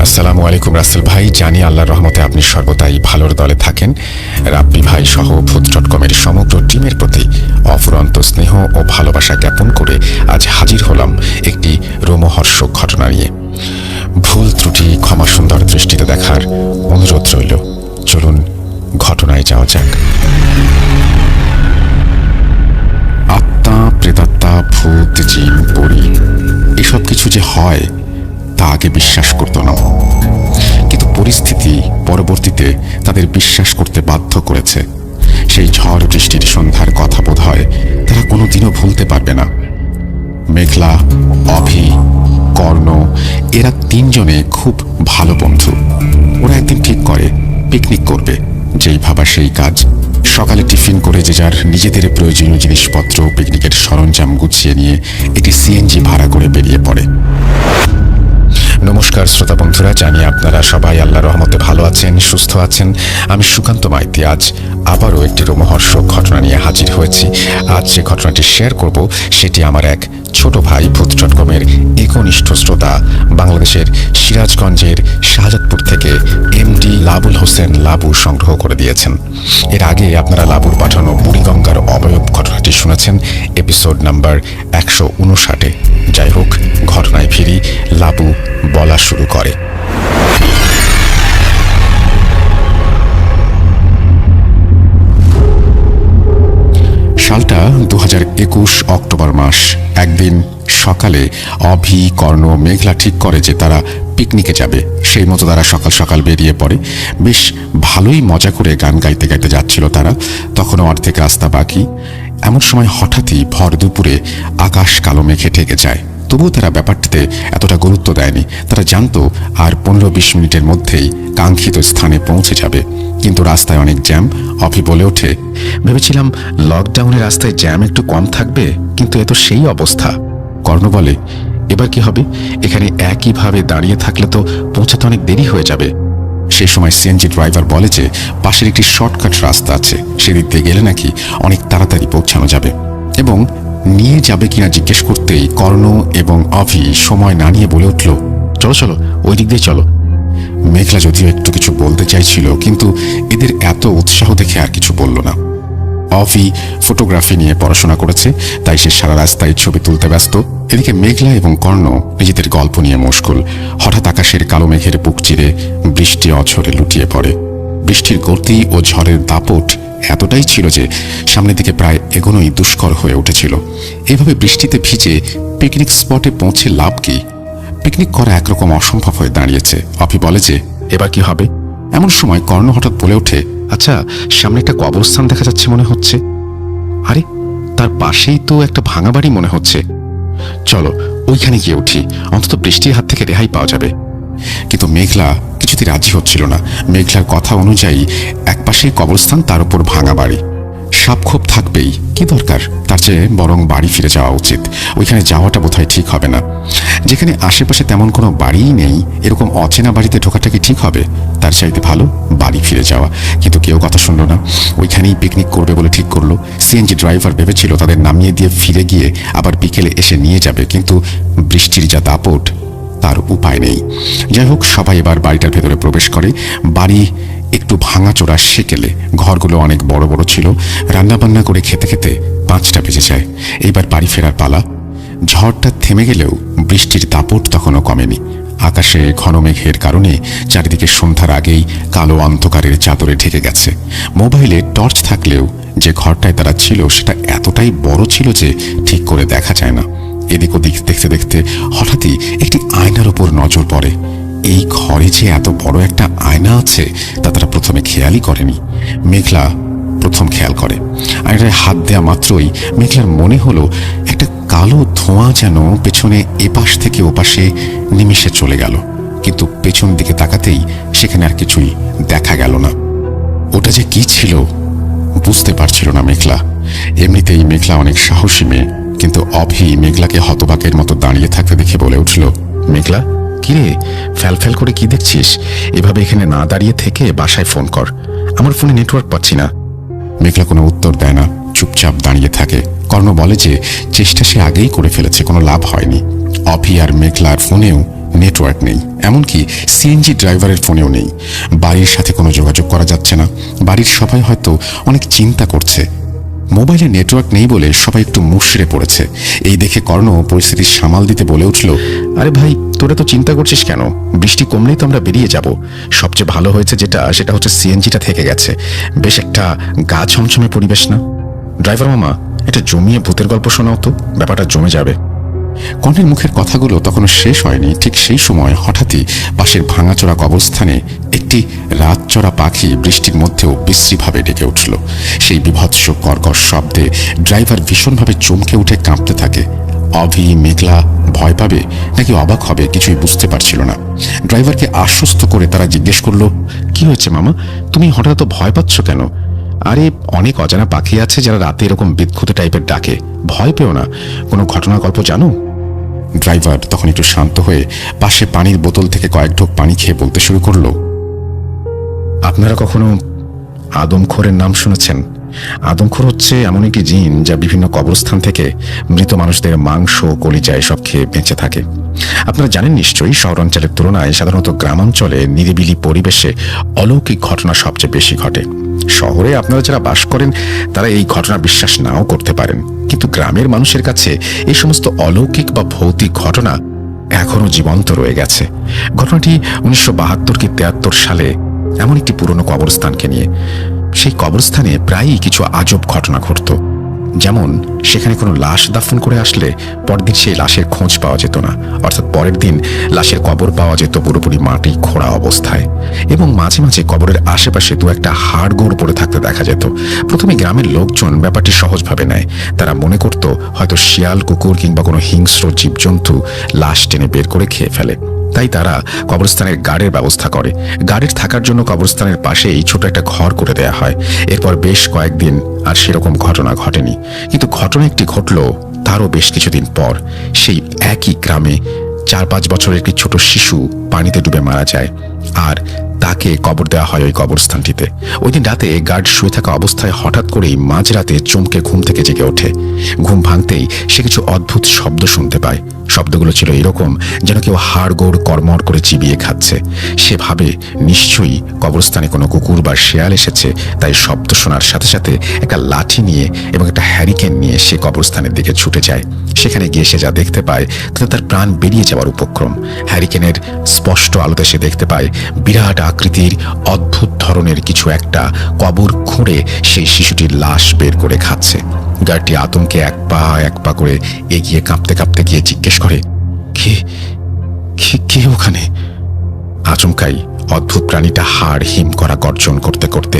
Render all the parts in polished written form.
আসসালামু আলাইকুম রাসেল ভাই। জানি আল্লাহর রহমতে আপনি সর্বদাই ভালোর দলে থাকেন। রাব্বি ভাই সহ ভূত.কমের সমগ্র টিমের প্রতি অফুরন্ত স্নেহ ও ভালোবাসা জ্ঞাপন করে আজ হাজির হলাম একটি রোমহর্ষক ঘটনা নিয়ে। ভুল ত্রুটি ক্ষমা সুন্দর দৃষ্টিতে দেখার অনুরোধ রইল। চলুন ঘটনায় যাওয়া যাক। আত্মা, প্রেতাত্মা, ভূত, জিন, পরী এসব কিছু যে হয় তা আগে বিশ্বাস করত না, কিন্তু পরিস্থিতি পরবর্তীতে তাদের বিশ্বাস করতে বাধ্য করেছে। সেই ঝড় বৃষ্টির সন্ধ্যার কথা বোধ হয় তারা কোনোদিনও ভুলতে পারবে না। মেঘলা, অভি, কর্ণ এরা তিনজনে খুব ভালো বন্ধু। ওরা একদিন ঠিক করে পিকনিক করবে। যেই ভাবা সেই কাজ। সকালে টিফিন করে যে যার নিজেদের প্রয়োজনীয় জিনিসপত্র, পিকনিকের সরঞ্জাম গুছিয়ে নিয়ে একটি সিএনজি ভাড়া করে বেরিয়ে পড়ে। নমস্কার শ্রোতা বন্ধুরা, জানি আপনারা সবাই আল্লাহর রহমতে ভালো আছেন, সুস্থ আছেন। আমি সুকান্ত মাইতি আজ আবারও একটি রোমহর্ষক ঘটনা নিয়ে হাজির হয়েছি। আজ যে ঘটনাটি শেয়ার করব সেটি আমার এক ছোট ভাই ভূত.কমের একনিষ্ঠ শ্রোতা, বাংলাদেশের সিরাজগঞ্জের শাহজাদপুর থেকে এমডি লাবুল হোসেন লাবু সংগ্রহ করে দিয়েছেন। এর আগে আপনারা লাবুর পাঠানো বুড়িগঙ্গার অবয়ব ঘটনাটি শুনেছেন এপিসোড নাম্বার 159-এ। যাই হোক, ঘটনায় ফিরি। লাবু বলা শুরু করে। সালটা 2021 অক্টোবর মাস। একদিন সকালে অভি, কর্ণ, মেঘলা ঠিক করে যে তারা পিকনিকে যাবে। সেই মতো তারা সকাল সকাল বেরিয়ে পড়ে। বেশ ভালোই মজা করে গান গাইতে গাইতে যাচ্ছিল তারা। তখনও অর্ধেক রাস্তা বাকি। এমন সময় হঠাৎই ভর দুপুরে আকাশ কালো মেঘে ঢেকে যায়। তবুও তারা ব্যাপারটিতে এতটা গুরুত্ব দেয়নি। তারা জানতো আর 15-20 মিনিটের মধ্যেই কাঙ্ক্ষিত স্থানে পৌঁছে যাবে। কিন্তু রাস্তায় অনেক জ্যাম। অভি বলে ওঠে, ভেবেছিলাম লকডাউনের রাস্তায় জ্যাম একটু কম থাকবে, কিন্তু এ তো সেই অবস্থা। কর্ণ বলে, এবার কি হবে? এখানে একইভাবে দাঁড়িয়ে থাকলে তো পৌঁছাতে অনেক দেরি হয়ে যাবে। সেই সময় সিএনজি ড্রাইভার বলে যে পাশের একটি শর্টকাট রাস্তা আছে, সেদিক দিয়ে গেলে নাকি অনেক তাড়াতাড়ি পৌঁছানো যাবে। এবং নিয়ে যাবে কিনা জিজ্ঞেস করতেই কর্ণ এবং অভি সময় না নিয়ে বলে উঠল, চলো চলো, ওই দিক দিয়ে চলো। মেঘলা যদিও একটু কিছু বলতে চাইছিল, কিন্তু এদের এত উৎসাহ দেখে আর কিছু বলল না। অভি ফটোগ্রাফি নিয়ে পড়াশোনা করেছে, তাই সে সারা রাস্তায় ছবি তুলতে ব্যস্ত। এদিকে মেঘলা এবং কর্ণ নিজেদের গল্প নিয়ে মশগুল। হঠাৎ আকাশের কালো মেঘের বুক চিরে বৃষ্টি অঝরে লুটিয়ে পড়ে। বৃষ্টির গতি ও ঝড়ের দাপট এতটাই ছিল যে সামনের দিকে প্রায় এগোনোই দুষ্কর হয়ে উঠেছিল। এইভাবে বৃষ্টিতে ভিজে পিকনিক স্পটে পৌঁছে লাভ কি? পিকনিক করা একরকম অসম্ভব হয়ে দাঁড়িয়েছে। অভি বলে যে এবার কি হবে? এমন সময় কর্ণ হঠাৎ বলে ওঠে, আচ্ছা, সামনে একটা কবরস্থান দেখা যাচ্ছে মনে হচ্ছে। আরে, তার পাশেই তো একটা ভাঙা বাড়ি মনে হচ্ছে। চলো ওইখানে গিয়ে উঠি, অন্তত বৃষ্টির হাত থেকে রেহাই পাওয়া যাবে। কিন্তু মেঘলা কিছুতে রাজি হচ্ছিল না। মেঘলার কথা অনুযায়ী একপাশেই কবরস্থান, তার উপর ভাঙা বাড়ি। সাপখোপ থাকবেই, কি দরকার? তার চেয়ে বরং বাড়ি ফিরে যাওয়া উচিত। ওইখানে যাওয়াটা বোধহয় ঠিক হবে না। যেখানে আশেপাশে তেমন কোনো বাড়িই নেই, এরকম অচেনা বাড়িতে ঢোকাটা কি ঠিক হবে? তার চাইতে ভালো বাড়ি ফিরে যাওয়া। কিন্তু কেউ কথা শুনল না। ওইখানেই পিকনিক করবে বলে ঠিক করলো। সিএনজি ড্রাইভার ভেবেছিল তাদের নামিয়ে দিয়ে ফিরে গিয়ে আবার বিকেলে এসে নিয়ে যাবে, কিন্তু বৃষ্টির যা দাপট, তার উপায় নেই। যাই হোক, সবাই এবার বাড়িটার ভেতরে প্রবেশ করে। বাড়ি একটু ভাঙাচোরা সেকেলে, ঘরগুলো অনেক বড় বড় ছিল। রান্নাবান্না করে খেতে খেতে 5টা বেজে যায়। এইবার বাড়ি ফেরার পালা। ঝড়টা থেমে গেলেও বৃষ্টির দাপট তখনও কমেনি। আকাশে ঘন মেঘের কারণে চারিদিকে সন্ধ্যার আগেই কালো অন্ধকারের চাদরে ঢেকে গেছে। মোবাইলে টর্চ থাকলেও যে ঘরটায় তারা ছিল সেটা এতটাই বড় ছিল যে ঠিক করে দেখা যায় না। এদিক ওদিক দেখতে দেখতে হঠাৎই একটি আয়নার উপর নজর পড়ে। এই ঘরে যে এত বড় একটা আয়না আছে তা তারা প্রথমে খেয়ালই করেনি। মেঘলা প্রথম খেয়াল করে। আয়নায় হাত দেয়া মাত্রই মেঘলার মনে হলো একটা কালো ধোঁয়া যেন পেছনে এপাশ থেকে ওপাশে নিমিষে চলে গেল। কিন্তু পেছন দিকে তাকাতেই সেখানে আর কিছুই দেখা গেল না। ওটা যে কি ছিল বুঝতে পারছিল না মেঘলা। এমনিতেই মেঘলা অনেক সাহসী মেয়ে, কিন্তু অভি মেঘলাকে হতবাকের মতো দাঁড়িয়ে থাকতে দেখে বলে উঠল, মেঘলা, কিরে, ফ্যাল ফ্যাল করে কি দেখছিস? এভাবে এখানে না দাঁড়িয়ে থেকে বাসায় ফোন কর, আমার ফোনে নেটওয়ার্ক পাচ্ছি না। মেঘলা কোনো উত্তর দেয় না, চুপচাপ দাঁড়িয়ে থাকে। কর্ণ বলে যে চেষ্টা সে আগেই করে ফেলেছে, কোনো লাভ হয়নি। অভি আর মেঘলার ফোনেও নেটওয়ার্ক নেই, এমনকি সিএনজি ড্রাইভারের ফোনেও নেই। বাড়ির সাথে কোনো যোগাযোগ করা যাচ্ছে না। বাড়ির সবাই হয়তো অনেক চিন্তা করছে। মোবাইলে নেটওয়ার্ক নেই বলে সবাই একটু মুষড়ে পড়েছে। এই দেখে কর্ণ পরিস্থিতি সামাল দিতে বলে উঠল, আরে ভাই, তোরা তো চিন্তা করছিস কেন? বৃষ্টি কমলেই তো আমরা বেরিয়ে যাব। সবচেয়ে ভালো হয়েছে সেটা হচ্ছে সিএনজিটা থেকে গেছে। বেশ একটা গা ছমছমে পরিবেশ না? ড্রাইভার মামা, এটা জমিয়ে ভূতের গল্প শোনাও তো, ব্যাপারটা জমে যাবে। কর্ণের মুখের কথাগুলো তখনও শেষ হয়নি। ঠিক সেই সময় হঠাৎই পাশের ভাঙাচোরা কবরস্থানে একটি রাতচরা পাখি বৃষ্টির মধ্যেও বিশ্রীভাবে ডেকে উঠল। সেই বিভৎস কর্কশ শব্দে ড্রাইভার ভীষণভাবে চমকে উঠে কাঁপতে থাকে। অভি মেঘলা ভয় পাবে নাকি অবাক হবে কিছুই বুঝতে পারছিল না। ড্রাইভারকে আশ্বস্ত করে তারা জিজ্ঞেস করলো, কি হয়েছে মামা, তুমি হঠাৎ তো ভয় পাচ্ছ কেন? আরে অনেক অজানা পাখি আছে যারা রাতে এরকম বিদঘুটে টাইপের ডাকে, ভয় পেও না। কোনো ঘটনা গল্প জানো? ড্রাইভার তখন একটু শান্ত হয়ে পাশে পানির বোতল থেকে কয়েক ঢোক পানি খেয়ে বলতে শুরু করলো, আপনারা কখনো আদমখোরের নাম শুনেছেন? আদমখোর হচ্ছে এমন একটি জিন যা বিভিন্ন কবরস্থান থেকে মৃত মানুষদের মাংস, কলিজা এসব খেয়ে বেঁচে থাকে। আপনারা জানেন নিশ্চয়ই, শহরাঞ্চলের তুলনায় সাধারণত গ্রামাঞ্চলে নিরিবিলি পরিবেশে অলৌকিক ঘটনা সবচেয়ে বেশি ঘটে। শহরে আপনারা যারা বাস করেন তারা এই ঘটনা বিশ্বাস নাও করতে পারেন, কিন্তু গ্রামের মানুষের কাছে এই সমস্ত অলৌকিক বা ভৌতিক ঘটনা এখনো জীবন্ত রয়ে গেছে। ঘটনাটি 1972 কি 73 সালে এমন একটি পুরনো কবরস্থানকে নিয়ে। সেই কবরস্থানে প্রায়ই কিছু আজব ঘটনা ঘটত। যেমন সেখানে কোনো লাশ দাফন করে আসলে পরদিন সেই লাশের খোঁজ পাওয়া যেত না, অর্থাৎ পরের দিন লাশের কবর পাওয়া যেত পুরোপুরি মাটি খোঁড়া অবস্থায়। এবং মাঝে মাঝে কবরের আশেপাশে দু একটা হাড়গোড় পড়ে থাকতে দেখা যেত। প্রথমে গ্রামের লোকজন ব্যাপারটি সহজভাবে নেয়। তারা মনে করত হয়তো শিয়াল, কুকুর কিংবা কোনো হিংস্র জীবজন্তু লাশ টেনে বের করে খেয়ে ফেলে। তাই তারা কবরস্থানের গার্ডের ব্যবস্থা করে। গার্ডের থাকার জন্য কবরস্থানের পাশেই ছোট একটা ঘর করে দেয়া হয়। এরপর বেশ কয়েকদিন আর সেরকম ঘটনা ঘটেনি। কিন্তু ঘটনা একটি ঘটল তারও বেশ কিছুদিন পর। সেই একই গ্রামে 4-5 বছরের একটি ছোট শিশু পানিতে ডুবে মারা যায়, আর তাকে কবর দেওয়া হয় ওই কবরস্থানটিতে। ওই দিন রাতে গার্ড শুয়ে থাকা অবস্থায় হঠাৎ করেই মাঝরাতে চমকে ঘুম থেকে জেগে ওঠে। ঘুম ভাঙতেই সে কিছু অদ্ভুত শব্দ শুনতে পায়। শব্দগুলো ছিল এরকম যেন কেউ হাড়গোড় কড়মড় করে চিবিয়ে খাচ্ছে। সে ভাবে নিশ্চয়ই কবরস্থানে কোনো কুকুর বা শেয়াল এসেছে, তাই শব্দ শোনার সাথে সাথে একটা লাঠি নিয়ে এবং একটা হ্যারিকেন নিয়ে সে কবরস্থানের দিকে ছুটে যায়। সেখানে গিয়ে সে যা দেখতে পায় তাতে তার প্রাণ বেরিয়ে যাওয়ার উপক্রম। হ্যারিকেনের স্পষ্ট আলোতে সে দেখতে পায় বিরাট আকৃতির অদ্ভুত ধরনের কিছু একটা কবর খুঁড়ে সেই শিশুটির লাশ বের করে খাচ্ছে। গার্ডটি আতঙ্কে এক পা করে এগিয়ে কাঁপতে কাঁপতে গিয়ে জিজ্ঞেস করে, কে কে ওখানে? আচমকাই অদ্ভুত প্রাণীটা হাড় হিম করা গর্জন করতে করতে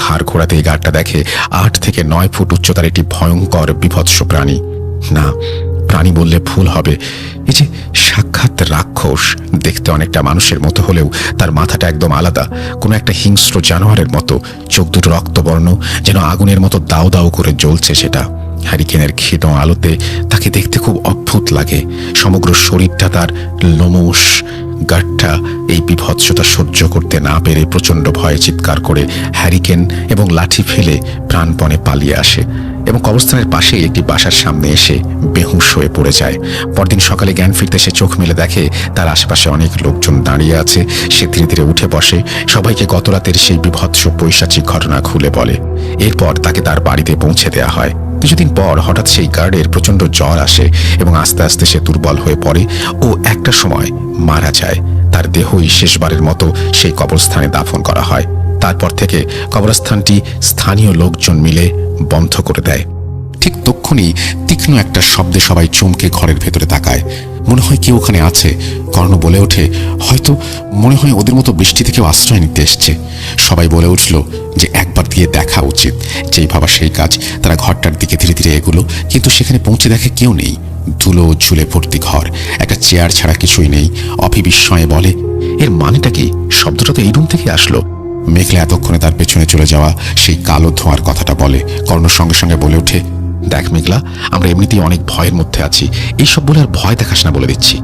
ঘাড় ঘোরাতেই গার্ডটা দেখে 8 থেকে 9 ফুট উচ্চতার একটি ভয়ঙ্কর বিভৎস প্রাণী। না, প্রাণী বললে ভুল হবে, এই যে সাক্ষাৎ রাক্ষস। দেখতে অনেকটা মানুষের মতো হলেও তার মাথাটা একদম আলাদা, কোনো একটা হিংস্র জানোয়ারের মতো। চোখ দুটো রক্তবর্ণ, যেন আগুনের মতো দাউ দাউ করে জ্বলছে সেটা। হ্যারিকেনের ক্ষীণ আলোতে তাকে দেখতে খুব অদ্ভুত লাগে। সমগ্র শরীরটা তার লোমশ। গার্ডটা এই বিভৎসতা সহ্য করতে না পেরে প্রচণ্ড ভয়ে চিৎকার করে হ্যারিকেন এবং লাঠি ফেলে প্রাণপণে পালিয়ে আসে এবং কবরস্থানের পাশে একটি বাসার সামনে এসে বেহুঁশ হয়ে পড়ে যায়। পরদিন সকালে জ্ঞান ফিরতে সে চোখ মেলে দেখে তার আশেপাশে অনেক লোকজন দাঁড়িয়ে আছে। সে ধীরে ধীরে উঠে বসে, সবাইকে গত রাতের সেই বিভৎস পৈশাচিক ঘটনা খুলে বলে। এরপর তাকে তার বাড়িতে পৌঁছে দেওয়া হয়। কিছুদিন পর হঠাৎ সেই গার্ডের প্রচণ্ড জ্বর আসে এবং আস্তে আস্তে সে দুর্বল হয়ে পড়ে ও একটা সময় মারা যায়। তার দেহই শেষবারের মতো সেই কবরস্থানে দাফন করা হয়। তারপর থেকে কবরস্থানটি স্থানীয় লোকজন মিলে বন্ধ করে দেয়। ঠিক তক্ষুনি তীক্ষ্ণ একটা শব্দে সবাই চমকে ঘরের ভেতরে তাকায়। মনে হয় কেউ ওখানে আছে। কর্ণ বলে ওঠে, হয়তো মনে হয় ওদের মতো বৃষ্টি থেকেও আশ্রয় নিতে এসছে। সবাই বলে উঠল যে একবার দিয়ে দেখা উচিত। যেই ভাবা সেই কাজ। তারা ঘরটার দিকে ধীরে ধীরে এগুলো, কিন্তু সেখানে পৌঁছে দেখে কেউ নেই। ধুলো ঝুলে ভর্তি ঘর, একটা চেয়ার ছাড়া কিছুই নেই। অভি বিস্ময়ে বলে, এর মানেটা কি? শব্দটা তো এই রুম থেকে আসলো। মেঘলা এতক্ষণে তার পেছনে চলে যাওয়া সেই কালো ধোঁয়ার কথাটা বলে। কর্ণ সঙ্গে সঙ্গে বলে ওঠে, দেখ মেঘলা, আমরা এমনিতেই অনেক ভয়ের মধ্যে আছি, এইসব বলে আর ভয় দেখাস না বলে দিচ্ছি।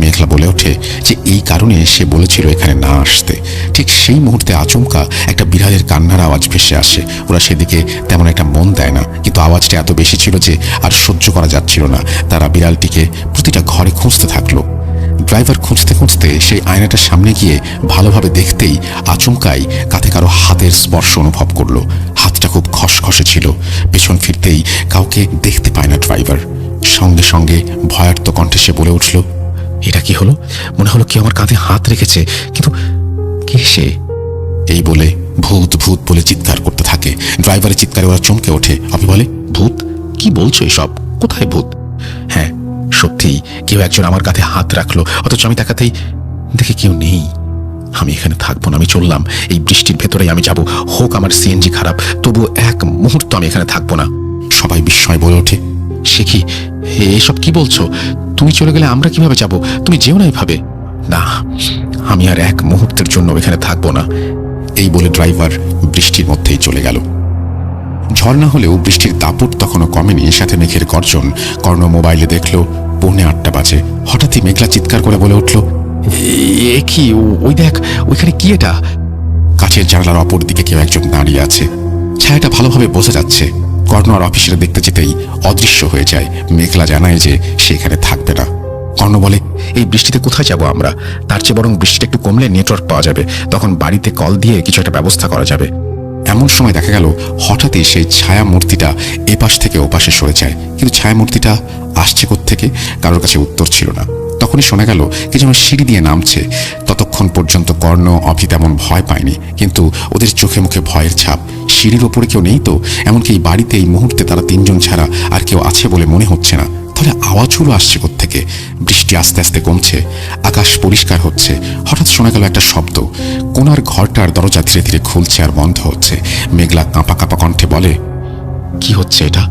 মেঘলা বলে ওঠে যে এই কারণে সে বলেছিল এখানে না আসতে। ঠিক সেই মুহূর্তে আচমকা একটা বিড়ালের কান্নার আওয়াজ ভেসে আসে। ওরা সেদিকে তেমন একটা মন দেয় না, কিন্তু আওয়াজটা এত বেশি ছিল যে আর সহ্য করা যাচ্ছিল না। তারা বিড়ালটিকে প্রতিটা ঘরে খুঁজতে থাকলো। ড্রাইভার খুঁজতে খুঁজতে সেই আয়নাটার সামনে গিয়ে ভালোভাবে দেখতেই আচমকাই কাঁধে কারো হাতের স্পর্শ অনুভব করলো। হাতটা খুব খসখসে ছিল। পেছন ফিরতেই কাউকে দেখতে পায় না ড্রাইভার। সঙ্গে সঙ্গে ভয়ার্ত কণ্ঠে সে বলে উঠল, এটা কি হলো? মনে হলো কি আমার কাঁধে হাত রেখেছে, কিন্তু কে সে? এই বলে ভূত ভূত বলে চিৎকার করতে থাকে। ড্রাইভারের চিৎকারে ওরা চমকে ওঠে। অভি বলে, ভূত? কি বলছো এসব? কোথায় ভূত? হ্যাঁ, সত্যি কেউ একজন আমার কাঁধে হাত রাখলো, অথচ আমি তাকাতেই দেখে কেউ নেই। আমি এখানে থাকবো না, আমি চললাম। এই বৃষ্টির ভেতরেই আমি যাব, হোক আমার সিএনজি খারাপ, তবু এক মুহূর্ত আমি এখানে থাকবো না। সবাই বিস্ময় বলে ওঠে, সে কি? এসব কি বলছো? তুমি চলে গেলে আমরা কিভাবে যাব? তুমি যেও না এভাবে। না, আমি আর এক মুহূর্তের জন্য এখানে থাকবো না। এই বলে ড্রাইভার বৃষ্টির মধ্যেই চলে গেল। ঝড় না হলেও বৃষ্টির দাপট তখনও কমেনি, সাথে মেঘের গর্জন। কর্ণ মোবাইলে দেখল 8:45 বাজে। হঠাৎই মেঘলা চিৎকার করে বলে উঠল, এ কি? ওই দেখ, ওইখানে কি এটা? কাছের জানালার অপর দিকে কেউ একজন দাঁড়িয়ে আছে। ছায়াটা ভালোভাবে বোঝা যাচ্ছে। কর্ণ আর অফিসে দেখতে যেতেই অদৃশ্য হয়ে যায়। মেঘলা জানায় যে সে এখানে থাকবে না। কর্ণ বলে, এই বৃষ্টিতে কোথায় যাব আমরা? তার চেয়ে বরং বৃষ্টিটা একটু কমলে নেটওয়ার্ক পাওয়া যাবে, তখন বাড়িতে কল দিয়ে কিছু একটা ব্যবস্থা করা যাবে। এমন সময় দেখা গেল হঠাৎই সেই ছায়া মূর্তিটা এপাশ থেকে ওপাশে সরে যায়। কিন্তু ছায়া মূর্তিটা আসছে কোত্থেকে? কারোর কাছে উত্তর ছিল না। তখনই শোনা গেল কে যেন সিঁড়ি দিয়ে নামছে। ততক্ষণ পর্যন্ত কর্ণ অভি তেমন ভয় পায়নি, কিন্তু ওদের চোখে মুখে ভয়ের ছাপ। সিঁড়ির ওপরে কেউ নেই তো, এমনকি এই বাড়িতে এই মুহূর্তে তারা 3 জন ছাড়া আর কেউ আছে বলে মনে হচ্ছে না। তাহলে আওয়াজগুলো আসছে কোত্থেকে? বৃষ্টি আস্তে আস্তে কমছে, আকাশ পরিষ্কার হচ্ছে। হঠাৎ শোনা গেল একটা শব্দ। কোনার ঘরটার দরজা ধীরে ধীরে খুলছে আর বন্ধ হচ্ছে। মেঘলা কাঁপা কাঁপা কণ্ঠে বলে, কি হচ্ছে এটা?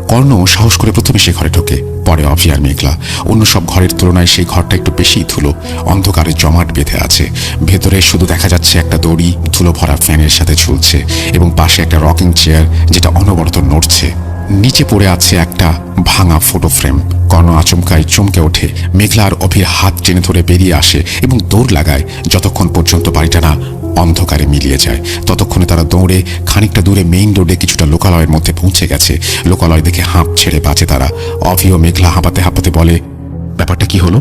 কর্ণ সাহস করে প্রথমে সে ঘরে ঢোকে, পরে অভি আর মেঘলা। অন্য সব ঘরের তুলনায় সেই ঘরটা একটু বেশিই ধুলো, অন্ধকারে জমাট বেঁধে আছে। ভেতরে শুধু দেখা যাচ্ছে একটা দড়ি ধুলো ভরা ফ্যানের সাথে ঝুলছে, এবং পাশে একটা রকিং চেয়ার যেটা অনবরত নড়ছে। নিচে পড়ে আছে একটা ভাঙা ফটো ফ্রেম। কর্ণ আচমকায় চমকে ওঠে। মেঘলা আর অভির হাত টেনে ধরে বেরিয়ে আসে এবং দৌড় লাগায়, যতক্ষণ পর্যন্ত বাড়িটা না অন্ধকারে মিলিয়ে যায়। ততক্ষণে তারা দৌড়ে খানিকটা দূরে মেইন রোডে কিছুটা লোকালয়ের মধ্যে পৌঁছে গেছে। লোকালয় দেখে হাঁপ ছেড়ে বাঁচে তারা। অভি ও মেঘলা হাঁপাতে হাঁপাতে বলে, ব্যাপারটা কি হলো?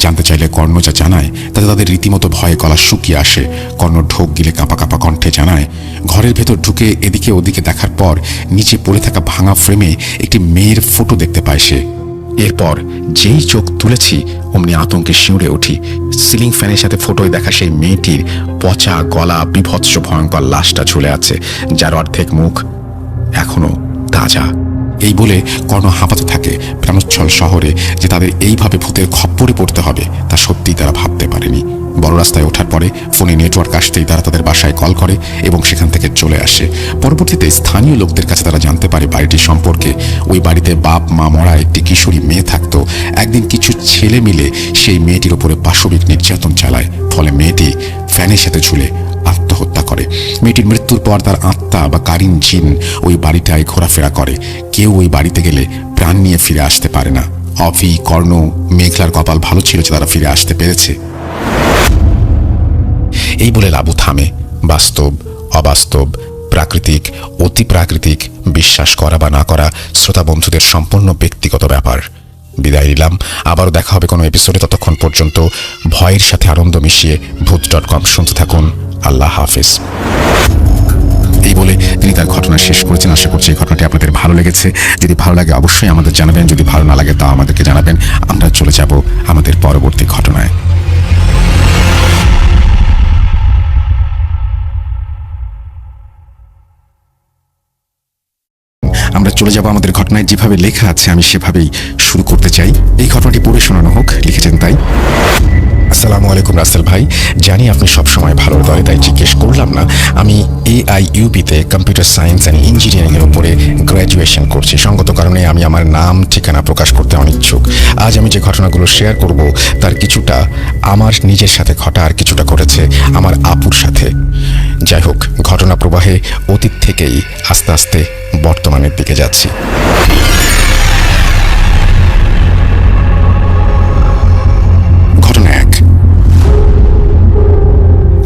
জানতে চাইলে কর্ণ যা জানায় তাতে তাদের রীতিমতো ভয়ে গলা শুকিয়ে আসে। কর্ণ ঢোক গিলে কাঁপা কাঁপা কণ্ঠে জানায়, ঘরের ভেতর ঢুকে এদিকে ওদিকে দেখার পর নিচে পড়ে থাকা ভাঙা ফ্রেমে একটি মেয়ের ফটো দেখতে পায় সে। এরপর যেই চোখ তুলেছি অমনি আতঙ্কে শিউরে উঠি। সিলিং ফ্যানের সাথে ফটোয় দেখা সেই মেয়েটির পচা গলা, বিভৎস ভয়ঙ্কর লাশটা ঝুলে আছে, যার অর্ধেক মুখ এখনো তাজা। এই বলে কর্ণ হাঁপাতে থাকে। প্রাণোচ্ছল শহরে যে তাদের এইভাবে ভূতের খপ্পরে পড়তে হবে তা সত্যিই তারা ভাবতে পারেনি। বড় রাস্তায় ওঠার পরে ফোনে নেটওয়ার্ক আসতেই তারা তাদের বাসায় কল করে এবং সেখান থেকে চলে আসে। পরবর্তীতে স্থানীয় লোকদের কাছে তারা জানতে পারে বাড়িটির সম্পর্কে। ওই বাড়িতে বাপ মা মরা একটি কিশোরী মেয়ে থাকতো। একদিন কিছু ছেলে মিলে সেই মেয়েটির উপরে পাশবিক নির্যাতন চালায়, ফলে মেয়েটি ফ্যানের সাথে ঝুলে আত্মহত্যা করে। মেয়েটির মৃত্যুর পর তার আত্মা বা কারিন জিন ওই বাড়িটায় ঘোরাফেরা করে। কেউ ওই বাড়িতে গেলে প্রাণ নিয়ে ফিরে আসতে পারে না। অভি, কর্ণ, মেঘলার কপাল ভালো ছিল যে তারা ফিরে আসতে পেরেছে। এই বলে লাবু থামে। বাস্তব, অবাস্তব, প্রাকৃতিক, অতি প্রাকৃতিক, বিশ্বাস করা বা না করা শ্রোতা বন্ধুদের সম্পূর্ণ ব্যক্তিগত ব্যাপার। বিদায় নিলাম, আবারও দেখা হবে কোনো এপিসোডে। ততক্ষণ পর্যন্ত ভয়ের সাথে আনন্দ মিশিয়ে ভূত.com শুনতে থাকুন। আল্লাহ হাফিজ। এই বলে তিনি তার ঘটনা শেষ করেছেন। আশা করছি এই ঘটনাটি আপনাদের ভালো লেগেছে। যদি ভালো লাগে অবশ্যই আমাদের জানাবেন, যদি ভালো না লাগে তাও আমাদেরকে জানাবেন। আমরা চলে যাব আমাদের পরবর্তী ঘটনায়। আমরা চলে যাব আমাদের ঘটনায়। যেভাবে লেখা আছে আমি সেভাবেই শুরু করতে চাই। এই ঘটনাটি পড়ে শোনানো হোক, লিখেছেন তাই। আসসালামু আলাইকুম রাসেল ভাই, জানি আপনি সবসময় ভালো দলে, তাই জিজ্ঞেস করলাম না। আমি AIUB-তে কম্পিউটার সায়েন্স অ্যান্ড ইঞ্জিনিয়ারিংয়ের উপরে গ্র্যাজুয়েশন করছি। সঙ্গত কারণে আমি আমার নাম ঠিকানা প্রকাশ করতে অনিচ্ছুক। আজ আমি যে ঘটনাগুলো শেয়ার করব তার কিছুটা আমার নিজের সাথে ঘটা, আর কিছুটা ঘটেছে আমার আপুর সাথে। যাই হোক, ঘটনা প্রবাহে অতীত থেকেই আস্তে আস্তে বর্তমানের দিকে যাচ্ছি। ঘটনা 1।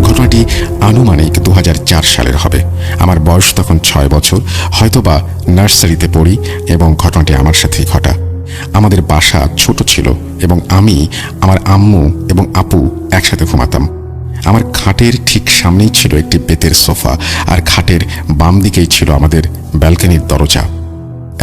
ঘটনাটি আনুমানিক 2004 সালের হবে। আমার বয়স তখন 6 বছর, হয়তোবা নার্সারিতে পড়ি, এবং ঘটনাটি আমার সাথেই ঘটা। আমাদের বাসা ছোট ছিল এবং আমি, আমার আম্মু এবং আপু একসাথে ঘুমাতাম। আমার খাটের ঠিক সামনেই ছিল একটি বেতের সোফা, আর খাটের বাম দিকেই ছিল আমাদের ব্যালকনির দরজা।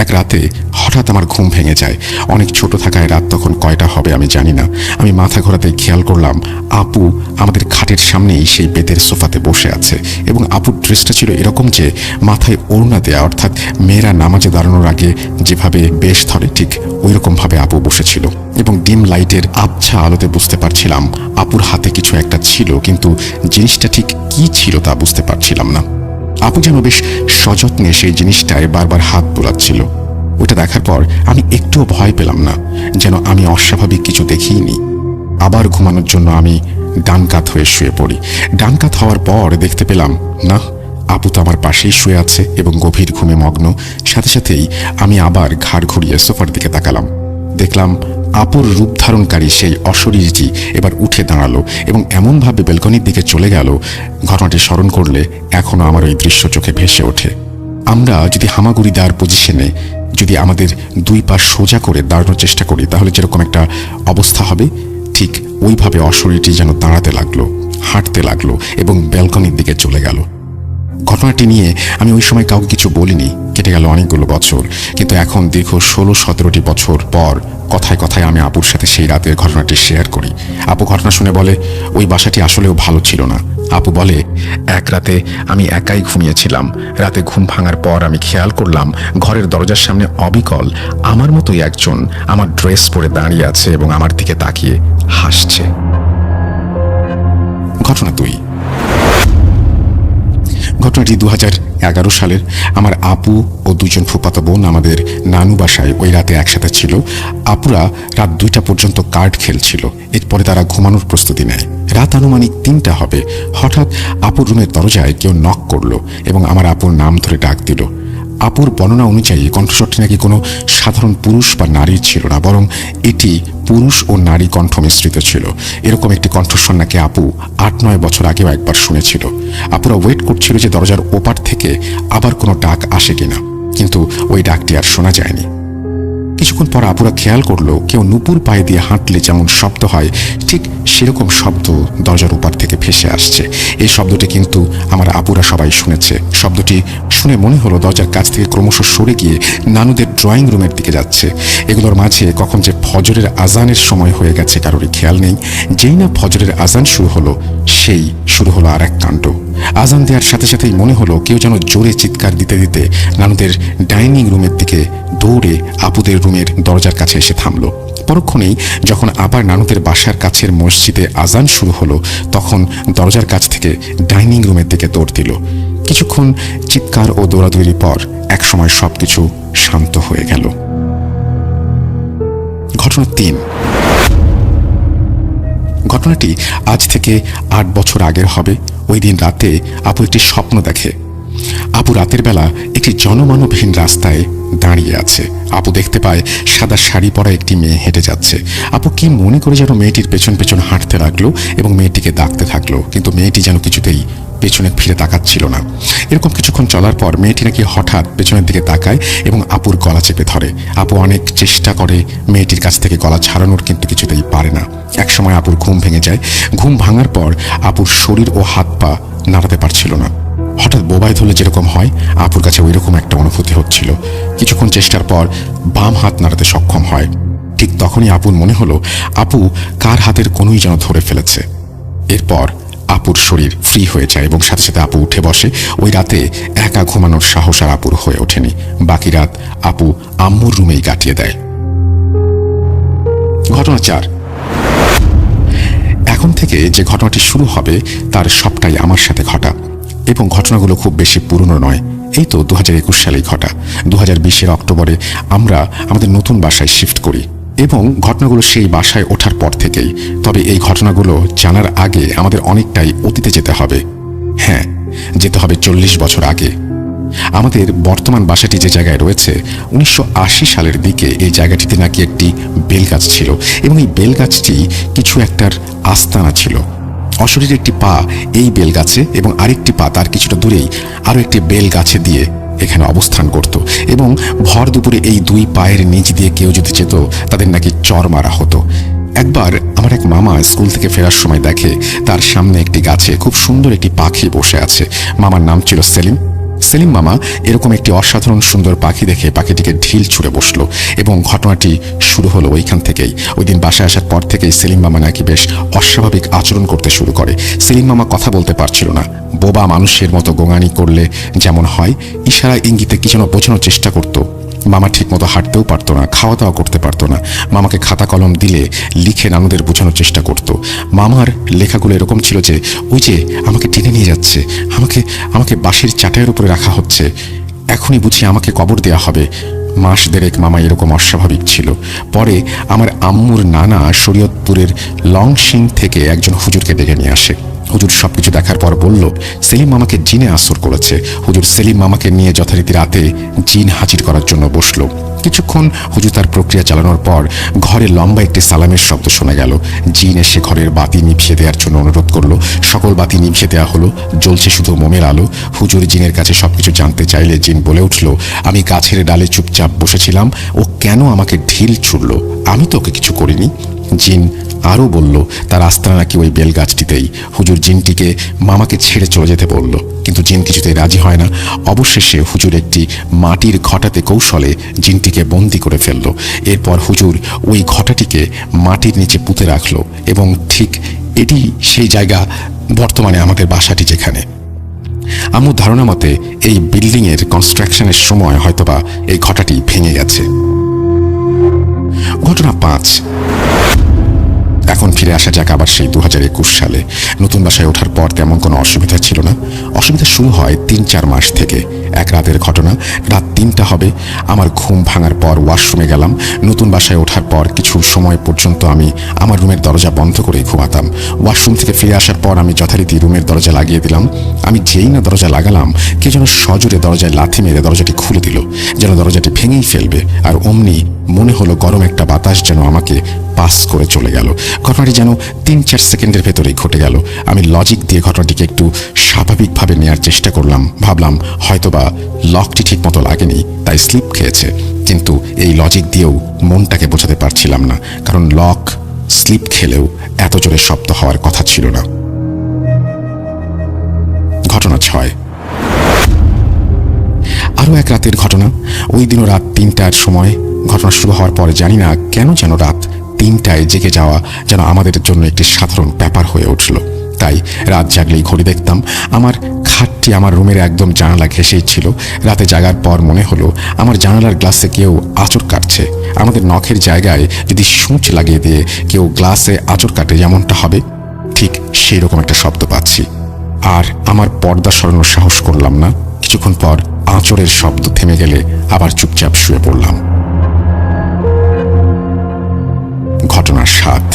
এক রাতে হঠাৎ আমার ঘুম ভেঙে যায়। অনেক ছোট থাকায় রাত তখন কয়টা হবে আমি জানি না। আমি মাথা ঘোরাতে খেয়াল করলাম আপু আমাদের খাটের সামনেই সেই বেতের সোফাতে বসে আছে, এবং আপুর ড্রেসটা ছিল এরকম যে মাথায় ওড়না দেয়া, অর্থাৎ মেয়েরা নামাজে দাঁড়ানোর আগে যেভাবে বেশ ধরে ঠিক ওই রকম ভাবে আপু বসেছিল। এবং ডিম লাইটের আবছা আলোতে বুঝতে পারছিলাম আপুর হাতে কিছু একটা ছিল, কিন্তু জিনিসটা ঠিক কি ছিল তা বুঝতে পারছিলাম না। আপু যেন বেশ সযত্নে সেই জিনিসটায় বারবার হাত বোলাচ্ছিল। ওটা দেখার পর আমি একটুও ভয় পেলাম না, যেন আমি অস্বাভাবিক কিছু দেখিনি। আবার ঘুমানোর জন্য আমি ডান কাত হয়ে শুয়ে পড়ি। ডান কাত হওয়ার পর দেখতে পেলাম না, আপু তো আমার পাশেই শুয়ে আছে এবং গভীর ঘুমে মগ্ন। সাথে সাথেই আমি আবার ঘাড় ঘুরিয়ে সোফার দিকে তাকালাম। দেখলাম আপুর রূপ ধারণকারী সেই অশরীরটি এবার উঠে দাঁড়ালো এবং এমনভাবে বেলকনির দিকে চলে গেল, ঘটনাটি স্মরণ করলে এখনো আমার ওই দৃশ্য চোখে ভেসে ওঠে। আমরা যদি হামাগুড়ি দেওয়ার পজিশনে যদি আমাদের দুই পা সোজা করে দাঁড়ানোর চেষ্টা করি, তাহলে যেরকম একটা অবস্থা হবে, ঠিক ওইভাবে অশরীরটি যেন দাঁড়াতে লাগলো, হাঁটতে লাগলো এবং ব্যালকনির দিকে চলে গেল। ঘটনাটি নিয়ে আমি ওই সময় কাউকে কিছু বলিনি। কেটে গেল অনেকগুলো বছর, কিন্তু এখন দীর্ঘ 16-17টি বছর পর কথায় কথায় আমি আপুর সাথে সেই রাতের ঘটনাটি শেয়ার করি। আপু ঘটনা শুনে বলে ওই বাসাটি আসলেও ভালো ছিল না। আপু বলে, এক রাতে আমি একাই ঘুমিয়েছিলাম। রাতে ঘুম ভাঙার পর আমি খেয়াল করলাম ঘরের দরজার সামনে অবিকল আমার মতোই একজন আমার ড্রেস পরে দাঁড়িয়ে আছে এবং আমার দিকে তাকিয়ে হাসছে। ঘটনা 2। ঘটনাটি 2011 সালের। আমার আপু ও দুজন ফুফাতো বোন আমাদের নানু বাসায় ওই রাতে একসাথে ছিল। আপুরা রাত 2টা পর্যন্ত কার্ড খেলছিল। এরপরে তারা ঘুমানোর প্রস্তুতি নেয়। রাত আনুমানিক 3টা হবে। হঠাৎ আপুর রুমের দরজায় কেউ নক করলো এবং আমার আপুর নাম ধরে ডাক দিল। আপুর বর্ণনা অনুযায়ী কণ্ঠস্বরটি নাকি কোনো সাধারণ পুরুষ বা নারীর ছিল না, বরং এটি পুরুষ ও নারী কণ্ঠ মিশ্রিত ছিল। এরকম একটি কণ্ঠস্বর নাকি আপু 8-9 বছর আগেও একবার শুনেছিল। আপুরা ওয়েট করছিল যে দরজার ওপার থেকে আবার কোনো ডাক আসে কিনা, কিন্তু ওই ডাকটি আর শোনা যায়নি। কিছুক্ষণ পর আপুরা খেয়াল করলো কেউ নুপুর পায়ে দিয়ে হাঁটলে যেমন শব্দ হয়, ঠিক সেরকম শব্দ দরজার ওপার থেকে ভেসে আসছে। এই শব্দটি কিন্তু আমার আপুরা সবাই শুনেছে। শব্দটি শুনে মনে হলো দরজার কাছ থেকে ক্রমশ সরে গিয়ে নানুদের ড্রয়িং রুমের দিকে যাচ্ছে। এগুলোর মাঝে কখন যে ফজরের আজানের সময় হয়ে গেছে কারোরই খেয়াল নেই। যেই না ফজরের আজান শুরু হলো, সেই শুরু হলো আর এক কাণ্ড। আজান দেওয়ার সাথে সাথেই মনে হলো কেউ যেন জোরে চিৎকার দিতে দিতে নানুদের ডাইনিং রুমের দিকে দৌড়ে আপুদের রুমের দরজার কাছে এসে থামলো। পরক্ষণেই যখন আবার নানুদের বাসার কাছের মসজিদে আজান শুরু হলো, তখন দরজার কাছ থেকে ডাইনিং রুমের দিকে দৌড় দিল। কিছুক্ষণ চিৎকার ও দৌড়াদৌড়ির পর একসময় সবকিছু শান্ত হয়ে গেল। ঘটনা 3। ঘটনাটি আজ থেকে 8 বছর আগের হবে। ওই দিন রাতে আপু একটি স্বপ্ন দেখে। আপু রাতের বেলা একটি জনমানবহীন রাস্তায় দাঁড়িয়ে আছে। আপু দেখতে পায় সাদা শাড়ি পরা একটি মেয়ে হেঁটে যাচ্ছে। আপু কি মনে করে যেন মেয়েটির পেছন পেছন হাঁটতে লাগলো এবং মেয়েটিকে ডাকতে থাকলো, কিন্তু মেয়েটি যেন কিছুতেই পেছনে ফিরে তাকাচ্ছিল না। এরকম কিছুক্ষণ চলার পর মেয়েটি নাকি হঠাৎ পেছনের দিকে তাকায় এবং আপুর গলা চেপে ধরে। আপু অনেক চেষ্টা করে মেয়েটির কাছ থেকে গলা ছাড়ানোর, কিন্তু কিছুতেই পারে না। একসময় আপুর ঘুম ভেঙে যায়। ঘুম ভাঙার পর আপুর শরীর ও হাত পা নাড়াতে পারছিল না। হঠাৎ বোবায় ধরলে যেরকম হয়, আপুর কাছে ওই রকম একটা অনুভূতি হচ্ছিল। কিছুক্ষণ চেষ্টার পর বাম হাত নাড়াতে সক্ষম হয়। ঠিক তখনই আপুর মনে হলো আপু কার হাতের কোনোই যেন ধরে ফেলেছে। এরপর আপুর শরীর ফ্রি হয়ে যায় এবং সাথে সাথে আপু উঠে বসে। ওই রাতে একা ঘুমানোর সাহস আর আপুর হয়ে ওঠেনি। বাকি রাত আপু আম্মুর রুমেই কাটিয়ে দেয়। ঘটনা 4। এখন থেকে যে ঘটনাটি শুরু হবে তার সবটাই আমার সাথে ঘটা, এবং ঘটনাগুলো খুব বেশি পুরনো নয়। এই তো 2021 সালেই ঘটা। 2020-এর অক্টোবরে আমরা আমাদের নতুন বাসায় শিফট করি এবং ঘটনাগুলো সেই বাসায় ওঠার পর থেকেই। তবে এই ঘটনাগুলো জানার আগে আমাদের অনেকটাই অতীতে যেতে হবে। হ্যাঁ, যেতে হবে 40 বছর আগে। আমাদের বর্তমান বাসাটি যে জায়গায় রয়েছে, 1980 সালের দিকে এই জায়গাটিতে নাকি একটি বেলগাছ ছিল এবং এই বেলগাছটি কিছু একটার আস্তানা ছিল। অশরীর একটি পা এই বেল গাছে এবং আরেকটি পা তার কিছুটা দূরেই আরো একটি বেল গাছে দিয়ে এখানে অবস্থান করত এবং ভর দুপুরে এই দুই পায়ের নিচ দিয়ে কেউ যদি যেত তাদের নাকি চর মারা হতো। একবার আমার এক মামা স্কুল থেকে ফেরার সময় দেখে তার সামনে একটি গাছে খুব সুন্দর একটি পাখি বসে আছে। মামার নাম ছিল সেলিম। সেলিম মামা এরকম একটি অসাধারণ সুন্দর পাখি দেখে পাখিটিকে ঢিল ছুঁড়ে বসলো এবং ঘটনাটি শুরু হলো ওইখান থেকেই। ওই দিন বাসায় আসার পর থেকেই সেলিম মামা নাকি বেশ অস্বাভাবিক আচরণ করতে শুরু করে। সেলিম মামা কথা বলতে পারছিল না, বোবা মানুষের মতো গোঙানি করলে যেমন হয় ইশারা ইঙ্গিতে কি যেন বোঝানোর চেষ্টা করত। মামা ঠিক মতো হাঁটতেও পারতো না, খাওয়া দাওয়া করতে পারতো না। মামাকে খাতা কলম দিলে লিখে নানুদের বোঝানোর চেষ্টা করত। মামার লেখাগুলো এরকম ছিল যে ওই যে আমাকে টেনে নিয়ে যাচ্ছে, আমাকে আমাকে বাঁশের চাটাইয়ের উপরে রাখা হচ্ছে, এখনই বুঝি আমাকে কবর দেয়া হবে। মাস দেড়েক মামা এরকম অস্বাভাবিক ছিল। পরে আমার আম্মুর নানা শরীয়তপুরের লংশিং থেকে একজন হুজুরকে ডেকে নিয়ে আসে। হুজুর সবকিছু দেখার পর বলল সেলিম মামাকে জিনে আসর করেছে। হুজুর সেলিম মামাকে নিয়ে যথারীতি রাতে জিন হাজির করার জন্য বসলো। কিছুক্ষণ হুজুর তার প্রক্রিয়া চালানোর পর ঘরে লম্বা একটি সালামের শব্দ শোনা গেল। জিন এসে ঘরের বাতি নিভিয়ে দেওয়ার জন্য অনুরোধ করলো। সকল বাতি নিভিয়ে দেওয়া হলো, জ্বলছে শুধু মোমের আলো। হুজুর জিনের কাছে সবকিছু জানতে চাইলে জিন বলে উঠল, আমি গাছের ডালে চুপচাপ বসেছিলাম, ও কেন আমাকে ঢিল ছুড়ল? আমি তো ওকে কিছু করিনি। জিন আরও বলল তার আস্তানা নাকি ওই বেলগাছটিতেই। হুজুর জিনটিকে মামাকে ছেড়ে চলে যেতে বলল, কিন্তু জিন কিছুতেই রাজি হয় না। অবশেষে হুজুর একটি মাটির ঘটাতে কৌশলে জিনটিকে বন্দি করে ফেলল। এরপর হুজুর ওই ঘটাটিকে মাটির নিচে পুঁতে রাখল এবং ঠিক এটি সেই জায়গা বর্তমানে আমাদের বাসাটি যেখানে। আমার ধারণা মতে এই বিল্ডিংয়ের কনস্ট্রাকশনের সময় হয়তোবা এই ঘটাটি ভেঙে গেছে। ঘটনা 5। এখন ফিরে আসা যাক আবার সেই 2021 সালে। নতুন বাসায় ওঠার পর তেমন কোনো অসুবিধা ছিল না। অসুবিধা শুরু হয় 3-4 মাস থেকে। এক রাতের ঘটনা, রাত 3টা হবে। আমার ঘুম ভাঙার পর ওয়াশরুমে গেলাম। নতুন বাসায় ওঠার পর কিছু সময় পর্যন্ত আমি আমার রুমের দরজা বন্ধ করে ঘুমাতাম। ওয়াশরুম থেকে ফিরে আসার পর আমি যথারীতি রুমের দরজা লাগিয়ে দিলাম। আমি যেই না দরজা লাগালাম কে যেন সজোরে দরজায় লাথি মেরে দরজাটি খুলে দিল, যেন দরজাটি ভেঙেই ফেলবে। আর অমনি মনে হলো গরম একটা বাতাস যেন আমাকে পাস করে চলে গেল। ঘটনাটি যেন 3-4 সেকেন্ডের ভেতরেই ঘটে গেল। আমি লজিক দিয়ে ঘটনাটিকে একটু স্বাভাবিকভাবে নেওয়ার চেষ্টা করলাম। ভাবলাম হয়তোবা লকটি ঠিক মতো লাগেনি, তাই স্লিপ খেয়েছে। কিন্তু এই লজিক দিয়েও মনটাকে বোঝাতে পারছিলাম না, কারণ লক স্লিপ খেলেও এত জোরে শব্দ হওয়ার কথা ছিল না। ঘটনা 6। আরও এক রাতের ঘটনা। ওই দিনও রাত 3টার সময়। ঘটনা শুরু হওয়ার পরে জানি না কেন যেন রাত 3টায় জেগে যাওয়া যেন আমাদের জন্য একটি সাধারণ ব্যাপার হয়ে উঠল। তাই রাত জাগলেই ঘড়ি দেখতাম। আমার খাটটি আমার রুমের একদম জানালা ঘেঁষেই ছিল। রাতে জাগার পর মনে হলো আমার জানালার গ্লাসে কেউ আঁচড় কাটছে। আমাদের নখের জায়গায় যদি সূঁচ লাগিয়ে দিয়ে কেউ গ্লাসে আঁচড় কাটে যেমনটা হবে, ঠিক সেই রকম একটা শব্দ পাচ্ছি। আর আমার পর্দা সরানোর সাহস করলাম না। কিছুক্ষণ পর আঁচড়ের শব্দ থেমে গেলে আবার চুপচাপ শুয়ে পড়লাম। ঘটনা 7।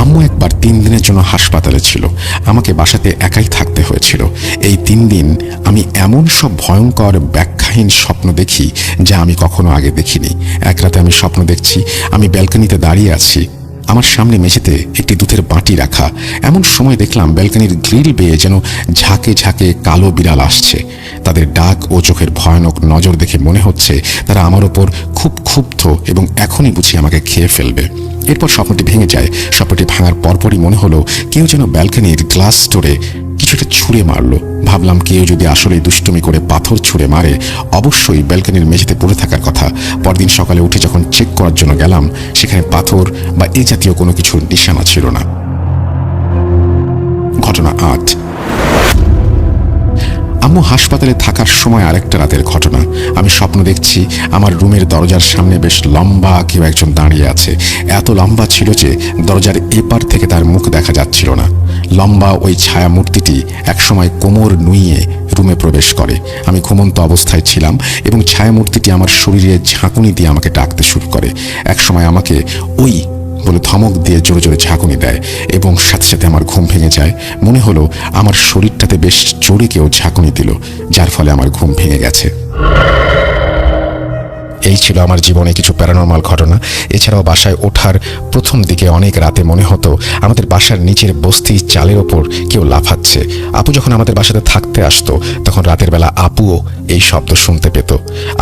আম্মু একবার 3 দিনের জন্য হাসপাতালে ছিল। আমাকে বাসাতে একাই থাকতে হয়েছিল। এই 3 দিন আমি এমন সব ভয়ঙ্কর ব্যাখ্যাহীন স্বপ্ন দেখি যা আমি কখনো আগে দেখিনি। এক রাতে আমি স্বপ্ন দেখছি আমি ব্যালকনিতে দাঁড়িয়ে আছি। আমার সামনে মেঝেতে একটি দুধের বাটি রাখা। এমন সময় দেখলাম ব্যালকনির গ্রিল বেয়ে যেন ঝাঁকে ঝাঁকে কালো বিড়াল আসছে। তাদের ডাক ও চোখের ভয়ানক নজর দেখে মনে হচ্ছে তারা আমার ওপর খুব ক্ষুব্ধ এবং এখনই বুঝি আমাকে খেয়ে ফেলবে। এরপর স্বপ্নটি ভেঙে যায়। স্বপ্নটি ভাঙার পরপরই মনে হলো কেউ যেন ব্যালকনির গ্লাস ডোরে কিছুটা ছুঁড়ে মারলো। ভাবলাম কেউ যদি আসলে দুষ্টুমি করে পাথর ছুঁড়ে মারে অবশ্যই ব্যালকনির মেঝেতে পড়ে থাকার কথা। পরদিন সকালে উঠে যখন চেক করার জন্য গেলাম সেখানে পাথর বা এই জাতীয় কোনো কিছুর নিশানা ছিল না। ঘটনা 8। আম্মু হাসপাতালে থাকার সময় আরেকটা রাতের ঘটনা। আমি স্বপ্ন দেখছি আমার রুমের দরজার সামনে বেশ লম্বা কেউ একজন দাঁড়িয়ে আছে। এত লম্বা ছিল যে দরজার এপার থেকে তার মুখ দেখা যাচ্ছিল না। লম্বা ওই ছায়া মূর্তিটি একসময় কোমর নুইয়ে রুমে প্রবেশ করে। আমি ঘুমন্ত অবস্থায় ছিলাম এবং ছায়া মূর্তিটি আমার শরীরে ঝাঁকুনি দিয়ে আমাকে ডাকতে শুরু করে। একসময় আমাকে ওই বলে ধমক দিয়ে জোরে জোরে ঝাঁকুনি দেয় এবং সাথে সাথে আমার ঘুম ভেঙে যায়। মনে হলো আমার শরীরটাতে বেশ জোরে কেউ ঝাঁকুনি দিল, যার ফলে আমার ঘুম ভেঙে গেছে। এই ছিল আমার জীবনে কিছু প্যারানর্মাল ঘটনা। এছাড়াও বাসায় ওঠার প্রথম দিকে অনেক রাতে মনে হতো আমাদের বাসার নিচের বস্তি চালের ওপর কেউ লাফাচ্ছে। আপু যখন আমাদের বাসাতে থাকতে আসতো তখন রাতের বেলা আপুও এই শব্দ শুনতে পেত।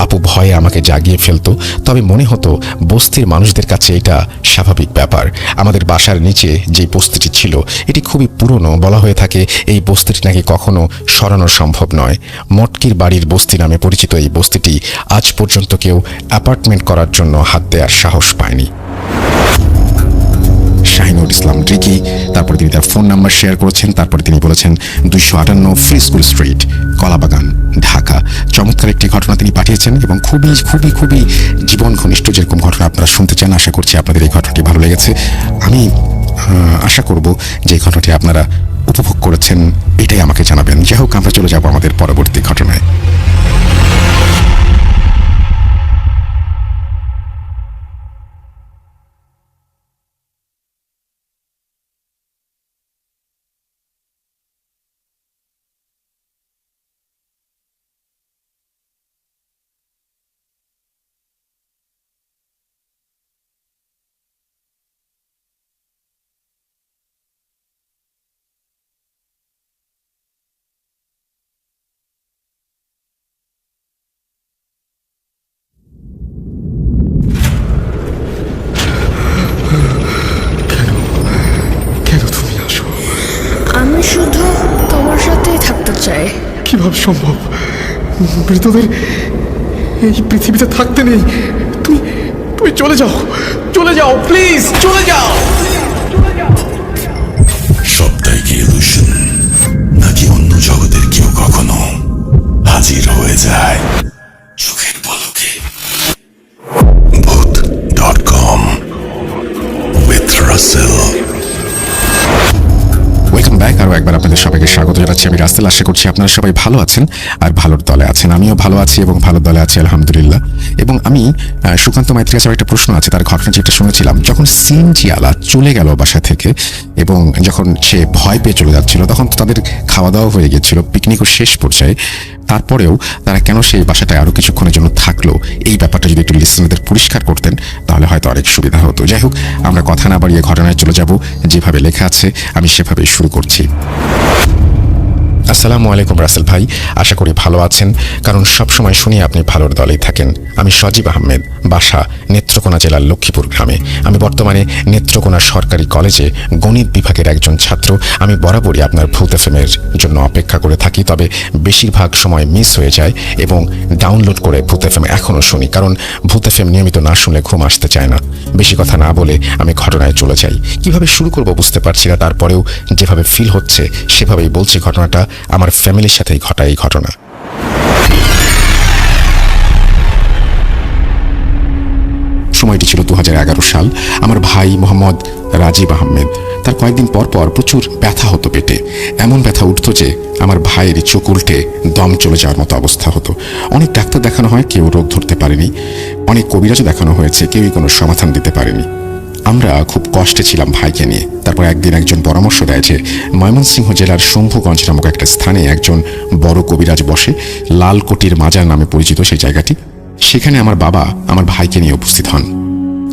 আপু ভয়ে আমাকে জাগিয়ে ফেলতো, তবে মনে হতো বস্তির মানুষদের কাছে এটা স্বাভাবিক ব্যাপার। আমাদের বাসার নিচে যে বস্তিটি ছিল এটি খুবই পুরনো, বলা হয়ে থাকে এই বস্তিটি নাকি কখনো সরানো সম্ভব নয়। মটকির বাড়ির বস্তি নামে পরিচিত এই বস্তিটি আজ পর্যন্ত কেউ অ্যাপার্টমেন্ট করার জন্য হাত দেওয়ার সাহস পায়নি। শাহিনুর ইসলাম রিকি, তারপরে তিনি তার ফোন নাম্বার শেয়ার করেছেন, তারপরে তিনি বলেছেন 258 ফ্রি স্কুল স্ট্রিট, কলাবাগান, ঢাকা। চমৎকার একটি ঘটনা তিনি পাঠিয়েছেন এবং খুবই খুবই খুবই জীবন ঘনিষ্ঠ যেরকম ঘটনা আপনারা শুনতে চান। আশা করছি আপনাদের এই ঘটনাটি ভালো লেগেছে। আমি আশা করব যে এই ঘটনাটি আপনারা উপভোগ করেছেন, এটাই আমাকে জানাবেন। যাই হোক, আমরা চলে যাব আমাদের পরবর্তী ঘটনায়। কেন তুমি আসো? আমি শুধু তোমার সাথেই থাকতে চাই। কিভাবে সম্ভব? মৃতদের এই পৃথিবীতে থাকতে নেই। তুমি তুমি চলে যাও, চলে যাও, প্লিজ চলে যাও। সবটাই কি ইলুশন, নাকি অন্য জগতের কেউ কখনো হাজির হয়ে যায় চোখের পলকে? ভূত.com with রাসেল। Welcome back. আরও একবার আপনাদের সবাইকে স্বাগত জানাচ্ছি। আমি রাসেল। আশা করছি আপনারা সবাই ভালো আছেন আর ভালোর দলে আছেন। আমিও ভালো আছি এবং ভালোর দলে আছি আলহামদুলিল্লাহ। এবং আমি সুকান্ত মাইত্রীর কাছে একটা প্রশ্ন আছে, তার ঘটনা যেটা শুনেছিলাম যখন সিএনজি আলা চলে গেল বাসা থেকে এবং যখন সে ভয় পেয়ে চলে যাচ্ছিল তখন তো তাদের খাওয়া দাওয়া হয়ে গিয়েছিল, পিকনিকও শেষ পর্যায়ে। তারপরেও তারা কেন সেই বাসাটায় আরও কিছুক্ষণের জন্য থাকলো, এই ব্যাপারটা যদি একটু লিসেনারদের পরিষ্কার করতেন তাহলে হয়তো অনেক সুবিধা হতো। যাই হোক, আমরা কথা না বাড়িয়ে ঘটনায় চলে যাব। যেভাবে লেখা আছে আমি সেভাবেই শুরু করছি। আসসালামু আলাইকুম রাসেল ভাই, আশা করি ভালো আছেন, কারণ সবসময় শুনি আপনি ভালোর দলেই থাকেন। আমি সজীব আহমেদ, বাসা নেত্রকোনা জেলার লক্ষ্মীপুর গ্রামে। আমি বর্তমানে নেত্রকোনা সরকারি কলেজে গণিত বিভাগের একজন ছাত্র। আমি বরাবরই আপনার ভূত এফএমের জন্য অপেক্ষা করে থাকি, তবে বেশিরভাগ সময় মিস হয়ে যায় এবং ডাউনলোড করে ভূত এফএম এখনও শুনি, কারণ ভূত এফএম নিয়মিত না শুনলে ঘুম আসতে চায় না। বেশি কথা না বলে আমি ঘটনায় চলে যাই। কিভাবে শুরু করব বুঝতে পারছি না, তারপরেও যেভাবে ফিল হচ্ছে সেভাবেই বলছি। ঘটনাটা আমার ফ্যামিলির সাথেই ঘটা এই ঘটনা। সময়টি ছিল 2011 সাল। আমার ভাই মোহাম্মদ রাজীব আহমেদ, তার কয়েকদিন পর পর প্রচুর ব্যথা হতো পেটে। এমন ব্যথা উঠতো যে আমার ভাইয়ের চোখ উল্টে দম চলে যাওয়ার মতো অবস্থা হতো। অনেক ডাক্তার দেখানো হয়, কেউ রোগ ধরতে পারেনি। অনেক কবিরাজও দেখানো হয়েছে, কেউই কোনো সমাধান দিতে পারেনি। আমরা খুব কষ্টে ছিলাম ভাইকে নিয়ে। তারপর একদিন একজন পরামর্শ দেয় যে ময়মনসিংহ জেলার শম্ভুগঞ্জ নামক একটা স্থানে একজন বড় কবিরাজ বসে, লালকোটির মাজার নামে পরিচিত সেই জায়গাটি। সেখানে আমার বাবা আমার ভাইকে নিয়ে উপস্থিত হন।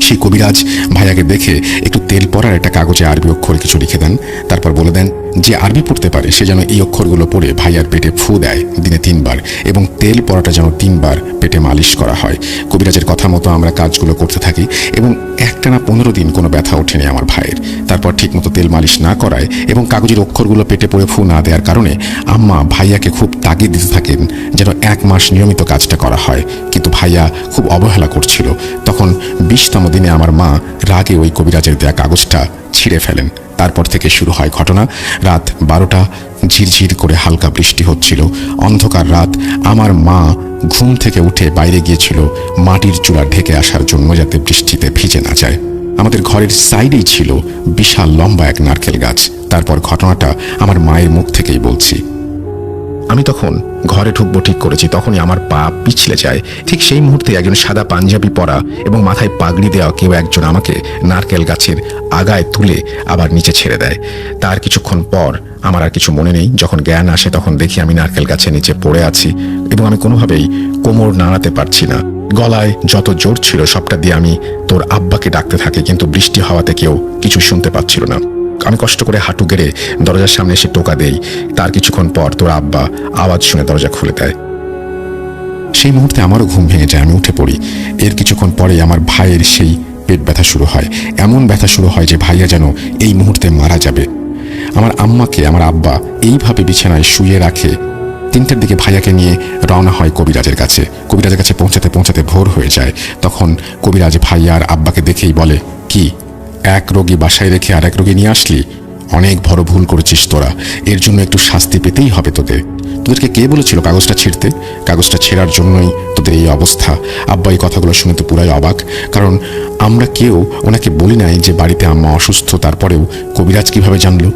সেই কবিরাজ ভাইয়াকে দেখে একটু তেল পড়ার একটা কাগজে আরবি অক্ষর কিছু লিখে দেন। তারপর বলে দেন যে আরবি পড়তে পারে সে যেন এই অক্ষরগুলো পড়ে ভাইয়ার পেটে ফু দেয় দিনে 3 বার, এবং তেল পড়াটা যেন 3 বার পেটে মালিশ করা হয়। কবিরাজের কথা মতো আমরা কাজগুলো করতে থাকি এবং একটানা 15 দিন কোনো ব্যথা ওঠেনি আমার ভাইয়ের। তারপর ঠিকমতো তেল মালিশ না করায় এবং কাগজের অক্ষরগুলো পেটে পড়ে ফু না দেওয়ার কারণে আম্মা ভাইয়াকে খুব তাগিদ দিতে থাকেন যেন 1 মাস নিয়মিত কাজটা করা হয়, কিন্তু ভাইয়া খুব অবহেলা করছিল। তখন 20তম দিনে আমার মা রাগে ওই কবিরাজের দেয়া কাগজটা ছিঁড়ে ফেলেন। তারপর থেকে শুরু হয় ঘটনা। রাত 12টা, ঝিরঝির করে হালকা বৃষ্টি হচ্ছিল। অন্ধকার রাত। আমার মা ঘুম থেকে উঠে বাইরে গিয়েছিল মাটির চুলা ঢেকে আসার জন্য, যাতে বৃষ্টিতে ভিজে না যায়। আমাদের ঘরের সাইডেই ছিল বিশাল লম্বা এক নারকেল গাছ। তারপর ঘটনাটা আমার মায়ের মুখ থেকেই বলছি। আমি তখন ঘরে ঢুকবো ঠিক করেছি, তখনই আমার পা পিছলে যায়। ঠিক সেই মুহূর্তে একজন সাদা পাঞ্জাবি পরা এবং মাথায় পাগড়ি দেওয়া কেউ একজন আমাকে নারকেল গাছের আগায় তুলে আবার নিচে ছেড়ে দেয়। তার কিছুক্ষণ পর আমার আর কিছু মনে নেই। যখন জ্ঞান আসে তখন দেখি আমি নারকেল গাছের নিচে পড়ে আছি এবং আমি কোনোভাবেই কোমর নাড়াতে পারছি না। গলায় যত জোর ছিল সবটা দিয়ে আমি তোর আব্বাকে ডাকতে থাকি, কিন্তু বৃষ্টি হওয়াতে কেউ কিছু শুনতে পাচ্ছিল না। আমি কষ্ট করে হাঁটু গেড়ে দরজার সামনে এসে টোকা দেই। তার কিছুক্ষণ পর তোর আব্বা আওয়াজ শুনে দরজা খুলে দেয়। সেই মুহূর্তে আমারও ঘুম ভেঙে যায়, আমি উঠে পড়ি। এর কিছুক্ষণ পরেই আমার ভাইয়ের সেই পেট ব্যথা শুরু হয়। এমন ব্যথা শুরু হয় যে ভাইয়া যেন এই মুহূর্তে মারা যাবে। আমার আম্মাকে আমার আব্বা এইভাবে বিছানায় শুয়ে রাখে। 3টার দিকে ভাইয়াকে নিয়ে রওনা হয় কবিরাজের কাছে। কবিরাজের কাছে পৌঁছাতে পৌঁছাতে ভোর হয়ে যায়। তখন কবিরাজ ভাইয়া আর আব্বাকে দেখেই বলে, কি এক রোগী বাসায় রেখে আর এক রোগী নিয়ে আসলি? অনেক বড় ভুল করেছিস তোরা, এর জন্য একটু শাস্তি পেতেই হবে তোদেরকে কে বলেছিল কাগজটা ছিঁড়তে? কাগজটা ছেঁড়ার জন্যই তোদের এই অবস্থা। আব্বা এই কথাগুলো শুনে তো পুরাই অবাক, কারণ আমরা কেউ ওনাকে বলি নাই যে বাড়িতে আম্মা অসুস্থ। তারপরেও কবিরাজ কিভাবে জানলো?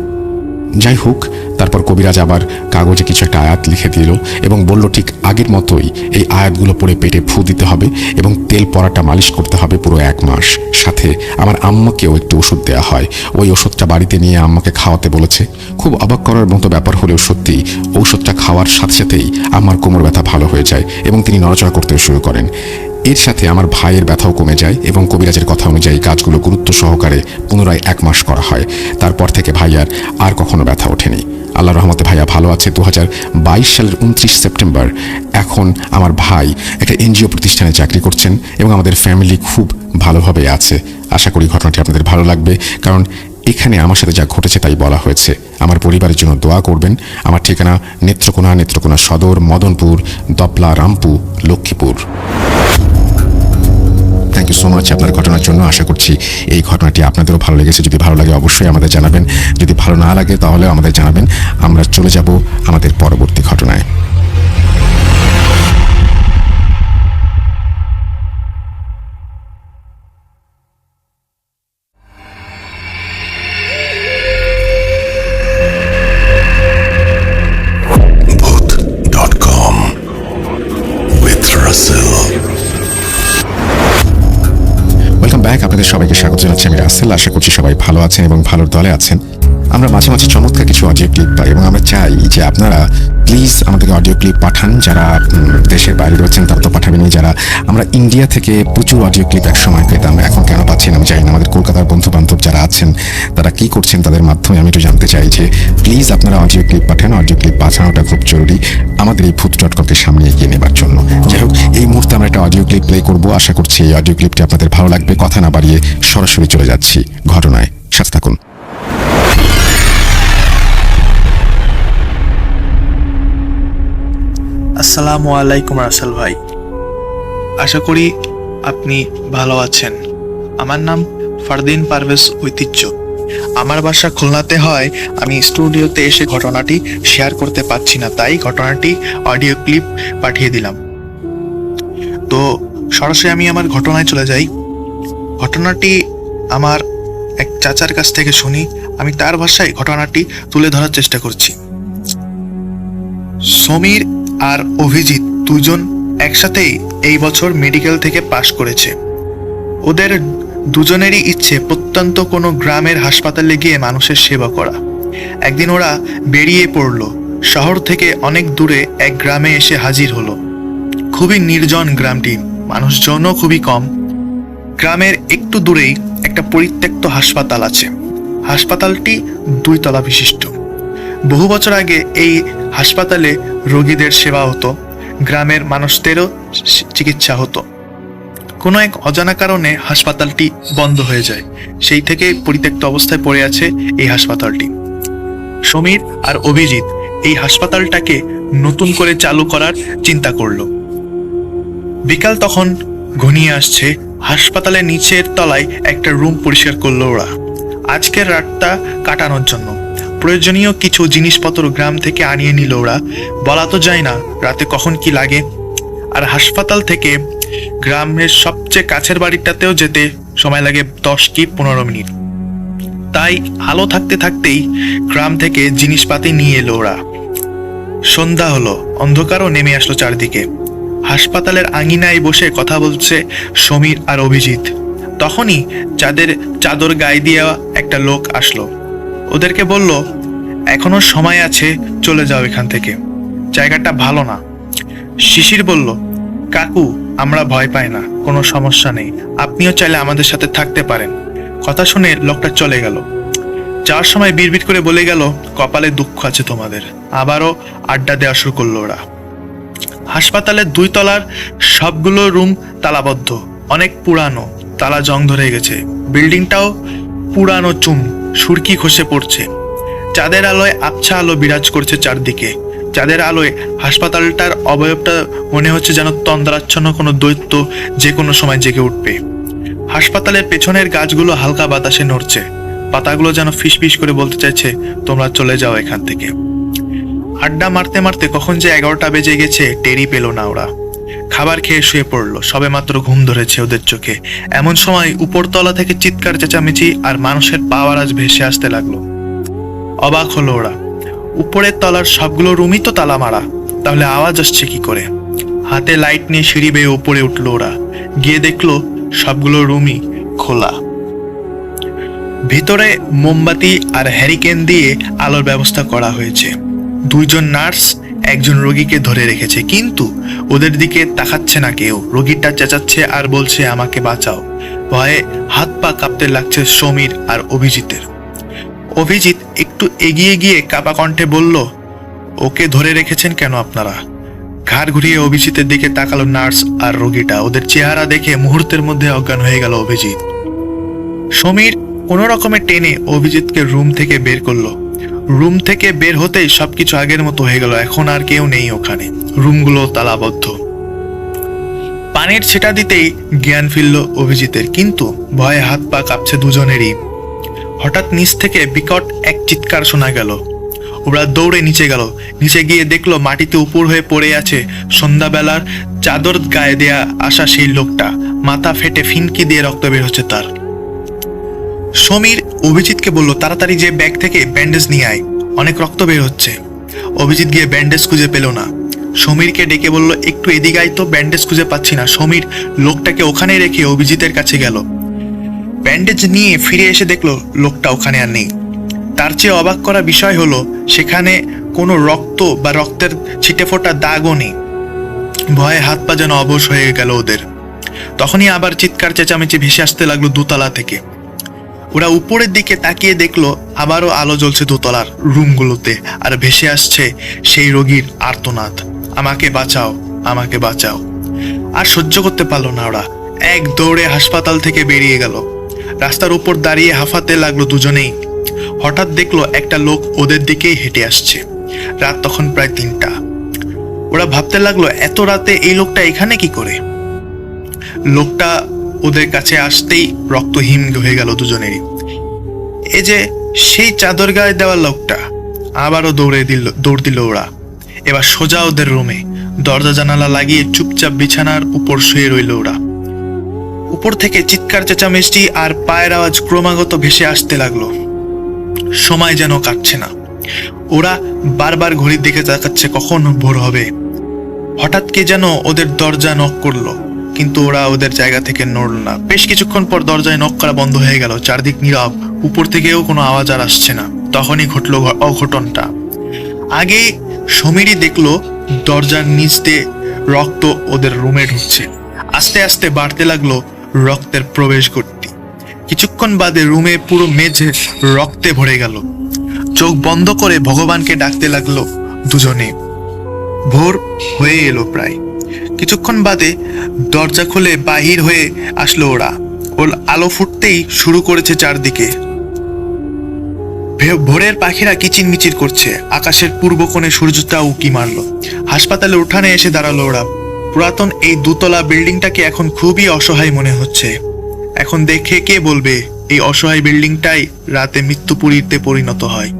যাই হোক, তারপর কবিরাজ আবার কাগজে কিছু একটা আয়াত লিখে দিল এবং বলল, ঠিক আগের মতোই এই আয়াতগুলো পড়ে পেটে ফু দিতে হবে এবং তেল পরাটা মালিশ করতে হবে পুরো 1 মাস। সাথে আমার আম্মাকেও একটু ওষুধ দেওয়া হয়। ওই ওষুধটা বাড়িতে নিয়ে আম্মাকে খাওয়াতে বলেছে। খুব অবাক করার মতো ব্যাপার হলেও সত্যি, ঔষধটা খাওয়ার সাথে সাথেই আমার কোমর ব্যথা ভালো হয়ে যায় এবং তিনি নড়াচড়া করতে শুরু করেন। এর সাথে আমার ভাইয়ের ব্যথাও কমে যায় এবং কবিরাজের কথা অনুযায়ী কাজগুলো গুরুত্ব সহকারে পুনরায় 1 মাস করা হয়। তারপর থেকে ভাইয়ার আর কখনো ব্যথা ওঠেনি। আল্লাহর রহমতে ভাইয়া ভালো আছে। 2022 সালের 29 সেপ্টেম্বর এখন আমার ভাই একটা এনজিও প্রতিষ্ঠানে চাকরি করছেন এবং আমাদের ফ্যামিলি খুব ভালোভাবে আছে। আশা করি ঘটনাটি আপনাদের ভালো লাগবে, কারণ এখানে আমার সাথে যা ঘটেছে তাই বলা হয়েছে। আমার পরিবারের জন্য দোয়া করবেন। আমার ঠিকানা Netrokona Sadar, Madanpur, Dopla, Rampur, Laxmipur. Thank you so much আপনার ঘটনার জন্য। আশা করছি এই ঘটনাটি আপনাদেরও ভালো লেগেছে। যদি ভালো লাগে অবশ্যই আমাদের জানাবেন, যদি ভালো না লাগে তাহলেও আমাদের জানাবেন। আমরা চলে যাব আমাদের পরবর্তী ঘটনায়। Booth.com with Russell. Welcome back. আপনাদের সবাইকে স্বাগত জানাচ্ছি, আমি রাসেল। আশা করছি সবাই ভালো আছেন এবং ভালোর দলে আছেন। আমরা মাঝে মাঝে চমৎকার কিছু অডিও ক্লিপ পাই এবং আমরা চাই যে আপনারা প্লিজ আমাদেরকে অডিও ক্লিপ পাঠান। যারা দেশের বাইরে রয়েছেন তারা তো পাঠাবেনি। যারা আমরা ইন্ডিয়া থেকে প্রচুর অডিও ক্লিপ এক সময় পেতাম, এখন কেন পাচ্ছি না আমি জানি না। আমাদের কলকাতার বন্ধু বান্ধব যারা আছেন তারা কি করছেন তাদের মাধ্যমে আমি একটু জানতে চাই যে প্লিজ আপনারা অডিও ক্লিপ পাঠান। অডিও ক্লিপ পাঠানোটা খুব জরুরি আমাদের এই Booth.com-কে সামনে এগিয়ে নেবার জন্য। যাই হোক, এই মুহূর্তে আমরা একটা অডিও ক্লিপ প্লে করবো। আশা করছি এই অডিও ক্লিপটি আপনাদের ভালো লাগবে। কথা না বাড়িয়ে সরাসরি চলে যাচ্ছি ঘটনায়, সাথে থাকুন। আসসালামু আলাইকুম রাসেল ভাই, আশা করি আপনি ভালো আছেন। আমার নাম ফারদিন পারভেজ ঐতিহ্য। আমার বাসা খুলনাতে হয়। আমি স্টুডিওতে এসে ঘটনাটি শেয়ার করতে পারছি না, তাই ঘটনাটি অডিও ক্লিপ পাঠিয়ে দিলাম। তো সরাসরি আমি আমার ঘটনায় চলে যাই। ঘটনাটি আমার এক চাচার কাছ থেকে শুনি। আমি তার ভাষায় ঘটনাটি তুলে ধরার চেষ্টা করছি। সমীর আর অভিজিৎ দুজন একসাথেই এই বছর মেডিকেল থেকে পাশ করেছে। ওদের দুজনেরই ইচ্ছে প্রত্যন্ত কোনো গ্রামের হাসপাতালে গিয়ে মানুষের সেবা করা। একদিন ওরা বেরিয়ে পড়ল। শহর থেকে অনেক দূরে এক গ্রামে এসে হাজির হলো। খুবই নির্জন গ্রামটি, মানুষজনও খুবই কম। গ্রামের একটু দূরেই একটা পরিত্যক্ত হাসপাতাল আছে। হাসপাতালটি 2 তলা বিশিষ্ট। বহু বছর আগে এই হাসপাতালে রোগীদের সেবা হতো, গ্রামের মানুষদেরও চিকিৎসা হতো। কোনো এক অজানা কারণে হাসপাতালটি বন্ধ হয়ে যায়। সেই থেকে পরিত্যক্ত অবস্থায় পড়ে আছে এই হাসপাতালটি। সমীর আর অভিজিৎ এই হাসপাতালটাকে নতুন করে চালু করার চিন্তা করলো। বিকাল তখন ঘনিয়ে আসছে। হাসপাতালের নিচের তলায় একটা রুম পরিষ্কার করলো ওরা আজকের রাতটা কাটানোর জন্য। প্রয়োজনীয় কিছু জিনিসপত্র গ্রাম থেকে আনিয়ে নিল ওরা। বলা তো যায় না রাতে কখন কি লাগে। আর হাসপাতাল থেকে গ্রামের সবচেয়ে কাছের বাড়িটাতেও যেতে সময় লাগে 10 কি 15 মিনিট। তাই আলো থাকতে থাকতেই গ্রাম থেকে জিনিসপাতি নিয়ে এলো ওরা। সন্ধ্যা হলো, অন্ধকারও নেমে আসলো চারদিকে। হাসপাতালের আঙিনায় বসে কথা বলছে সমীর আর অভিজিৎ। তখনই চাদর গায়ে দিয়ে একটা লোক আসলো। ওদেরকে বলল, এখনো সময় আছে, চলে যাও এখান থেকে, জায়গাটা ভালো না। শিশির বলল, কাকু, আমরা ভয় পাই না, কোনো সমস্যা নেই, আপনিও চাইলে আমাদের সাথে থাকতে পারেন। কথা শুনে লোকটা চলে গেল। যাওয়ার সময় বিড়বিড় করে বলে গেল, কপালে দুঃখ আছে তোমাদের। আবারও আড্ডা দেওয়া শুরু করলো ওরা। হাসপাতালের 2 তলার সবগুলো রুম তালাবদ্ধ, অনেক পুরানো, তালা জং ধরে গেছে। বিল্ডিংটাও পুরানো চুম, সুরকি খসে পড়ছে। চাঁদের আলোয় আবছা আলো বিরাজ করছে চারদিকে। চাঁদের আলোয় হাসপাতালটার অবয়বটা মনে হচ্ছে যেন তন্দ্রাচ্ছন্ন কোনো দৈত্য যে কোনো সময় জেগে উঠবে। হাসপাতালের পেছনের গাছগুলো হালকা বাতাসে নড়ছে, পাতাগুলো যেন ফিসফিস করে বলতে চাইছে, তোমরা চলে যাও এখান থেকে। আড্ডা মারতে মারতে কখন যে 11টা বেজে গেছে টেরই পেল না ওরা। খাবার খেয়ে শুয়ে পড়লো, সবে মাত্র ঘুম ধরেছে ওদের চোখে। এমন সময় উপরতলা থেকে চিৎকার চেঁচামেচি আর মানুষের পা আওয়াজ ভেসে আসতে লাগলো। অবাক হলো ওরা, উপরের তলার সবগুলো রুমই তো তালা মারা, তাহলে আওয়াজ আসছে কি করে? হাতে লাইট নিয়ে সিঁড়ি বেয়ে উপরে উঠলো ওরা। গিয়ে দেখলো সবগুলো রুমই খোলা। ভিতরে মোমবাতি আর হ্যারিকেন দিয়ে আলোর ব্যবস্থা করা হয়েছে। 2 জন নার্স একজন রোগীকে ধরে রেখেছে, কিন্তু ওদের দিকে তাকাচ্ছে না কেউ। রোগীটা চেঁচাচ্ছে আর বলছে, আমাকে বাঁচাও। ভয়ে হাত পা কাঁপতে লাগছে সমীর আর অভিজিতের। অভিজিৎ একটু এগিয়ে গিয়ে কাঁপা কণ্ঠে বলল, ওকে ধরে রেখেছেন কেন আপনারা? ঘাড় ঘুরিয়ে অভিজিতের দিকে তাকালো নার্স আর রোগীটা। ওদের চেহারা দেখে মুহূর্তের মধ্যে অজ্ঞান হয়ে গেল অভিজিৎ। সমীর কোনো রকমে টেনে অভিজিৎকে রুম থেকে বের করলো। রুম থেকে বের হতেই সবকিছু আগের মতো হয়ে গেল। এখন আর কেউ নেই ওখানে, রুমগুলো তালাবদ্ধ। পানির ছিটা দিতেই জ্ঞান ফিরল অভিজিতের, কিন্তু ভয়ে হাত পা কাঁপছে দুজনেরই। হঠাৎ নিচ থেকে বিকট এক চিৎকার শোনা গেল। ওরা দৌড়ে নিচে গেল। নিচে গিয়ে দেখলো মাটিতে উপর হয়ে পড়ে আছে সন্ধ্যাবেলার চাদর গায়ে দেয়া আসা সেই লোকটা। মাথা ফেটে ফিনকি দিয়ে রক্ত বের হচ্ছে তার। সমীর অভিজিৎকে বলল, তাড়াতাড়ি যে ব্যাগ থেকে ব্যান্ডেজ নিয়ে আয়, অনেক রক্ত বের হচ্ছে। অভিজিৎ গিয়ে ব্যান্ডেজ খুঁজে পেল না। সমীরকে ডেকে বলল, একটু এদিকে আয় তো, ব্যান্ডেজ খুঁজে পাচ্ছি না। সমীর লোকটাকে ওখানে রেখে অভিজিতের কাছে গেল। ব্যান্ডেজ নিয়ে ফিরে এসে দেখলো লোকটা ওখানে আর নেই। তার চেয়ে অবাক করা বিষয় হলো, সেখানে কোনো রক্ত বা রক্তের ছিটে ফোটা দাগও নেই। ভয়ে হাত পা যেন অবশ হয়ে গেল ওদের। তখনই আবার চিৎকার চেঁচামেচি ভেসে আসতে লাগলো 2 তলা থেকে। ওরা উপরের দিকে তাকিয়ে দেখলো আবারও আলো জ্বলছে 2 তলার রুমগুলোতে, আর ভেসে আসছে সেই রোগীর আর্তনাদ, আমাকে বাঁচাও, আমাকে বাঁচাও। আর সহ্য করতে পারলো না ওরা, এক দৌড়ে হাসপাতাল থেকে বেরিয়ে গেল। রাস্তার উপর দাঁড়িয়ে হাঁফাতে লাগলো দুজনেই। হঠাৎ দেখলো একটা লোক ওদের দিকেই হেঁটে আসছে। রাত তখন প্রায় 3টা। ওরা ভাবতে লাগলো, এত রাতে এই লোকটা এখানে কি করে? লোকটা ওদের কাছে আসতেই রক্তহীন হয়ে গেল দুজনেরই। এই যে সেই চাদর গায়ে দেওয়া লোকটা। আবারও দৌড় দিল ওরা। এবার সোজা ওদের রুমে দরজা জানালা লাগিয়ে চুপচাপ বিছানার উপর শুয়ে রইল ওরা। উপর থেকে চিৎকার চেঁচামেচি আর পায়ের আওয়াজ ক্রমাগত ভেসে আসতে লাগলো। সময় যেন কাটছে না। ওরা বারবার ঘড়ির দিকে তাকাচ্ছে, কখন ভোর হবে। হঠাৎ কে যেন ওদের দরজা নক করলো, কিন্তু ওরা ওদের জায়গা থেকে নড়ল না। বেশ কিছুক্ষণ পর দরজায় নক করা বন্ধ হয়ে গেল। চারদিক নীরব, উপর থেকেও কোনো আওয়াজ আর আসছে না। তখনই ঘটলো অঘটনটা। আগে সমীরই দেখলো দরজার নিচ দিয়ে রক্ত ওদের রুমে ঢুকছে। আস্তে আস্তে বাড়তে লাগলো রক্তের প্রবেশ করতে। কিছুক্ষণ বাদে রুমে পুরো মেঝে রক্তে ভরে গেল। চোখ বন্ধ করে ভগবানকে ডাকতে লাগলো দুজনে। ভোর হয়ে এলো প্রায়। কিছুক্ষণ বাদে দরজা খুলে বাহির হয়ে আসলো ওরা। ওর আলো ফুটতেই শুরু করেছে চারদিকে। ভোরের পাখিরা কিচিরমিচির করছে। আকাশের পূর্ব কোণে সূর্যটা উঁকি মারলো। হাসপাতালে উঠানে এসে দাঁড়ালো ওরা। পুরাতন এই 2 তলা বিল্ডিংটাকে এখন খুবই অসহায় মনে হচ্ছে। এখন দেখে কে বলবে এই অসহায় বিল্ডিংটাই রাতে মৃত্যুপুরীতে পরিণত হয়।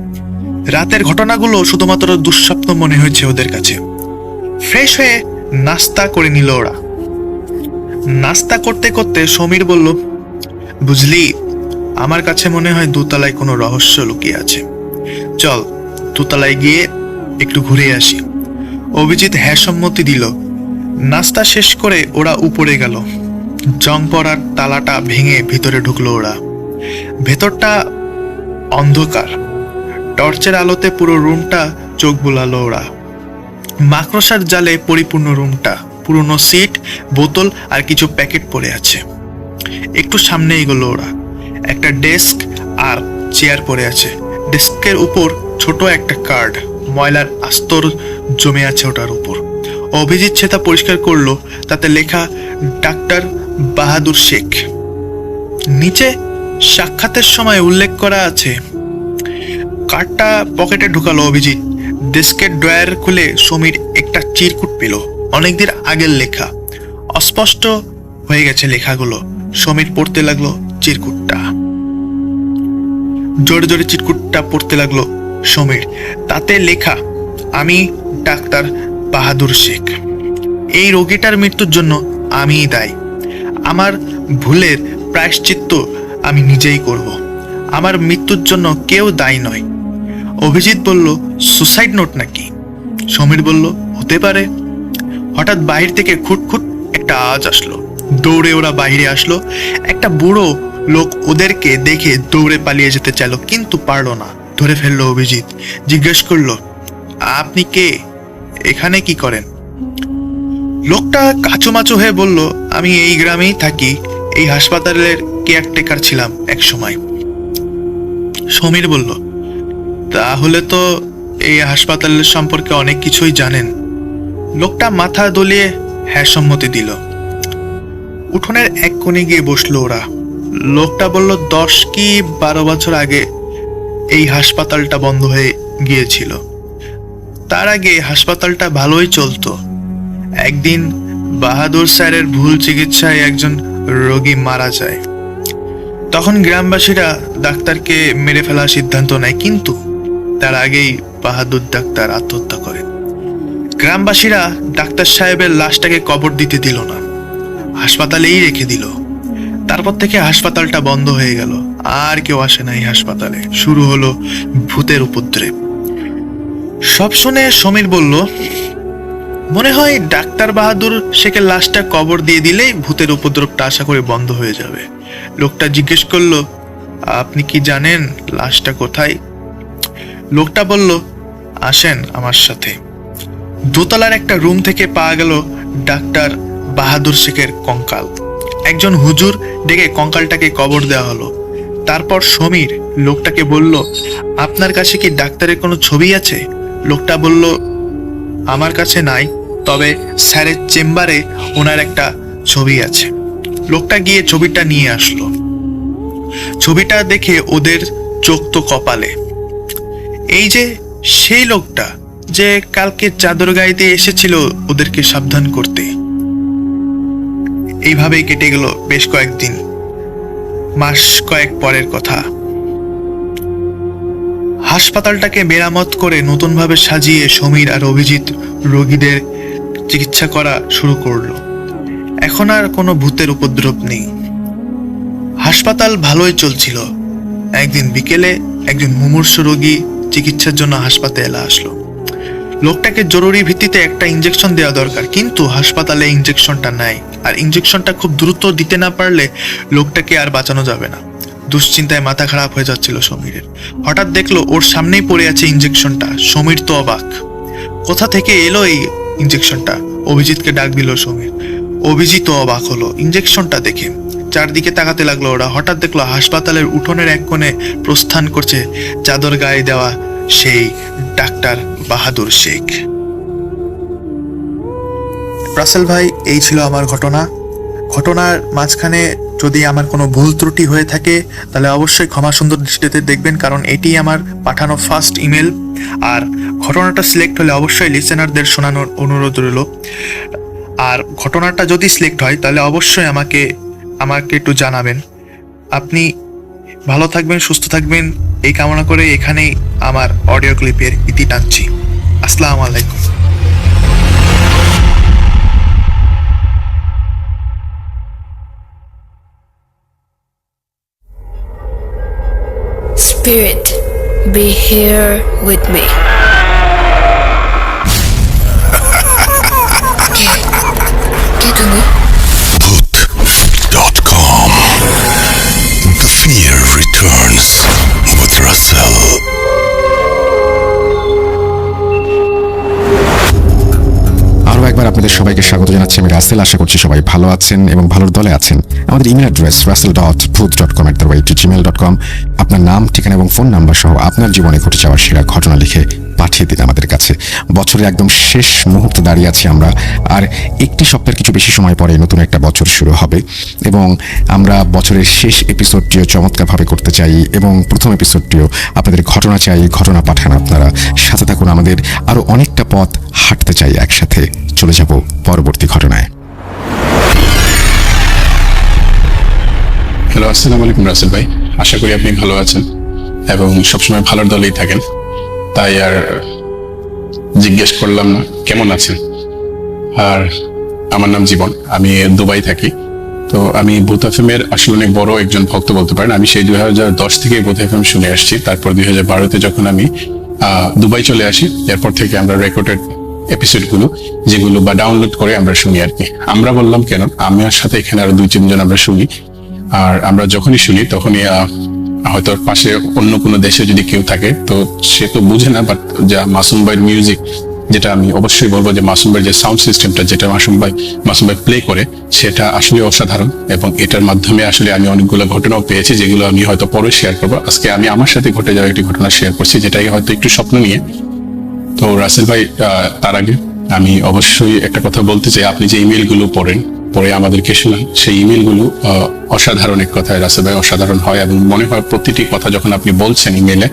রাতের ঘটনাগুলো শুধুমাত্র দুঃস্বপ্ন মনে হয়েছে ওদের কাছে। ফ্রেশ হয়ে নাস্তা করে নিল ওরা। নাস্তা করতে করতে সমীর বলল, বুঝলি, আমার কাছে মনে হয় 2 তলায় কোনো রহস্য লুকিয়ে আছে। চল 2 তলায় গিয়ে একটু ঘুরে আসি। অভিজিৎ হ্যাঁ সম্মতি দিল। নাস্তা শেষ করে ওরা উপরে গেল। জং পড়ার তালাটা ভেঙে ভিতরে ঢুকলো ওরা। ভেতরটা অন্ধকার। টর্চের আলোতে পুরো রুমটা চোখ বুলালো ওরা। মাকড়সার জালে পরিপূর্ণ রুমটা। পুরনো সিট, বোতল আর কিছু প্যাকেট পড়ে আছে। একটু সামনে এগোলো ওরা। একটা ডেস্ক আর চেয়ার পড়ে আছে। ডেস্কের উপর ছোট একটা কার্ড, ময়লার আস্তর জমে আছে ওটার উপর। অভিজিৎ সেটা পরিষ্কার করলো। তাতে লেখা ডাক্তার বাহাদুর শেখ। নিচে সাক্ষাতের সময় উল্লেখ করা আছে। কার্ডটা পকেটে ঢুকালো অভিজিৎ। ডেস্কের ড্রয়ার খুলে সমীর একটা চিরকুট পেল। অনেকদিন আগের লেখা, অস্পষ্ট হয়ে গেছে লেখাগুলো। সমীর পড়তে লাগলো চিরকুটটা। জোরে জোরে চিরকুটটা পড়তে লাগলো সমীর। তাতে লেখা, আমি ডাক্তার বাহাদুর শেখ। এই রোগীটার মৃত্যুর জন্য আমিই দায়ী। আমার ভুলের প্রায়শ্চিত্ত আমি নিজেই করব। আমার মৃত্যুর জন্য কেউ দায়ী নয়। অভিজিৎ বলল, সুসাইড নোট নাকি? সমীর বলল, হতে পারে। হঠাৎ বাহির থেকে খুটখুট একটা আওয়াজ আসলো। দৌড়ে ওরা বাইরে আসলো। একটা বুড়ো লোক ওদেরকে দেখে দৌড়ে পালিয়ে যেতে চাইলো, কিন্তু পারলো না। ধরে ফেললো অভিজিৎ। জিজ্ঞেস করলো, আপনি কে? এখানে কি করেন? লোকটা কাচুমাচু হয়ে বলল, আমি এই গ্রামেই থাকি। এই হাসপাতালের কেয়ারটেকার ছিলাম এক সময়। সমীর বলল, তাহলে তো এই হাসপাতালের সম্পর্কে অনেক কিছুই জানেন। লোকটা মাথা দলিয়ে হ্যাঁ সম্মতি দিল। উঠোনের এক কোণে গিয়ে বসলো ওরা। লোকটা বলল, 10 কি 12 বছর আগে এই হাসপাতালটা বন্ধ হয়ে গিয়েছিল। তার আগে হাসপাতালটা ভালোই চলতো। একদিন বাহাদুর স্যারের ভুল চিকিৎসায় একজন রোগী মারা যায়। তখন গ্রামবাসীরা ডাক্তারকে মেরে ফেলার সিদ্ধান্ত নেয়, কিন্তু তার আগেই বাহাদুর ডাক্তার আত্মহত্যা করে। গ্রামবাসীরা ডাক্তার সাহেবের লাশটাকে কবর দিতে দিল না, হাসপাতালেই রেখে দিল। তারপর থেকে হাসপাতালটা বন্ধ হয়ে গেল। আর কেউ আসে না এই হাসপাতালে। শুরু হলো ভূতের উপদ্রব। সব শুনে সমীর বলল, মনে হয় ডাক্তার বাহাদুর শেখের লাশটা কবর দিয়ে দিলেই ভূতের উপদ্রবটা আশা করে বন্ধ হয়ে যাবে। লোকটা জিজ্ঞেস করলো, আপনি কি জানেন লাশটা কোথায়? লোকটা বলল, আসেন আমার সাথে। দোতলার একটা রুম থেকে পাওয়া গেল ডাক্তার বাহাদুর শেখের কঙ্কাল। একজন হুজুর ডেকে কঙ্কালটাকে কবর দেওয়া হলো। তারপর সমীর লোকটাকে বলল, আপনার কাছে কি ডাক্তারের কোনো ছবি আছে? লোকটা বলল, আমার কাছে নাই, তবে স্যারের চেম্বারে ওনার একটা ছবি আছে। লোকটা গিয়ে ছবিটা নিয়ে আসলো। ছবিটা দেখে ওদের চোখ তো কপালে। এই যে সেই লোকটা যে কালকে চাদর গাইতে এসেছিল ওদেরকে সাবধান করতে। এইভাবেই কেটে গেল বেশ কয়েকদিন। মাস কয়েক পরের কথা। হাসপাতালটাকে মেরামত করে নতুনভাবে সাজিয়ে সমীর আর অভিজিৎ রোগীদের চিকিৎসা করা শুরু করলো। এখন আর কোনো ভূতের উপদ্রব নেই। হাসপাতাল ভালোই চলছিল। একদিন বিকেলে একজন মুমূর্ষু রোগী চিকিৎসার জন্য হাসপাতালে আসলো। লোকটাকে জরুরি ভিত্তিতে একটা ইঞ্জেকশন দেওয়া দরকার, কিন্তু হাসপাতালে ইঞ্জেকশনটা নাই। আর ইঞ্জেকশনটা খুব দ্রুত দিতে না পারলে লোকটাকে আর বাঁচানো যাবে না। দুশ্চিন্তায় মাথা খারাপ হয়ে যাচ্ছিল সমীরের। হঠাৎ দেখলো ওর সামনেই পড়ে আছে ইঞ্জেকশনটা। সমীর তো অবাক, কোথা থেকে এলো এই ইঞ্জেকশনটা? অভিজিৎকে ডাক দিল সমীর। অভিজিৎ অবাক হলো ইঞ্জেকশনটা দেখে। চারদিকে তাকাতে লাগলো ওরা। হঠাৎ দেখলো হাসপাতালের উঠোনের এক কোণে প্রস্থান করছে চাদর গায়ে দেওয়া সেই ডাক্তার বাহাদুর শেখ। রাসেল ভাই, এই ছিল আমার ঘটনার মাঝখানে যদি আমার কোনো ভুল ত্রুটি হয়ে থাকে তাহলে অবশ্যই ক্ষমা সুন্দর দৃষ্টিতে দেখবেন, কারণ এটি আমার পাঠানো ফার্স্ট ইমেল। আর ঘটনাটা সিলেক্ট হলে অবশ্যই লিসেনারদের শোনানোর অনুরোধ রইল। আর ঘটনাটা যদি সিলেক্ট হয় তাহলে অবশ্যই আমাকে একটু জানাবেন। আপনি ভালো থাকবেন, সুস্থ থাকবেন এই কামনা করে এখানেই আমার অডিও ক্লিপের ইতি টানছি। আসসালামু আলাইকুম। Spirit, be here with me. কে তুমি? Bhoot.com. The fear returns with Russell. আরও একবার আপনাদের আপনাদের সবাইকে স্বাগত জানাচ্ছি আমি রাসেল। আশা করছি সবাই ভালো আছেন এবং ভালোর দলে আছেন। আমাদের ইমেল অ্যাড্রেস rasel.booth.com@gmail.com। আপনার নাম, ঠিকানা এবং ফোন নাম্বার সহ আপনার জীবনে ঘটে যাওয়া সেরা ঘটনা লিখে পাঠিয়ে দিন আমাদের কাছে। বছরের একদম শেষ মুহূর্তে দাঁড়িয়ে আছি আমরা, আর একটি সপ্তাহের কিছু বেশি সময় পরে নতুন একটা বছর শুরু হবে এবং আমরা বছরের শেষ এপিসোডটিও চমৎকারভাবে করতে চাই এবং প্রথম এপিসোডটিও আপনাদের ঘটনা চাই, ঘটনা পাঠান আপনারা। সাথে থাকুন, আমাদের আরো অনেকটা পথ হাঁটতে চাই একসাথে। চলে যাব পরবর্তী ঘটনায়। হ্যালো, আসসালামু আলাইকুম রাসেল ভাই। আশা করি আপনি ভালো আছেন এবং সবসময় ভালোর দলেই থাকেন, তাই আর জিজ্ঞেস করলাম না কেমন আছেন। আর আমার নাম জীবন, আমি দুবাই থাকি। তো আমি বুথ এফএমের আসলে অনেক বড় একজন ভক্ত বলতে পারেন। আমি সেই 2010 থেকে বুথ এফএম শুনে আসছি। তারপর 2012-তে যখন আমি দুবাই চলে আসি, এরপর থেকে আমরা রেকর্ডেড এপিসোডগুলো যেগুলো বা ডাউনলোড করে আমরা শুনি আর কি। আমরা বললাম কেন, আমার সাথে এখানে আরো 2-3 জন আমরা শুনি। আর আমরা যখনই শুনি তখনই হয়তো পাশে অন্য কোনো দেশে যদি কেউ থাকে তো সে তো বুঝে না, বাট যা মাসুম ভাইয়ের মিউজিক, যেটা আমি অবশ্যই বলবো যে মাসুম ভাইয়ের যে সাউন্ড সিস্টেমটা যেটা মাসুম ভাই প্লে করে, সেটা আসলে অসাধারণ। এবং এটার মাধ্যমে আসলে আমি অনেকগুলো ঘটনাও পেয়েছি যেগুলো আমি হয়তো পরে শেয়ার করবো। আজকে আমি আমার সাথে ঘটে যাওয়া একটি ঘটনা শেয়ার করছি, যেটাই হয়তো একটু স্বপ্ন নিয়ে। তো রাসেল ভাই, তার আগে আমি অবশ্যই একটা কথা বলতে চাই। আপনি যে ইমেলগুলো পরে আমাদেরকে শোনান, সেই ইমেলগুলো অসাধারণ। এক কথায় রাসেল ভাই অসাধারণ হয় এবং মনে হয় প্রতিটি কথা যখন আপনি বলছেন ইমেলে,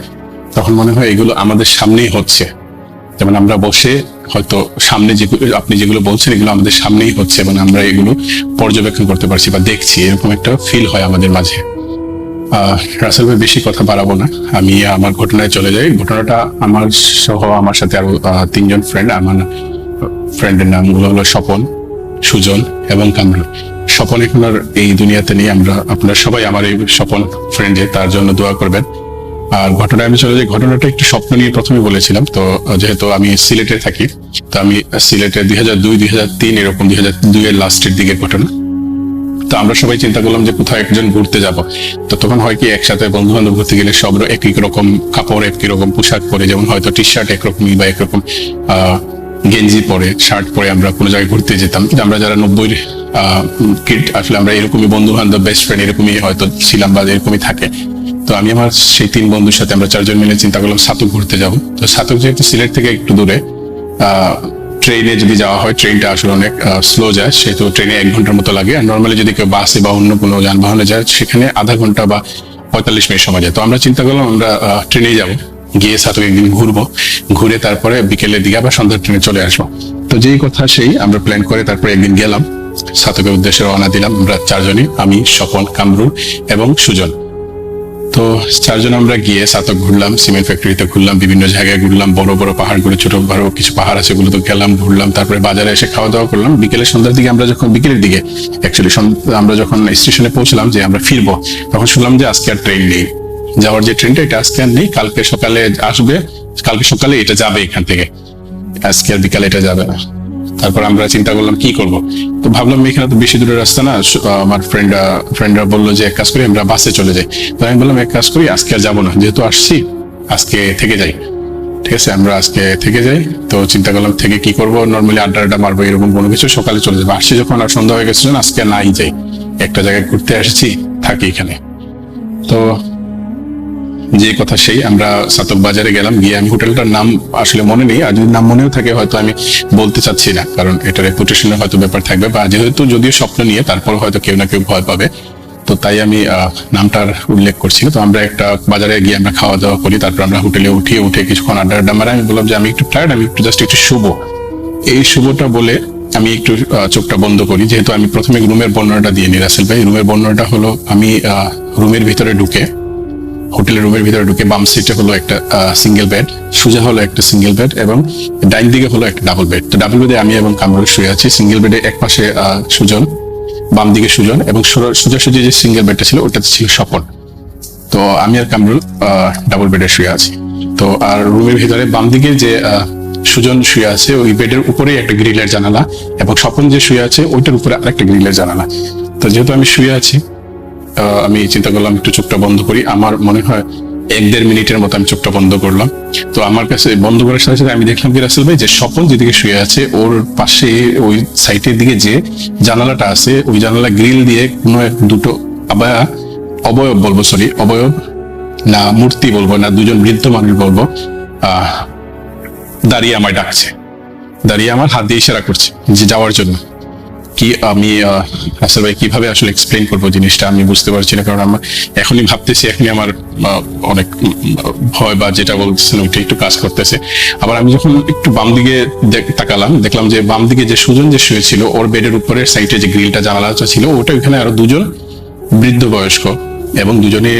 তখন মনে হয় এগুলো আমাদের সামনেই হচ্ছে। যেমন আমরা বসে হয়তো সামনে আপনি যেগুলো বলছেন এগুলো আমাদের সামনেই হচ্ছে এবং আমরা এগুলো পর্যবেক্ষণ করতে পারছি বা দেখছি, এরকম একটা ফিল হয় আমাদের মাঝে। রাসেল ভাই, বেশি কথা বাড়াবো না, আমি আমার ঘটনায় চলে যাই। ঘটনাটা আমার সহ আমার সাথে আরো 3 জন ফ্রেন্ড। আমার ফ্রেন্ডের নামগুলো হলো স্বপন, সুজন এবং কামরুল। স্বপন এখন আর এই দুনিয়াতে নেই। আপনারা সবাই আমার এই স্বপন ফ্রেন্ডে, তার জন্য দোয়া করবেন। আর ঘটনায় আমি চলে যাই। ঘটনাটা একটু স্বপ্ন নিয়ে প্রথমে বলেছিলাম। তো যেহেতু আমি সিলেটে থাকি, তো আমি সিলেটে 2002-2003 এরকম 2002-এর লাস্টের দিকে ঘটনা। তো আমরা সবাই চিন্তা করলাম যে কোথাও একজন ঘুরতে যাব। তো তখন হয় কি, একসাথে বন্ধু বান্ধব ঘুরতে গেলে সব একই রকম কাপড়, একই রকম পোশাক পরে, যেমন হয়তো টি শার্ট একরকমই বা একরকম গেঞ্জি পরে, শার্ট পরে আমরা কোনো জায়গায় ঘুরতে যেতাম। আমরা যারা 90-এর কিড, আসলে আমরা এরকমই বন্ধু বান্ধব, বেস্ট ফ্রেন্ড এরকমই হয়তো ছিলাম বা এরকমই থাকে। তো আমি আমার সেই 3 বন্ধুর সাথে আমরা 4 জন মিলে চিন্তা করলাম সাতক ঘুরতে যাব। তো সাতক যেহেতু সিলেট থেকে একটু দূরে, ট্রেনে যদি যাওয়া হয়, ট্রেনটা আসলে অনেক স্লো যায়, সেহেতু ট্রেনে 1 ঘন্টার মতো লাগে। আর নর্মালি যদি কেউ বাসে বা অন্য কোনো যানবাহনে যায়, সেখানে আধা ঘন্টা বা 45 মিনিট সময় যায়। তো আমরা চিন্তা করলাম আমরা ট্রেনেই যাব, গিয়ে সাতক একদিন ঘুরবো, ঘুরে তারপরে বিকেলের দিকে আবার সন্ধ্যার ট্রেনে চলে আসবো। তো যেই কথা সেই আমরা প্ল্যান করে তারপরে একদিন গেলাম, সাতকের উদ্দেশ্যে রওনা দিলাম। আমরা 4 জনই, আমি, স্বপন, কামরুল এবং সুজন। তো 4 জন আমরা গিয়ে সাতক ঘুরলাম, সিমেন্ট ফ্যাক্টরিতে ঘুরলাম, বিভিন্ন জায়গায় ঘুরলাম, বড় বড় পাহাড় ঘুরে, ছোট বড় কিছু পাহাড় আছে ওগুলো তো গেলাম, ঘুরলাম। তারপরে বাজারে এসে খাওয়া দাওয়া করলাম। সন্ধ্যার দিকে আমরা যখন বিকেলের দিকে আমরা যখন স্টেশনে পৌঁছলাম যে আমরা ফিরবো, তখন শুনলাম যে আজকে আর ট্রেন নেই, যাওয়ার যে ট্রেনটা এটা আজকে আর নেই, কালকে সকালে আসবে, কালকে সকালে এটা যাবে এখান থেকে, আজকে আর বিকালে এটা যাবে না। তারপর আমরা চিন্তা করলাম কি করব। তো ভাবলাম এখানে তো বেশি দূরের রাস্তা না। আমার ফ্রেন্ডরা বললো যে এক কাজ করি, আমরা বাসে চলে যাই। তো আমি বললাম এক কাজ করি, আজকে আর যাবো না, যেহেতু আসছি আজকে থেকে যাই। ঠিক আছে, আমরা আজকে থেকে যাই। তো চিন্তা করলাম থেকে কি করবো, নর্মালি আড্ডা মারবো এরকম কোনো কিছু, সকালে চলে যাবো। আসছি যখন আর সন্ধ্যা হয়ে গেছে, আজকে নাই যাই, একটা জায়গায় ঘুরতে আসছি, থাকি এখানে। তো যে কথা সেই, আমরা সাতক বাজারে গেলাম, গিয়ে আমি হোটেলটার নাম আসলে মনে নেই, আর যদি নাম মনেও থাকে হয়তো আমি বলতে চাচ্ছি না, কারণ এটা রেপুটেশনের হয়তো ব্যাপার থাকবে, বা যেহেতু যদিও স্বপ্ন নিয়ে তারপর হয়তো কেউ না কেউ ভয় পাবে, তো তাই আমি নামটার উল্লেখ করছি। তো আমরা একটা বাজারে গিয়ে আমরা খাওয়া দাওয়া করি, তারপর আমরা হোটেলে উঠে কিছুক্ষণ আড্ডা মারে। আমি বললাম যে আমি একটু টায়ার্ড, আমি একটু জাস্ট একটু শুবো। এই শুভটা বলে আমি একটু চোখটা বন্ধ করি। যেহেতু আমি প্রথমে রুমের বর্ণনাটা দিয়ে নিই রাসেল ভাই। রুমের বর্ণনাটা হলো, আমি রুমের ভিতরে ঢুকে, হোটেলের রুমের ভিতরে ঢুকে, বাম সাইডে হলো একটা সিঙ্গেল বেড, সোজা হলো একটা সিঙ্গেল বেড এবং ডাইন দিকে হলো একটা ডাবল বেড। তো ডাবল বেডে আমি এবং কামরুল শুয়ে আছি, সিঙ্গেল বেডে এক পাশে সুজন, বাম দিকে সুজন, এবং সোজাসুজি যে সিঙ্গেল বেডটা ছিল ওটাতে ছিল স্বপন। তো আমি আর কামরুল ডাবল বেডে শুয়ে আছি। তো আর রুমের ভিতরে বাম দিকে যে সুজন শুয়ে আছে, ওই বেডের উপরেই একটা গ্রিলের জানালা, এবং স্বপন যে শুয়ে আছে ওইটার উপরে আরেকটা গ্রিলের জানালা। তো যেহেতু আমি শুয়ে আছি, আমি চিন্তা করলাম একটু চোখটা বন্ধ করি। আমার মনে হয় 1-1.5 মিনিটের মতো আমি চোখটা বন্ধ করলাম। তো আমার কাছে বন্ধ করার সাথে সাথে আমি দেখলাম কি রাসেল ভাই, যে স্বপন যেদিকে শুয়ে আছে ওর পাশে ওই সাইটের দিকে যে জানালাটা আছে, ওই জানালা গ্রিল দিয়ে কোনো দুটো অবয়ব বলবো, সরি অবয়ব না মূর্তি বলবো না, দুজন বৃদ্ধ মানুষ বলবো, দাঁড়িয়ে আমায় ডাকছে, দাঁড়িয়ে আমার হাত দিয়ে ইশারা করছে যে যাওয়ার জন্য। কি আমি রাসেল ভাই কিভাবে আসলে এক্সপ্লেইন করবো জিনিসটা আমি বুঝতে পারছি না, কারণ আমার এখনই ভাবতেছি, এখনই আমার অনেক ভয় বা যেটা বলতেছেন ওইটা একটু কাজ করতেছে। আবার আমি যখন একটু বাম দিকে তাকালাম, দেখলাম যে বাম দিকে যে সুজন যে শুয়েছিল ওর বেডের উপরের সাইডে যে গ্রিলটা জানালাটা ছিল ওটা, ওইখানে আরো দুজন বৃদ্ধ বয়স্ক এবং দুজনে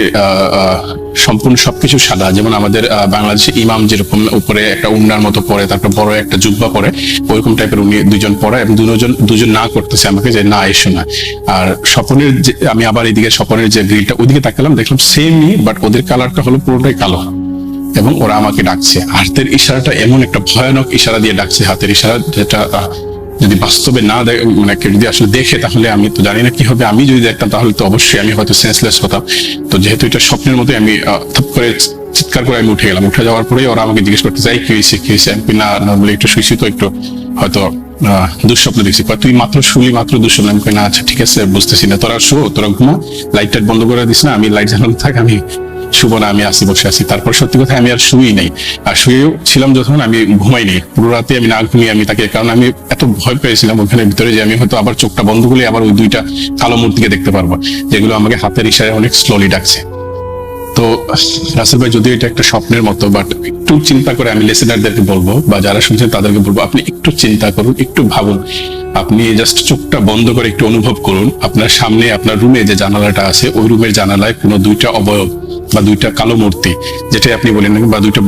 সম্পূর্ণ সবকিছু সাদা, যেমন আমাদের বাংলাদেশে ইমাম যেরকম উপরে একটা উন্নার মতো পরে, তারপর বড় একটা জুব্বা পরে, ওইরকম টাইপের উনি দুজন পরে এবং দুজন না করতেছে আমাকে যে না এসো না। আর স্বপনের যে আমি আবার এইদিকে স্বপনের যে গ্রিলটা ওইদিকে তাকালাম, দেখলাম সেমই, বাট ওদের কালারটা হলো পুরোটাই কালো এবং ওরা আমাকে ডাকছে। হাতের ইশারাটা এমন একটা ভয়ানক ইশারা দিয়ে ডাকছে, হাতের ইশারা যেটা যদি বাস্তবে না মানে কেউ যদি আসলে দেখে তাহলে আমি তো জানি না কি হবে। আমি যদি দেখতাম তাহলে তো অবশ্যই আমি হয়তো সেন্সলেস হতাম। তো যেহেতু এটা স্বপ্নের মধ্যে, আমি থপ করে চিৎকার করে আমি উঠে গেলাম। উঠে যাওয়ার পরে ওরা আমাকে জিজ্ঞেস করতে চাই কি হয়েছে, আমি না নর্মালি একটু শুয়েছি, তো একটু হয়তো দুঃস্বপ্ন দেখছি। তুই মাত্র শুলি, মাত্র দুঃস্বপ্ন। আমি না আচ্ছা ঠিক আছে, বুঝতেছি না, তোরা শো, তোরা ঘুমো, লাইট টাইট বন্ধ করে দিস না, আমি লাইট জ্বালানো থাক, আমি শুভ না, আমি আসি বসে আছি। তারপর সত্যি কথা আমি আর শুই নাই, আর শুয়েও ছিলাম যখন আমি ঘুমাইনি পুরো রাতে, আমি না ঘুমিয়ে আমি তাকে, কারণ আমি এত ভয় পেয়েছিলাম ওখানে ভিতরে যে আমি হয়তো আবার চোখটা বন্ধ করলে আবার ওই দুইটা কালো মূর্তিকে দেখতে পারবো, যেগুলো আমাকে হাতের ইশারায় অনেক স্লোলি ডাকছে। তো রাসেল ভাই, যদিও এটা একটা স্বপ্নের মতো, বাট একটু চিন্তা করে আমি লিসেনারদেরকে বলবো বা যারা শুনছেন তাদেরকে বলবো, আপনি একটু চিন্তা করুন, একটু ভাবুন, আপনি জাস্ট চোখটা বন্ধ করে একটু অনুভব করুন আপনার সামনে, আপনার রুমে যে জানালাটা আছে ওই রুমের জানালায় কোনো দুইটা অবয়ব বা দুইটা কালো মূর্তি, যেটাই আপনি বলেন না, বা দুইটা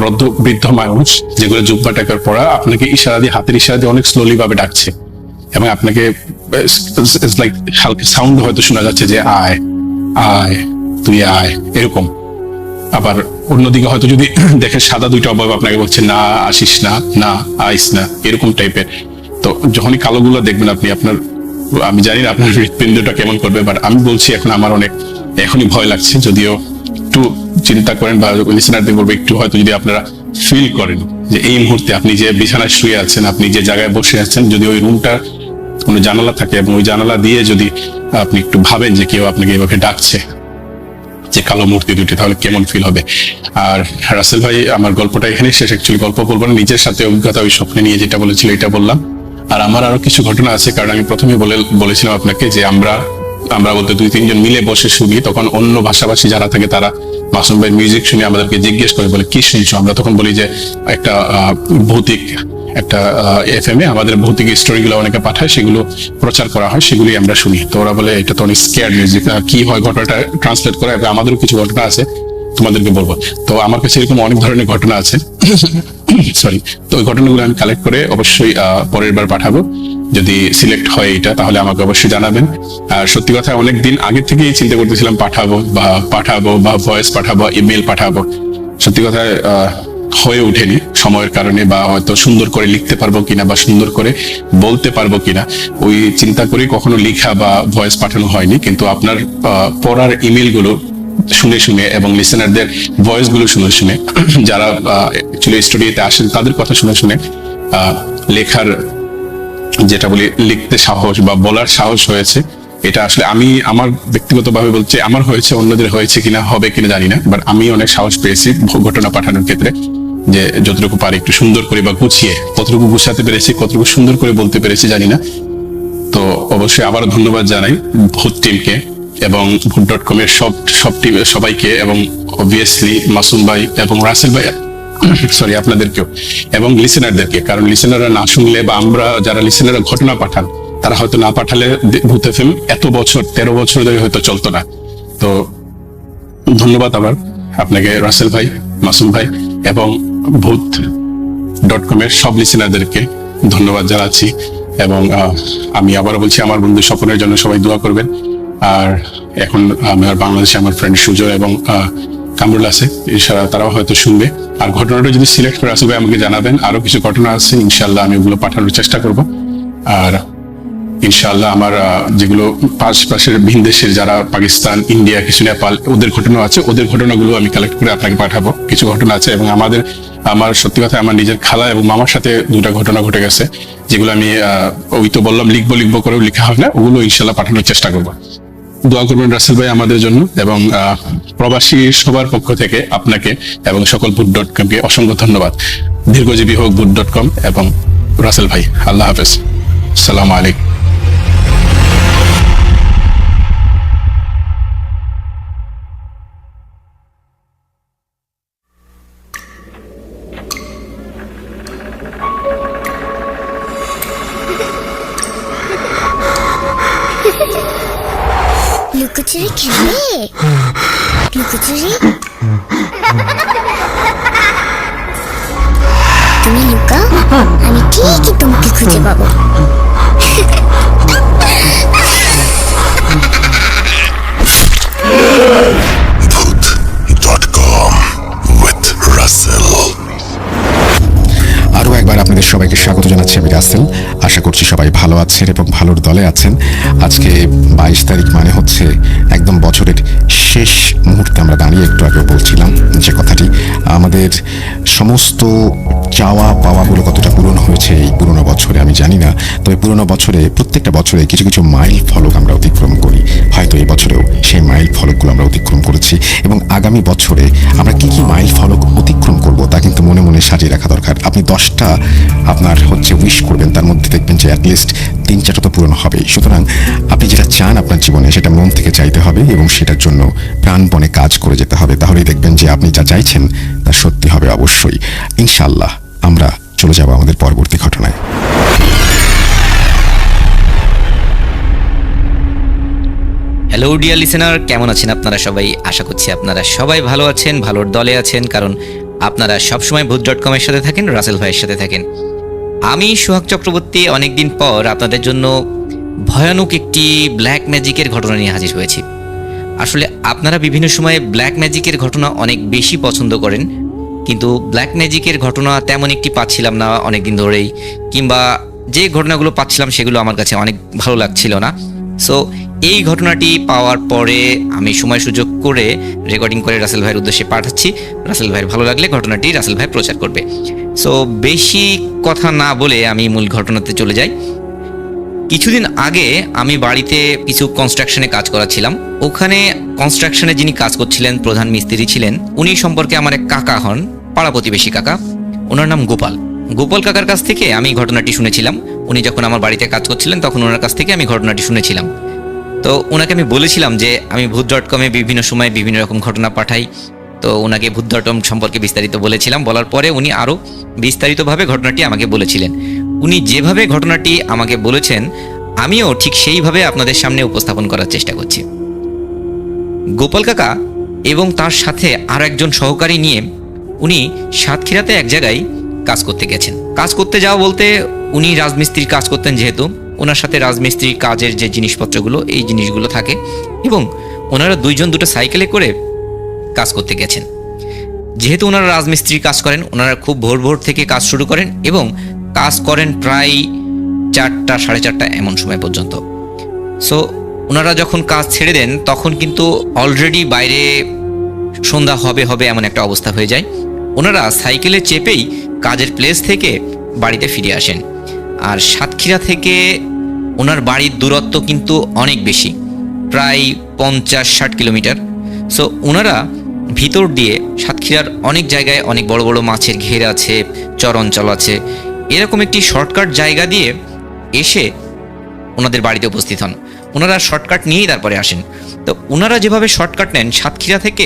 বৃদ্ধ মানুষ যেগুলো জুব্বা টাকার পরা আপনাকে ইশারা দিয়ে, হাতের ইশারা দিয়ে অনেক স্লোলি ভাবে ডাকছে এবং আপনাকে লাইক হালকা সাউন্ড হয়তো শোনা যাচ্ছে যে আয় আয় তুই আয়, এরকম। আবার অন্যদিকে হয়তো যদি দেখে সাদা দুইটা অবয়ব আপনাকে বলছে না আসিস না, না আইস না, এরকম টাইপের। তো যখনই কালোগুলো দেখবেন আপনি, আপনার আমি জানি না আপনার হৃৎপিণ্ডটা কেমন করবে, বাট আমি বলছি এখন আমার অনেক এখনই ভয় লাগছে। যদিও একটু চিন্তা করেন বা লিসেনারদের বলবো, একটু হয়তো যদি আপনারা ফিল করেন যে এই মুহূর্তে আপনি যে বিছানায় শুয়ে আছেন, আপনি যে জায়গায় বসে আছেন, যদি ওই রুমটা কোনো জানালা থাকে এবং ওই জানালা দিয়ে যদি আপনি একটু ভাবেন যে কেউ আপনাকে এভাবে ডাকছে, যে কালো মূর্তি দুটি, তাহলে কেমন ফিল হবে। আর রাসেল ভাই, আমার গল্পটা এখানেই শেষ। অ্যাকচুয়ালি গল্প বলবো না, নিজের সাথে অভিজ্ঞতা, ওই স্বপ্নে নিয়ে যেটা বলেছিল এটা বললাম। আর আমার আরো কিছু ঘটনা আছে, কারণ আমি প্রথমে বলেছিলাম আপনাকে যে আমরা বলতে 2-3 জন মিলে বসে শুনি, তখন অন্য ভাষাভাষী যারা থাকে তারা মাসুম ভাই মিউজিক শুনে আমাদেরকে জিজ্ঞেস করে, বলে কি শুনছো? আমরা তখন বলি যে একটা ভৌতিক একটা FM এ আমাদের ভৌতিক স্টোরি গুলো অনেকে পাঠায়, সেগুলো প্রচার করা হয়, সেগুলি আমরা শুনি। তো ওরা বলে এটা তো অনেক স্কেয়ার মিউজিক, কি হয় ঘটনাটা ট্রান্সলেট করা, এবং আমাদেরও কিছু ঘটনা আছে তোমাদেরকে বলবো। তো আমার কাছে এরকম অনেক ধরনের ঘটনা আছে, সরি। তো ওই ঘটনাগুলো আমি কালেক্ট করে অবশ্যই পরের বার পাঠাবো। যদি সিলেক্ট হয় এটা, তাহলে আমাকে অবশ্যই জানাবেন। আর সত্যি কথা অনেকদিন আগে থেকেই চিন্তা করতেছিলাম পাঠাবো বা ভয়েস পাঠাবো, ইমেল পাঠাবো। সত্যি কথা হয়ে ওঠেনি সময়ের কারণে, বা হয়তো সুন্দর করে লিখতে পারবো কিনা বা সুন্দর করে বলতে পারবো কিনা, ওই চিন্তা করে কখনো লিখা বা ভয়েস পাঠানো হয়নি। কিন্তু আপনার পড়ার ইমেল গুলো শুনে শুনে এবং লিসেনারদের ভয়েস গুলো শুনে শুনে, যারা অ্যাকচুয়ালি স্টুডিওতে আসেন তাদের কথা শুনে শুনে লেখার, যেটা বলি লিখতে সাহস বা বলার সাহস হয়েছে। এটা আসলে আমি আমার ব্যক্তিগতভাবে বলছি, আমার হয়েছে, অন্যদের হয়েছে কিনা হবে কিনা জানি না, বাট আমি অনেক সাহস পেয়েছি ঘটনা পাঠানোর ক্ষেত্রে, যে যতটুকু পারি একটু সুন্দর করে বা গুছিয়ে, কতটুকু গুছাতে পেরেছি, কতটুকু সুন্দর করে বলতে পেরেছি জানি না। তো অবশ্যই আবার ধন্যবাদ জানাই ভূত টিমকে এবং ভূত.com এর সব টিম সবাইকে, এবং অবভিয়াসলি মাসুম ভাই এবং রাসেল ভাই, সরি আপনাদেরকেও, এবং লিসেনারদেরকে। কারণ লিসেনাররা না শুনলে বা আমরা যারা লিসেনাররা ঘটনা পাঠান, তারা হয়তো না পাঠালে ভূত FM এত বছর 13 বছর ধরে হয়তো চলতো না। তো ধন্যবাদ আবার আপনাকে রাসেল ভাই, মাসুম ভাই এবং ভূত.com এর সব লিসেনারদেরকে ধন্যবাদ জানাচ্ছি। এবং আমি আবারও বলছি, আমার বন্ধু স্বপনের জন্য সবাই দোয়া করবেন। আর এখন আমার বাংলাদেশে আমার ফ্রেন্ড সুজয় এবং কামরুল আছে, ইনশাআল্লাহ তারাও হয়তো শুনবে। আর ঘটনাটা যদি সিলেক্ট করে আসবে আমাকে জানাবেন। আরো কিছু ঘটনা আছে, ইনশাআল্লাহ আমি ওগুলো পাঠানোর চেষ্টা করব। আর ইনশাআল্লাহ আমার যেগুলো পাশের ভিন দেশের যারা পাকিস্তান, ইন্ডিয়া, কিছু নেপাল, ওদের ঘটনা আছে, ওদের ঘটনাগুলো আমি কালেক্ট করে আপনাকে পাঠাবো। কিছু ঘটনা আছে এবং আমার সত্যি কথা আমার নিজের খালা এবং মামার সাথে দুটা ঘটনা ঘটে গেছে, যেগুলো আমি ওই তো বললাম লিখবো করেও লেখা হয় না, ওগুলো ইনশাআল্লাহ পাঠানোর চেষ্টা করবো। দোয়া করবেন রাসেল ভাই আমাদের জন্য, এবং প্রবাসী সবার পক্ষ থেকে আপনাকে এবং সকল ভূত.com কে অসংখ্য ধন্যবাদ। দীর্ঘজীবী হোক ভূত.com এবং রাসেল ভাই। আল্লাহ হাফেজ, আসসালামু আলাইকুম। লুকোচুরি খেলবে? লুকোচুরি তুমি লুকাও, আমি ঠিকই তোমাকে খুঁজে পাবো। Voot.com with Russell. আরও একবার আপনাদের সবাইকে স্বাগত জানাচ্ছি, আমি রাসেল। আশা করছি সবাই ভালো আছেন এবং ভালোর দলে আছেন। আজকে 22 তারিখ, মানে হচ্ছে একদম বছরের শেষ মুহূর্তে আমরা দাঁড়িয়ে। একটু আগেও বলছিলাম যে কথাটি, আমাদের সমস্ত চাওয়া পাওয়াগুলো কতটা পূরণ হয়েছে এই পুরোনো বছরে আমি জানি না, তবে পুরোনো বছরে প্রত্যেকটা বছরে কিছু কিছু মাইল ফলক আমরা অতিক্রম করি। হয়তো এই বছরেও সেই মাইল ফলকগুলো আমরা অতিক্রম করেছি, এবং আগামী বছরে আমরা কি কি মাইল ফলক অতিক্রম করব তা কিন্তু মনে মনে সাজিয়ে রাখা দরকার। আপনি 10টা আপনার উইশ করবেন, তার মধ্যে দেখবেন যে অ্যাটলিস্ট 3-4টা তো পূরণ হবে। সুতরাং আপনি যেটা চান আপনার জীবনে, সেটা মন থেকে চাইতে হবে এবং সেটার জন্য প্রাণপণে কাজ করে যেতে হবে। তাহলেই দেখবেন যে আপনি যা চাইছেন তা সত্যি হবে অবশ্যই, ইনশাআল্লাহ। আমরা চলে যাব আমাদের পরবর্তী ঘটনায়। হ্যালো ডিয়ার লিসেনার, কেমন আছেন আপনারা সবাই? আশা করছি আপনারা সবাই ভালো আছেন, ভালোর দলে আছেন, কারণ আপনারা সবসময় ভূত.com এর সাথে থাকেন, রাসেল ভাইয়ের সাথে থাকেন। আমি সোহাগ চক্রবর্তী অনেকদিন পর আপনাদের জন্য ভয়ানক একটি ব্ল্যাক ম্যাজিকের ঘটনা নিয়ে হাজির হয়েছি। আসলে আপনারা বিভিন্ন সময়ে ব্ল্যাক ম্যাজিকের ঘটনা অনেক বেশি পছন্দ করেন, কিন্তু ব্ল্যাক ম্যাজিকের ঘটনা তেমন একটি পাচ্ছিলাম না অনেকদিন ধরেই, কিংবা যে ঘটনাগুলো পাচ্ছিলাম সেগুলো আমার কাছে অনেক ভালো লাগছিল না। সো এই ঘটনাটি পাওয়ার পরে আমি সময় সুযোগ করে রেকর্ডিং করে রাসেল ভাইয়ের উদ্দেশ্যে পাঠাচ্ছি। রাসেল ভাইয়ের ভালো লাগলে ঘটনাটি রাসেল ভাই প্রচার করবে। সো বেশি কথা না বলে আমি মূল ঘটনাতে চলে যাই। কিছুদিন আগে আমি বাড়িতে কিছু কনস্ট্রাকশনে কাজ করাছিলাম। ওখানে কনস্ট্রাকশনে যিনি কাজ করছিলেন, প্রধান মিস্ত্রি ছিলেন, উনি সম্পর্কে আমার এক কাকা হন, পাড়া প্রতিবেশী কাকা। ওনার নাম গোপাল কাকার কাছ থেকে আমি ঘটনাটি শুনেছিলাম। উনি যখন আমার বাড়িতে কাজ করছিলেন তখন ওনার কাছ থেকে আমি ঘটনাটি শুনেছিলাম। তো ওনাকে আমি বলেছিলাম যে আমি ভূত.com এ বিভিন্ন সময় বিভিন্ন রকম ঘটনা পাঠাই। তো ওনাকে ভূত.com সম্পর্কে বিস্তারিত বলেছিলাম। বলার পরে উনি আরও বিস্তারিতভাবে ঘটনাটি আমাকে বলেছিলেন। উনি যেভাবে ঘটনাটি আমাকে বলেছেন, আমিও ঠিক সেইভাবে আপনাদের সামনে উপস্থাপন করার চেষ্টা করছি। গোপাল কাকা এবং তার সাথে আর একজন সহকারী নিয়ে উনি সাতক্ষীরাতে এক জায়গায় কাজ করতে গেছেন। কাজ করতে যাওয়া বলতে, উনি রাজমিস্ত্রির কাজ করতেন, যেহেতু ওনার সাথে রাজমিস্ত্রির কাজের যে জিনিসপত্রগুলো, এই জিনিসগুলো থাকে, এবং ওনারা দুটো সাইকেলে করে কাজ করতে গেছেন। যেহেতু ওনারা রাজমিস্ত্রির কাজ করেন, ওনারা খুব ভোর থেকে কাজ শুরু করেন এবং কাজ করেন প্রায় 4টা, 4:30 এমন সময় পর্যন্ত। সো ওনারা যখন কাজ ছেড়ে দেন তখন কিন্তু অলরেডি বাইরে সন্ধ্যা হবে এমন একটা অবস্থা হয়ে যায়। ওনারা সাইকেলে চেপেই কাজের প্লেস থেকে বাড়িতে ফিরে আসেন। আর সাতক্ষীরা থেকে ওনার বাড়ির দূরত্ব কিন্তু অনেক বেশি, প্রায় 50-60 কিলোমিটার। সো ওনারা ভিতর দিয়ে সাতক্ষীরার অনেক জায়গায় অনেক বড় বড় মাছের ঘের আছে, চর অঞ্চল আছে, এরকম একটি শর্টকাট জায়গা দিয়ে এসে ওনাদের বাড়িতে উপস্থিত হন। ওনারা শর্টকাট নিয়েই তারপরে আসেন। তো ওনারা যেভাবে শর্টকাট নেন, সাতক্ষীরা থেকে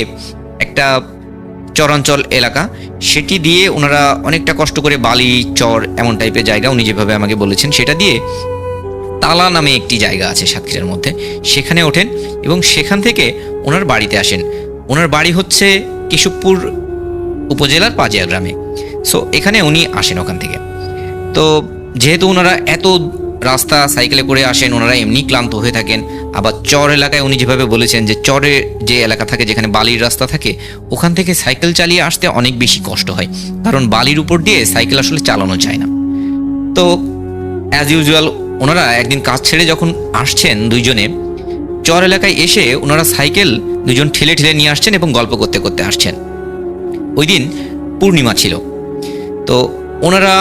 একটা চরাঞ্চল এলাকা, সেটি দিয়ে ওনারা অনেকটা কষ্ট করে বালি, চর এমন টাইপের জায়গা, উনি যেভাবে আমাকে বলেছেন সেটা দিয়ে তালা নামে একটি জায়গা আছে সাতক্ষীরার মধ্যে, সেখানে ওঠেন এবং সেখান থেকে ওনার বাড়িতে আসেন। ওনার বাড়ি হচ্ছে কেশবপুর উপজেলার পাজিয়া গ্রামে। সো এখানে উনি আসেন ওখান থেকে। তো যেহেতু ওনারা এত রাস্তা সাইকেলে করে আসেন, ওনারা এমনি ক্লান্ত হয়ে থাকেন। আবার চর এলাকায় উনি যেভাবে বলেছেন যে চরে যে এলাকা থাকে, যেখানে বালির রাস্তা থাকে, ওখান থেকে সাইকেল চালিয়ে আসতে অনেক বেশি কষ্ট হয়, কারণ বালির উপর দিয়ে সাইকেল আসলে চালানো যায় না। তো অ্যাজ ইউজুয়াল ওনারা একদিন কাজ ছেড়ে যখন আসছেন দুইজনে, চর এলাকায় এসে ওনারা সাইকেল দুজন ঠেলে ঠেলে নিয়ে আসছেন এবং গল্প করতে করতে আসছেন। ওই দিন পূর্ণিমা ছিল। তো ওনারা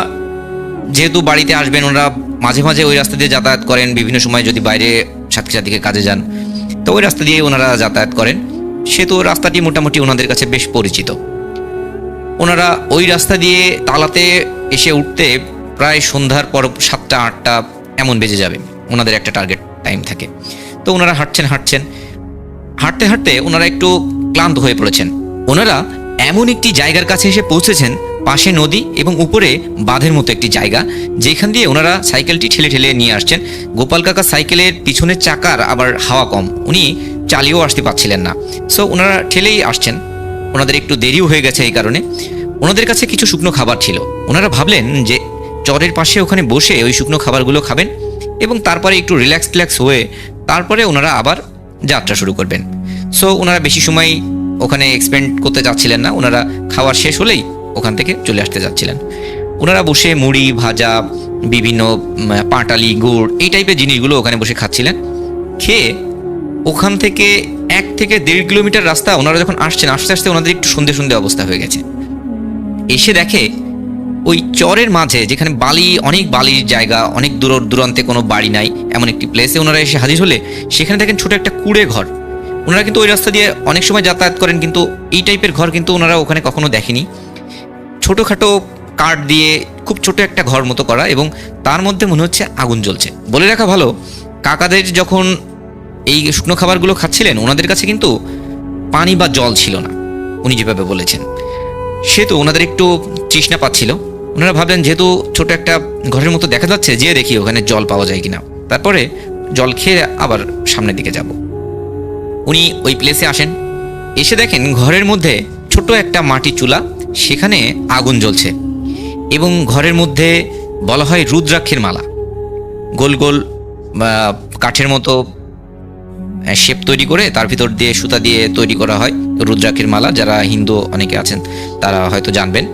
যেহেতু বাড়িতে আসবেন, ওনারা মাঝে মাঝে ওই রাস্তা দিয়ে যাতায়াত করেন, বিভিন্ন সময় যদি বাইরে সাতক্ষীরার দিকে কাজে যান তো ওই রাস্তা দিয়ে ওনারা যাতায়াত করেন, সেহেতু রাস্তাটি মোটামুটি ওনাদের কাছে বেশ পরিচিত। ওনারা ওই রাস্তা দিয়ে তালাতে এসে উঠতে প্রায় সন্ধ্যার পর 7টা 8টা এমন বেজে যাবে, ওনাদের একটা টার্গেট টাইম থাকে। তো ওনারা হাঁটতে হাঁটতে ওনারা একটু ক্লান্ত হয়ে পড়েছেন। ওনারা এমন একটি জায়গার কাছে এসে পৌঁছেছেন, পাশে নদী এবং উপরে বাঁধের মতো একটি জায়গা, যেখান দিয়ে ওনারা সাইকেলটি ঠেলে ঠেলে নিয়ে আসছেন। গোপাল কাকা সাইকেলের পিছনের চাকার আবার হাওয়া কম, উনি চালিয়েও আসতে পারছিলেন না, সো ওনারা ঠেলেই আসছেন। ওনাদের একটু দেরিও হয়ে গেছে, এই কারণে ওনাদের কাছে কিছু শুকনো খাবার ছিল। ওনারা ভাবলেন যে চরের পাশে ওখানে বসে ওই শুকনো খাবারগুলো খাবেন এবং তারপরে একটু রিল্যাক্স হয়ে তারপরে ওনারা আবার যাত্রা শুরু করবেন। সো ওনারা বেশি সময় ওখানে এক্সপেন্ড করতে যাচ্ছিলেন না, ওনারা খাওয়ার শেষ হলেই ওখান থেকে চলে আসতে যাচ্ছিলেন। ওনারা বসে মুড়ি ভাজা, বিভিন্ন পাটালি, গুড়, এই টাইপের জিনিসগুলো ওখানে বসে খাচ্ছিলেন। খেয়ে ওখান থেকে 1 থেকে 1.5 কিলোমিটার রাস্তা ওনারা যখন আসছেন, আস্তে আস্তে ওনাদের একটু সন্ধে অবস্থা হয়ে গেছে। এসে দেখে ওই চরের মাঝে, যেখানে অনেক বালির জায়গা, অনেক দূরান্তে কোনো বাড়ি নাই, এমন একটি প্লেসে ওনারা এসে হাজির হলে সেখানে দেখেন ছোট একটা কুড়ে ঘর। ওনারা কিন্তু ওই রাস্তা দিয়ে অনেক সময় যাতায়াত করেন, কিন্তু এই টাইপের ঘর কিন্তু ওনারা ওখানে কখনো দেখেনি। ছোটোখাটো কাঠ দিয়ে খুব ছোট একটা ঘর মতো করা, এবং তার মধ্যে মনে হচ্ছে আগুন জ্বলছে। বলে রাখা ভালো, কাকাদের যখন এই শুকনো খাবারগুলো খাচ্ছিলেন ওনাদের কাছে কিন্তু পানি বা জল ছিল না, উনি যেভাবে বলেছেন। সে তো ওনাদের একটু তৃষ্ণা পাচ্ছিল। ওনারা ভাবলেন যেহেতু ছোট একটা ঘরের মতো দেখা যাচ্ছে, যে দেখি ওখানে জল পাওয়া যায় কিনা, তারপরে জল খেয়ে আবার সামনের দিকে যাব। উনি ওই প্লেসে আসেন, এসে দেখেন ঘরের মধ্যে ছোট একটা মাটির চুলা, সেখানে আগুন জ্বলছে এবং ঘরের মধ্যে বলা হয় রুদ্রাক্ষের মালা, গোল গোল কাঠের মতো শেপ তৈরি করে তার ভিতর দিয়ে সুতা দিয়ে তৈরি করা হয় রুদ্রাক্ষের মালা। যারা হিন্দু অনেকে আছেন তারা হয়তো জানবেন।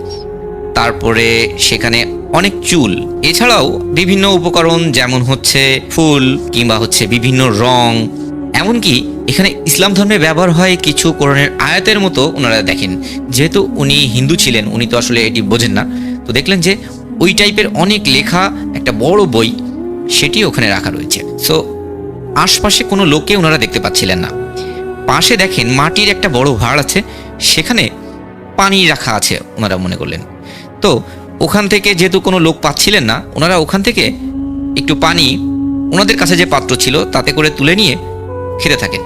তারপরে সেখানে অনেক চুল, এছাড়াও বিভিন্ন উপকরণ, যেমন হচ্ছে ফুল কিংবা হচ্ছে বিভিন্ন রং, এমনকি এখানে ইসলাম ধর্মে ব্যবহার হয় কিছু কোরআনের আয়াতের মতো ওনারা দেখেন। যেহেতু উনি হিন্দু ছিলেন, উনি তো আসলে এটি বোঝেন না, তো দেখলেন যে ওই টাইপের অনেক লেখা একটা বড় বই সেটি ওখানে রাখা রয়েছে। সো আশপাশে কোনো লোককে ওনারা দেখতে পাচ্ছিলেন না। পাশে দেখেন মাটির একটা বড় ভাঁড় আছে, সেখানে পানি রাখা আছে ওনারা মনে করলেন। তো ওখান থেকে যেহেতু কোনো লোক পাচ্ছিলেন না, ওনারা ওখান থেকে একটু পানি ওনাদের কাছে যে পাত্র ছিল তাতে করে তুলে নিয়ে খেতে থাকেন।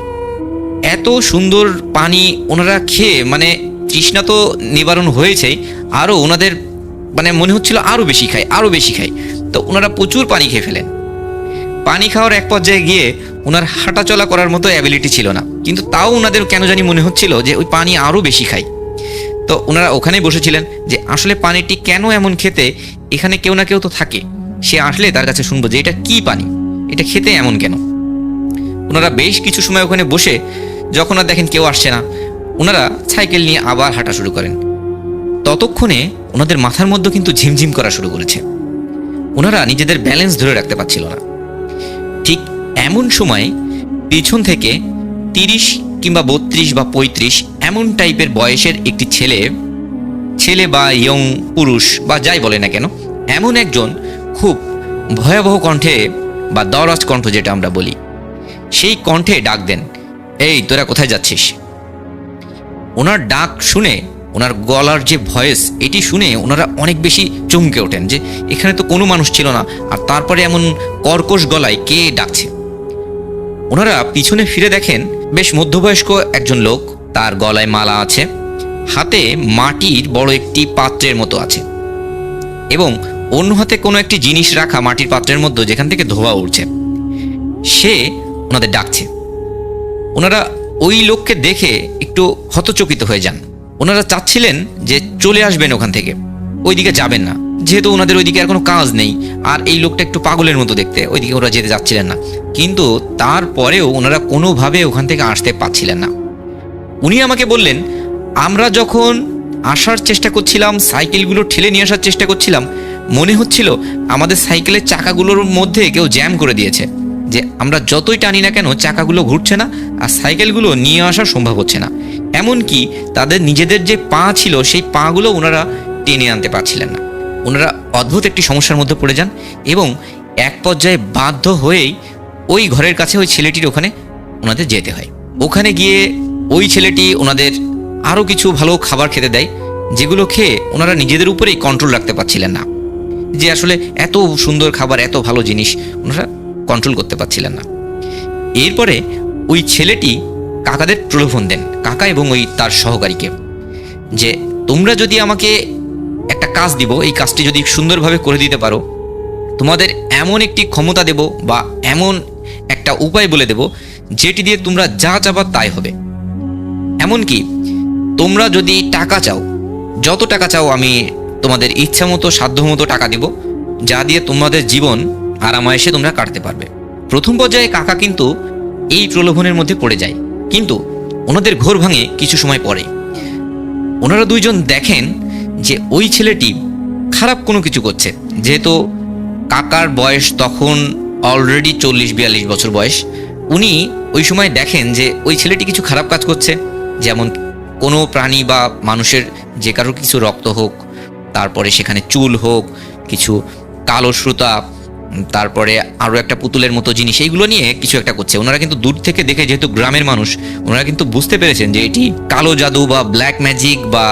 এত সুন্দর পানি ওনারা খেয়ে মানে তৃষ্ণা তো নিবারণ হয়েছেই, আরও ওনাদের মানে মনে হচ্ছিল আরও বেশি খাই। তো ওনারা প্রচুর পানি খেয়ে ফেলেন। পানি খাওয়ার এক পর্যায়ে গিয়ে ওনার হাঁটাচলা করার মতো অ্যাবিলিটি ছিল না, কিন্তু তাও ওনাদের কেন জানি মনে হচ্ছিল যে ওই পানি আরও বেশি খাই। তো ওনারা ওখানেই বসেছিলেন যে আসলে পানিটি কেন এমন খেতে, এখানে কেউ না কেউ তো থাকে, সে আসলে তার কাছে শুনবো যে এটা কি পানি, এটা খেতে এমন কেন। ওনারা বেশ কিছু সময় ওখানে বসে যখন আর দেখেন কেউ আসছে না, ওনারা সাইকেল নিয়ে আবার হাঁটা শুরু করেন। ততক্ষণে ওনাদের মাথার মধ্যে কিন্তু ঝিমঝিম করা শুরু করেছে, ওনারা নিজেদের ব্যালেন্স ধরে রাখতে পারছিল না। ঠিক এমন সময় পিছন থেকে 30 কিংবা 32 বা 35 এমন টাইপের বয়সের একটি ছেলে বা ইয়ং পুরুষ বা যাই বলে না কেন, এমন একজন খুব ভয়াবহ কণ্ঠে বা দরাজ কণ্ঠ যেটা আমরা বলি, সেই কণ্ঠে ডাক দেন, এই তোরা কোথায় যাচ্ছিস। ওনার ডাক শুনে, ওনার গলার যে ভয়েস এটি শুনে ওনারা অনেক বেশি চমকে ওঠেন যে এখানে তো কোনো মানুষ ছিল না, আর তারপরে এমন কর্কশ গলায় কে ডাকছে। ওনারা পিছনে ফিরে দেখেন বেশ মধ্যবয়স্ক একজন লোক, তার গলায় মালা আছে, হাতে মাটির বড় একটি পাত্রের মতো আছে এবং অন্য হাতে কোনো একটি জিনিস রাখা মাটির পাত্রের মধ্যে যেখান থেকে ধোঁয়া উঠছে। সে ওনাদের ডাকছে। ওনারা ওই লোককে দেখে একটু হতচকিত হয়ে যান। ওনারা চাচ্ছিলেন যে চলে আসবেন ওখান থেকে, ওইদিকে যাবেন না, যেহেতু ওনাদের ওইদিকে আর কোনো কাজ নেই, আর এই লোকটা একটু পাগলের মতো দেখতে, ওইদিকে ওরা যেতে যাচ্ছিলেন না। কিন্তু তারপরেও ওনারা কোনোভাবে ওখান থেকে আসতে পারছিলেন না। উনি আমাকে বললেন, আমরা যখন আসার চেষ্টা করছিলাম, সাইকেলগুলো ঠেলে নিয়ে আসার চেষ্টা করছিলাম, মনে হচ্ছিল আমাদের সাইকেলের চাকাগুলোর মধ্যে কেউ জ্যাম করে দিয়েছে, যে আমরা যতই টানি না কেন চাকাগুলো ঘুরছে না আর সাইকেলগুলো নিয়ে আসা সম্ভব হচ্ছে না। এমনকি তাদের নিজেদের যে পা ছিল সেই পাগুলো ওনারা টেনে আনতে পারছিলেন না। ওনারা অদ্ভুত একটি সমস্যার মধ্যে পড়ে যান এবং এক পর্যায়ে বাধ্য হয়েই ওই ঘরের কাছে ওই ছেলেটির ওখানে ওনাদের যেতে হয়। ওখানে গিয়ে ওই ছেলেটি ওনাদের আরও কিছু ভালো খাবার খেতে দেয়, যেগুলো খেয়ে ওনারা নিজেদের উপরেই কন্ট্রোল রাখতে পারছিলেন না, যে আসলে এত সুন্দর খাবার, এত ভালো জিনিস ওনারা কন্ট্রোল করতে পারছিলেন না। এরপরে ওই ছেলেটি কাকাদের প্রলোভন দেন, কাকা এবং ওই তার সহকারীকে, যে তোমরা যদি আমাকে একটা কাজ দিব, এই কাজটি যদি সুন্দরভাবে করে দিতে পারো, তোমাদের এমন একটি ক্ষমতা দেব বা এমন একটা উপায় বলে দেব যেটি দিয়ে তোমরা যা চাবা তাই হবে। এমনকি তোমরা যদি টাকা চাও, যত টাকা চাও আমি তোমাদের ইচ্ছা মতো সাধ্য মতো টাকা দিব, যা দিয়ে তোমাদের জীবন আরামায়েশে তোমরা কাটতে পারবে। প্রথম পর্যায়ে কাকা কিন্তু এই প্রলোভনের মধ্যে পড়ে যায়, কিন্তু ওনাদের ঘোর ভাঙে কিছু সময় পরে। ওনারা দুইজন দেখেন যে ওই ছেলেটি খারাপ কোনো কিছু করছে, যেহেতু কাকার বয়স তখন অলরেডি 40-42 বছর বয়স। উনি ওই সময় দেখেন যে ওই ছেলেটি কিছু খারাপ কাজ করছে, যেমন কোনো প্রাণী বা মানুষের যে কারোর কিছু রক্ত হোক, তারপরে সেখানে চুল হোক, কিছু কালো সুতা, তারপরে আরও একটা পুতুলের মতো জিনিস, এইগুলো নিয়ে কিছু একটা করছে। ওনারা কিন্তু দূর থেকে দেখে, যেহেতু গ্রামের মানুষ, ওনারা কিন্তু বুঝতে পেরেছেন যে এটি কালো জাদু বা ব্ল্যাক ম্যাজিক বা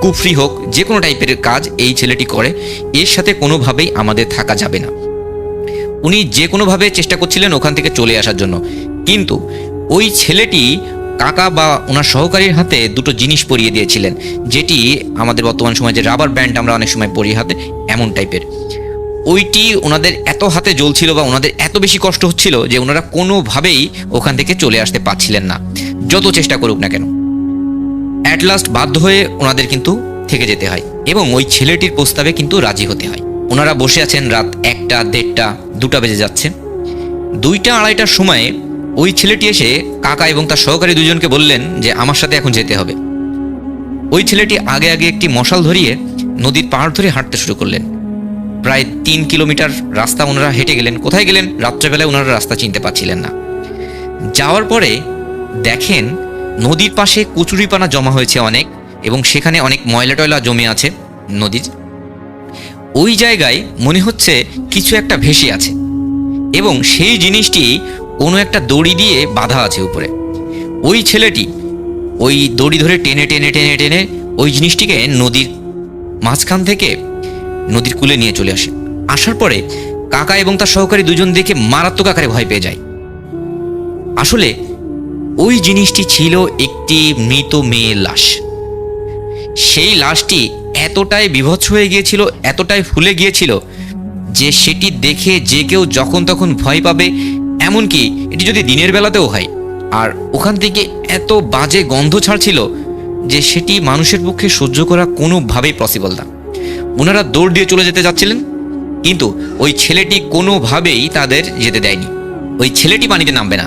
কুফরি হোক, যে কোনো টাইপের কাজ এই ছেলেটি করে, এর সাথে কোনোভাবেই আমাদের থাকা যাবে না। উনি যে কোনোভাবে চেষ্টা করছিলেন ওখান থেকে চলে আসার জন্য, কিন্তু ওই ছেলেটি কাকা বা ওনার সহকারীর হাতে দুটো জিনিস পরিয়ে দিয়েছিলেন, যেটি আমাদের বর্তমান সময়ে যে রাবার ব্যান্ড আমরা অনেক সময় পরি হাতে, এমন টাইপের। ওইটি ওনাদের এত হাতে জ্বলছিল বা ওনাদের এত বেশি কষ্ট হচ্ছিল যে ওনারা কোনোভাবেই ওখান থেকে চলে আসতে পারছিলেন না, যত চেষ্টা করুক না কেন। অ্যাট লাস্ট বাধ্য হয়ে ওনাদের কিন্তু থেকে যেতে হয় এবং ওই ছেলেটির প্রস্তাবে কিন্তু রাজি হতে হয়। ওনারা বসে আছেন, রাত 1টা, 1:30, 2টা বেজে যাচ্ছে। 2টা, 2:30টার সময়ে ওই ছেলেটি এসে কাকা এবং তার সহকারী দুজনকে বললেন যে আমার সাথে এখন যেতে হবে। ওই ছেলেটি আগে আগে একটি মশাল ধরিয়ে নদীর পাড় ধরে হাঁটতে শুরু করলেন। প্রায় 3 কিলোমিটার রাস্তা ওনারা হেঁটে গেলেন। কোথায় গেলেন? রাত্রেবেলায় ওনারা রাস্তা চিনতে পারছিলেন না। যাওয়ার পরে দেখেন নদীর পাশে কচুরিপানা জমা হয়েছে অনেক, এবং সেখানে অনেক ময়লা টয়লা জমে আছে নদীর। ওই জায়গায় মনে হচ্ছে কিছু একটা ভেসে আছে এবং সেই জিনিসটি কোনো একটা দড়ি দিয়ে বাঁধা আছে উপরে। ওই ছেলেটি ওই দড়ি ধরে টেনে টেনে টেনে টেনে ওই জিনিসটিকে নদীর মাঝখান থেকে নদীর কূলে নিয়ে চলে আসে। আসার পরে কাকা এবং তার সহকারী দুজন দেখে মারাত্মক আকারে ভয় পেয়ে যায়। আসলে ওই জিনিসটি ছিল একটি মৃত মেয়ের লাশ। সেই লাশটি এতটাই বিভৎস হয়ে গিয়েছিল, এতটাই ফুলে গিয়েছিল যে সেটি দেখে যে কেউ যখন তখন ভয় পাবে, এমনকি এটি যদি দিনের বেলাতেও হয়। আর ওখান থেকে এত বাজে গন্ধ ছাড়ছিল যে সেটি মানুষের পক্ষে সহ্য করা কোনোভাবেই পসিবল না। ওনারা দৌড় দিয়ে চলে যেতে যাচ্ছিলেন, কিন্তু ওই ছেলেটি কোনোভাবেই তাদের যেতে দেয়নি। ওই ছেলেটি পানিতে নামবে না,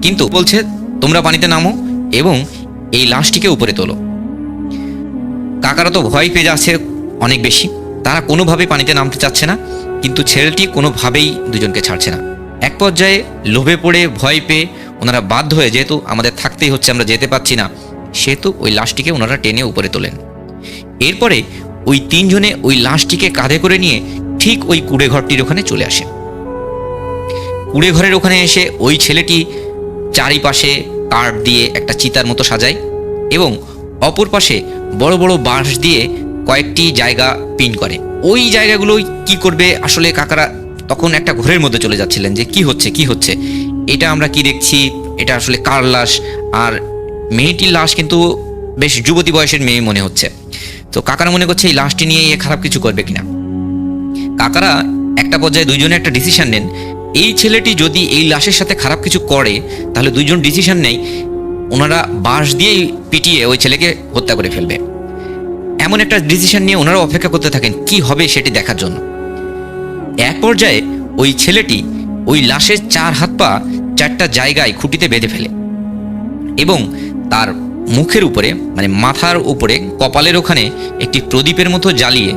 কিন্তু বলছে তোমরা পানিতে নামো এবং এই লাশটিকে উপরে তোলো। কাকারা তো ভয় পেয়ে যাচ্ছে অনেক বেশি, তারা কোনোভাবেই পানিতে নামতে চাচ্ছে না, কিন্তু ছেলেটি কোনোভাবেই দুজনকে ছাড়ছে না। এক পর্যায়ে লোভে পড়ে ভয় পেয়ে ওনারা বাধ্য হয়ে, যেহেতু আমাদের থাকতেই হচ্ছে, আমরা যেতে পারছি না, সেহেতু ওই লাশটিকে ওনারা টেনে উপরে তোলেন। এরপরে ওই 3 জনে ওই লাশটিকে কাঁধে করে নিয়ে ঠিক ওই কুড়ে ঘরটির ওখানে চলে আসে। কুড়ে ঘরের ওখানে এসে ওই ছেলেটি চারিপাশে কাঠ দিয়ে একটা চিতার মতো সাজায় এবং অপর পাশে বড় বড় বাঁশ দিয়ে কয়েকটি জায়গা পিন করে। ওই জায়গাগুলো কি করবে আসলে কাকারা তখন একটা ঘরের মধ্যে চলে যাচ্ছিলেন যে কি হচ্ছে, এটা আমরা কি দেখছি, এটা আসলে কার লাশ? আর মেয়েটির লাশ কিন্তু বেশ যুবতী বয়সের মেয়ে মনে হচ্ছে। তো কাকারা মনে করছে এই লাশটি নিয়ে খারাপ কিছু করবে কিনা। কাকারা একটা পর্যায়ে দুইজনে একটা ডিসিশন নেন, এই ছেলেটি যদি এই লাশের সাথে খারাপ কিছু করে তাহলে দুইজন ডিসিশন নেই ওনারা বাঁশ দিয়ে পিটিয়ে ওই ছেলেকে হত্যা করে ফেলবে। এমন একটা ডিসিশন নিয়ে ওনারা অপেক্ষা করতে থাকেন কি হবে সেটি দেখার জন্য। এক পর্যায়ে ওই ছেলেটি ওই লাশের 4 হাত পা 4টা জায়গায় খুঁটিতে বেঁধে ফেলে এবং তার মুখের উপরে, মানে মাথার উপরে, কপালের ওখানে একটি প্রদীপের মতো জ্বালিয়ে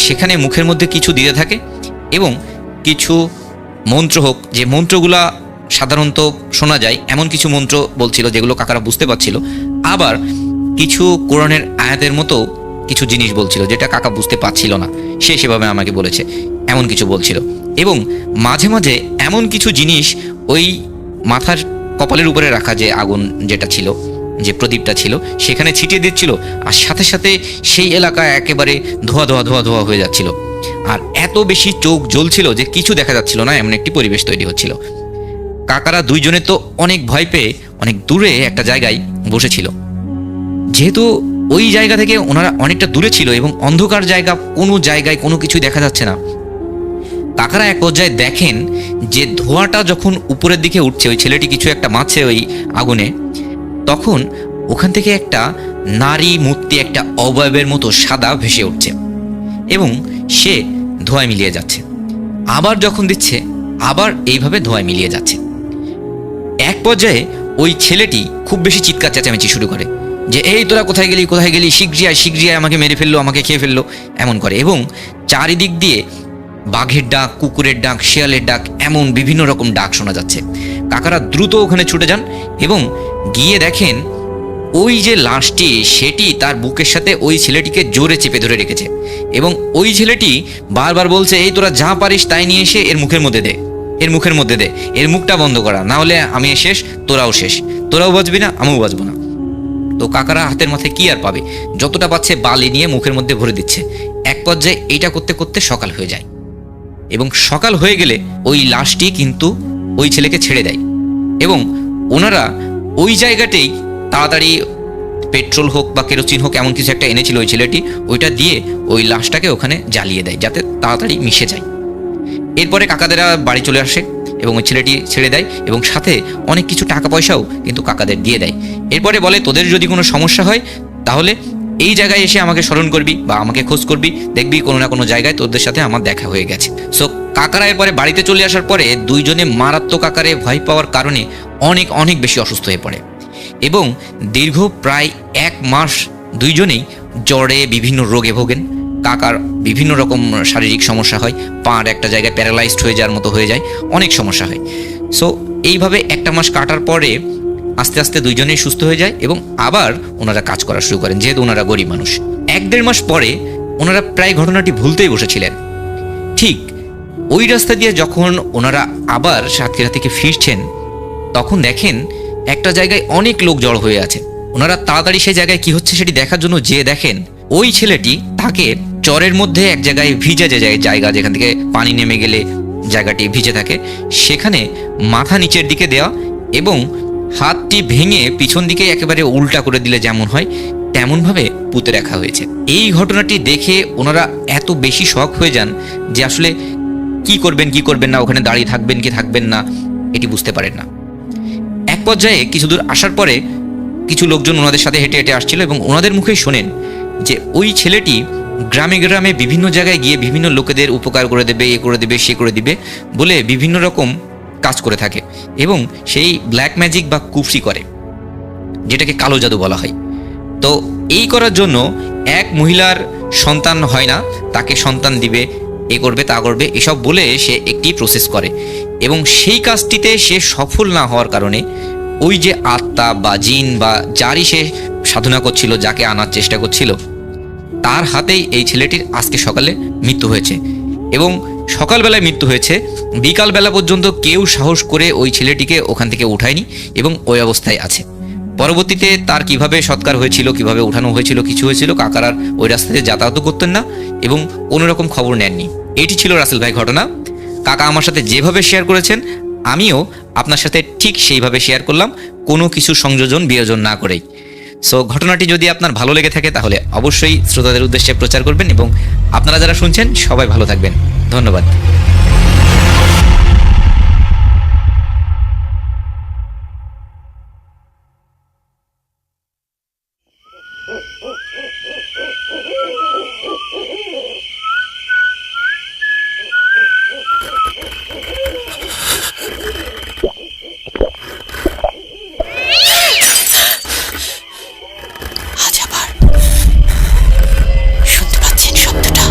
সেখানে মুখের মধ্যে কিছু দিতে থাকে এবং কিছু মন্ত্র হোক, যে মন্ত্রগুলা সাধারণত শোনা যায় এমন কিছু মন্ত্র বলছিল যেগুলো কাকারা বুঝতে পারছিল, আবার কিছু কোরআনের আয়াতের মতো কিছু জিনিস বলছিল যেটা কাকা বুঝতে পারছিল না, সে সেভাবে আমাকে বলেছে এমন কিছু বলছিল। এবং মাঝে মাঝে এমন কিছু জিনিস ওই মাথার কপালের উপরে রাখা যে আগুন যেটা ছিল, যে প্রদীপটা ছিল, সেখানে ছিটিয়ে দিচ্ছিল, আর সাথে সাথে সেই এলাকা একেবারে ধোয়া ধোয়া ধোয়া ধোয়া হয়ে যাচ্ছিল। আর এত বেশি চোখ জ্বলছিল যে কিছু দেখা যাচ্ছিল না, এমন একটি পরিবেশ তৈরি হচ্ছিল। কাকারা দুইজনে তো অনেক ভয় পেয়ে অনেক দূরে একটা জায়গায় বসেছিল। যেহেতু ওই জায়গা থেকে ওনারা অনেকটা দূরে ছিল এবং অন্ধকার জায়গা, কোনো জায়গায় কোনো কিছুই দেখা যাচ্ছে না, কাকারা এক পর্যায়ে দেখেন যে ধোঁয়াটা যখন উপরের দিকে উঠছে, ওই ছেলেটি কিছু একটা মারছে ওই আগুনে, তখন ওখান থেকে একটা নারী মূর্তি, একটা অবয়বের মতো সাদা ভেসে উঠছে এবং সে ধোঁয়ায় মিলিয়ে যাচ্ছে। আবার যখন দিচ্ছে আবার এইভাবে ধোঁয়ায় মিলিয়ে যাচ্ছে। এক পর্যায়ে ওই ছেলেটি খুব বেশি চিৎকার চেঁচামেচি শুরু করে যে এই তোরা কোথায় গেলি, কোথায় গেলি, শীঘ্রই আমাকে মেরে ফেললো, আমাকে খেয়ে ফেললো, এমন করে। এবং চারিদিক দিয়ে বাঘের ডাক, কুকুরের ডাক, শেয়ালের ডাক, এমন বিভিন্ন রকম ডাক শোনা যাচ্ছে। কাকারা দ্রুত ওখানে ছুটে যান এবং গিয়ে দেখেন ওই যে লাশটি, সেটি তার বুকের সাথে ওই ছেলেটিকে জোরে চেপে ধরে রেখেছে এবং ওই ছেলেটি বারবার বলছে এই তোরা যা পারিস তাই নিয়ে এসে এর মুখের মধ্যে দে, এর মুখের মধ্যে দে, এর মুখটা বন্ধ করা, না হলে আমি শেষ, তোরাও শেষ, তোরাও বাঁচবি না, আমিও বাঁচবো না। তো কাকারা হাতের মাথায় কি আর পাবে, যতটা পাচ্ছে বালি নিয়ে মুখের মধ্যে ভরে দিচ্ছে। এক পর্যায়ে এইটা করতে করতে সকাল হয়ে যায় এবং সকাল হয়ে গেলে ওই লাশটি কিন্তু ওই ছেলেকে ছেড়ে দেয় এবং ওনারা ওই জায়গাতেই তাড়াতাড়ি পেট্রোল হোক বা কেরোসিন হোক এমন কিছু একটা এনেছিল ওই ছেলেটি, ওইটা দিয়ে ওই লাশটাকে ওখানে জ্বালিয়ে দেয় যাতে তাড়াতাড়ি মিশে যায়। এরপরে কাকাদেরা বাড়ি চলে আসে এবং ওই ছেলেটি ছেড়ে দেয় এবং সাথে অনেক কিছু টাকা পয়সাও কিন্তু কাকাদের দিয়ে দেয়। এরপরে বলে তোদের যদি কোনো সমস্যা হয় তাহলে এই জায়গায় এসে আমাকে স্মরণ করবি বা আমাকে খোঁজ করবি, দেখবি কোনো না কোনো জায়গায় তোদের সাথে আমার দেখা হয়ে গেছে। সো কাকারা এরপরে বাড়িতে চলে আসার পরে দুইজনে মারাত্মক আকারে ভয় পাওয়ার কারণে অনেক অনেক বেশি অসুস্থ হয়ে পড়ে এবং দীর্ঘ প্রায় 1 মাস দুইজনেই জ্বরে বিভিন্ন রোগে ভোগেন। কাকার বিভিন্ন রকম শারীরিক সমস্যা হয়, পার একটা জায়গায় প্যারালাইজড হয়ে যাওয়ার মতো হয়ে যায়, অনেক সমস্যা হয়। সো এইভাবে 1 মাস কাটার পরে আস্তে আস্তে দুইজনেই সুস্থ হয়ে যায় এবং আবার ওনারা কাজ করা শুরু করেন, যেহেতু ওনারা গরিব মানুষ। 1-1.5 মাস পরে ওনারা প্রায় ঘটনাটি ভুলতেই বসেছিলেন। ঠিক ওই রাস্তা দিয়ে যখন ওনারা আবার সাতক্ষীরা থেকে ফিরছেন তখন দেখেন একটা জায়গায় অনেক লোক জড়ো হয়ে আছে। ওনারা তাড়াতাড়ি সেই জায়গায় কি হচ্ছে সেটি দেখার জন্য যেয়ে দেখেন ওই ছেলেটি তাকে চরের মধ্যে এক জায়গায় ভিজে যে জায়গা, যেখান থেকে পানি নেমে গেলে জায়গাটি ভিজে থাকে, সেখানে মাথা নিচের দিকে দেওয়া এবং হাতটি ভেঙে পিছন দিকে একেবারে উল্টা করে দিলে যেমন হয় তেমনভাবে পুঁতে রাখা হয়েছে। এই ঘটনাটি দেখে ওনারা এত বেশি শক হয়ে যান যে আসলে কি করবেন না, ওখানে দাঁড়িয়ে থাকবেন কি থাকবেন না এটি বুঝতে পারেন না। এক পর্যায়ে কিছু দূর আসার পরে কিছু লোকজন ওনাদের সাথে হেঁটে হেঁটে আসছিল এবং ওনাদের মুখেই শোনেন যে ওই ছেলেটি গ্রামে গ্রামে বিভিন্ন জায়গায় গিয়ে বিভিন্ন লোকেদের উপকার করে দেবে, এ করে দেবে, সে করে দিবে বলে বিভিন্ন রকম কাজ করে থাকে এবং সেই ব্ল্যাক ম্যাজিক বা কুফরি করে, যেটাকে কালো জাদু বলা হয়। তো এই করার জন্য এক মহিলার সন্তান হয় না, তাকে সন্তান দিবে, এ করবে তা করবে, এসব বলে সে একটি প্রসেস করে এবং সেই কাজটিতে সে সফল না হওয়ার কারণে ওই যে আত্মা বা জিন বা যারই সে সাধনা করছিল, যাকে আনার চেষ্টা করছিল, তার হাতেই এই ছেলেটির আজকে সকালে মৃত্যু হয়েছে এবং সকালবেলায় মৃত্যু হয়েছে। বিকালবেলা পর্যন্ত কেউ সাহস করে ওই ছেলেটিকে ওখান থেকে উঠায়নি এবং ওই অবস্থায় আছে। পরবর্তীতে তার কিভাবে সৎকার হয়েছিল, কিভাবে উঠানো হয়েছিল, কিছু হয়েছিল, কাকার ওই রাস্তাতে যাতায়াতও করতেন না এবং কোনো রকম খবর নেননি। এটি ছিল রাসেল ভাই ঘটনা। কাকা আমার সাথে যেভাবে শেয়ার করেছেন আমিও আপনার সাথে ঠিক সেইভাবে শেয়ার করলাম, কোনো কিছু সংযোজন বিয়োজন না করেই। সো ঘটনাটি যদি আপনার ভালো লেগে থাকে তাহলে অবশ্যই শ্রোতাদের উদ্দেশ্যে প্রচার করবেন এবং আপনারা যারা শুনছেন সবাই ভালো থাকবেন। ধন্যবাদ। আজ আবার শুনতে পাচ্ছেন শব্দটা?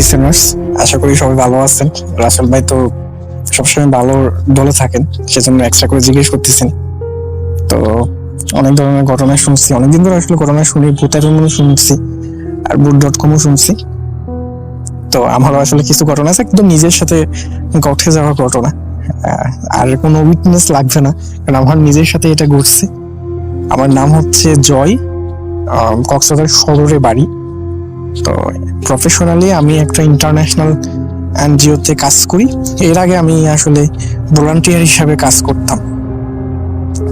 লিসেনার্স, আশা করি সবাই ভালো আছেন। রাসেল ভাই তো সবসময় ভালো দলে থাকেন, সেজন্য এক্সট্রা করে জিজ্ঞেস করতেছেন। তো অনেক ধরনের ঘটনা শুনছি, অনেকদিন ধরে আসলে ঘটনা শুনি, ভূতের শুনছি আর ভূত.com শুনছি। তো আমারও আসলে কিছু ঘটনা আছে একদম নিজের সাথে ঘটে যাওয়া ঘটনা, আর কোনো উইটনেস লাগবে না, কারণ আমার নিজের সাথে এটা ঘটছে। আমার নাম হচ্ছে জয়, কক্সবাজার শহরে বাড়ি। তো প্রফেশনালি আমি একটা ইন্টারন্যাশনাল এনজিওতে কাজ করি। এর আগে আমি আসলে ভলান্টিয়ার হিসাবে কাজ করতাম।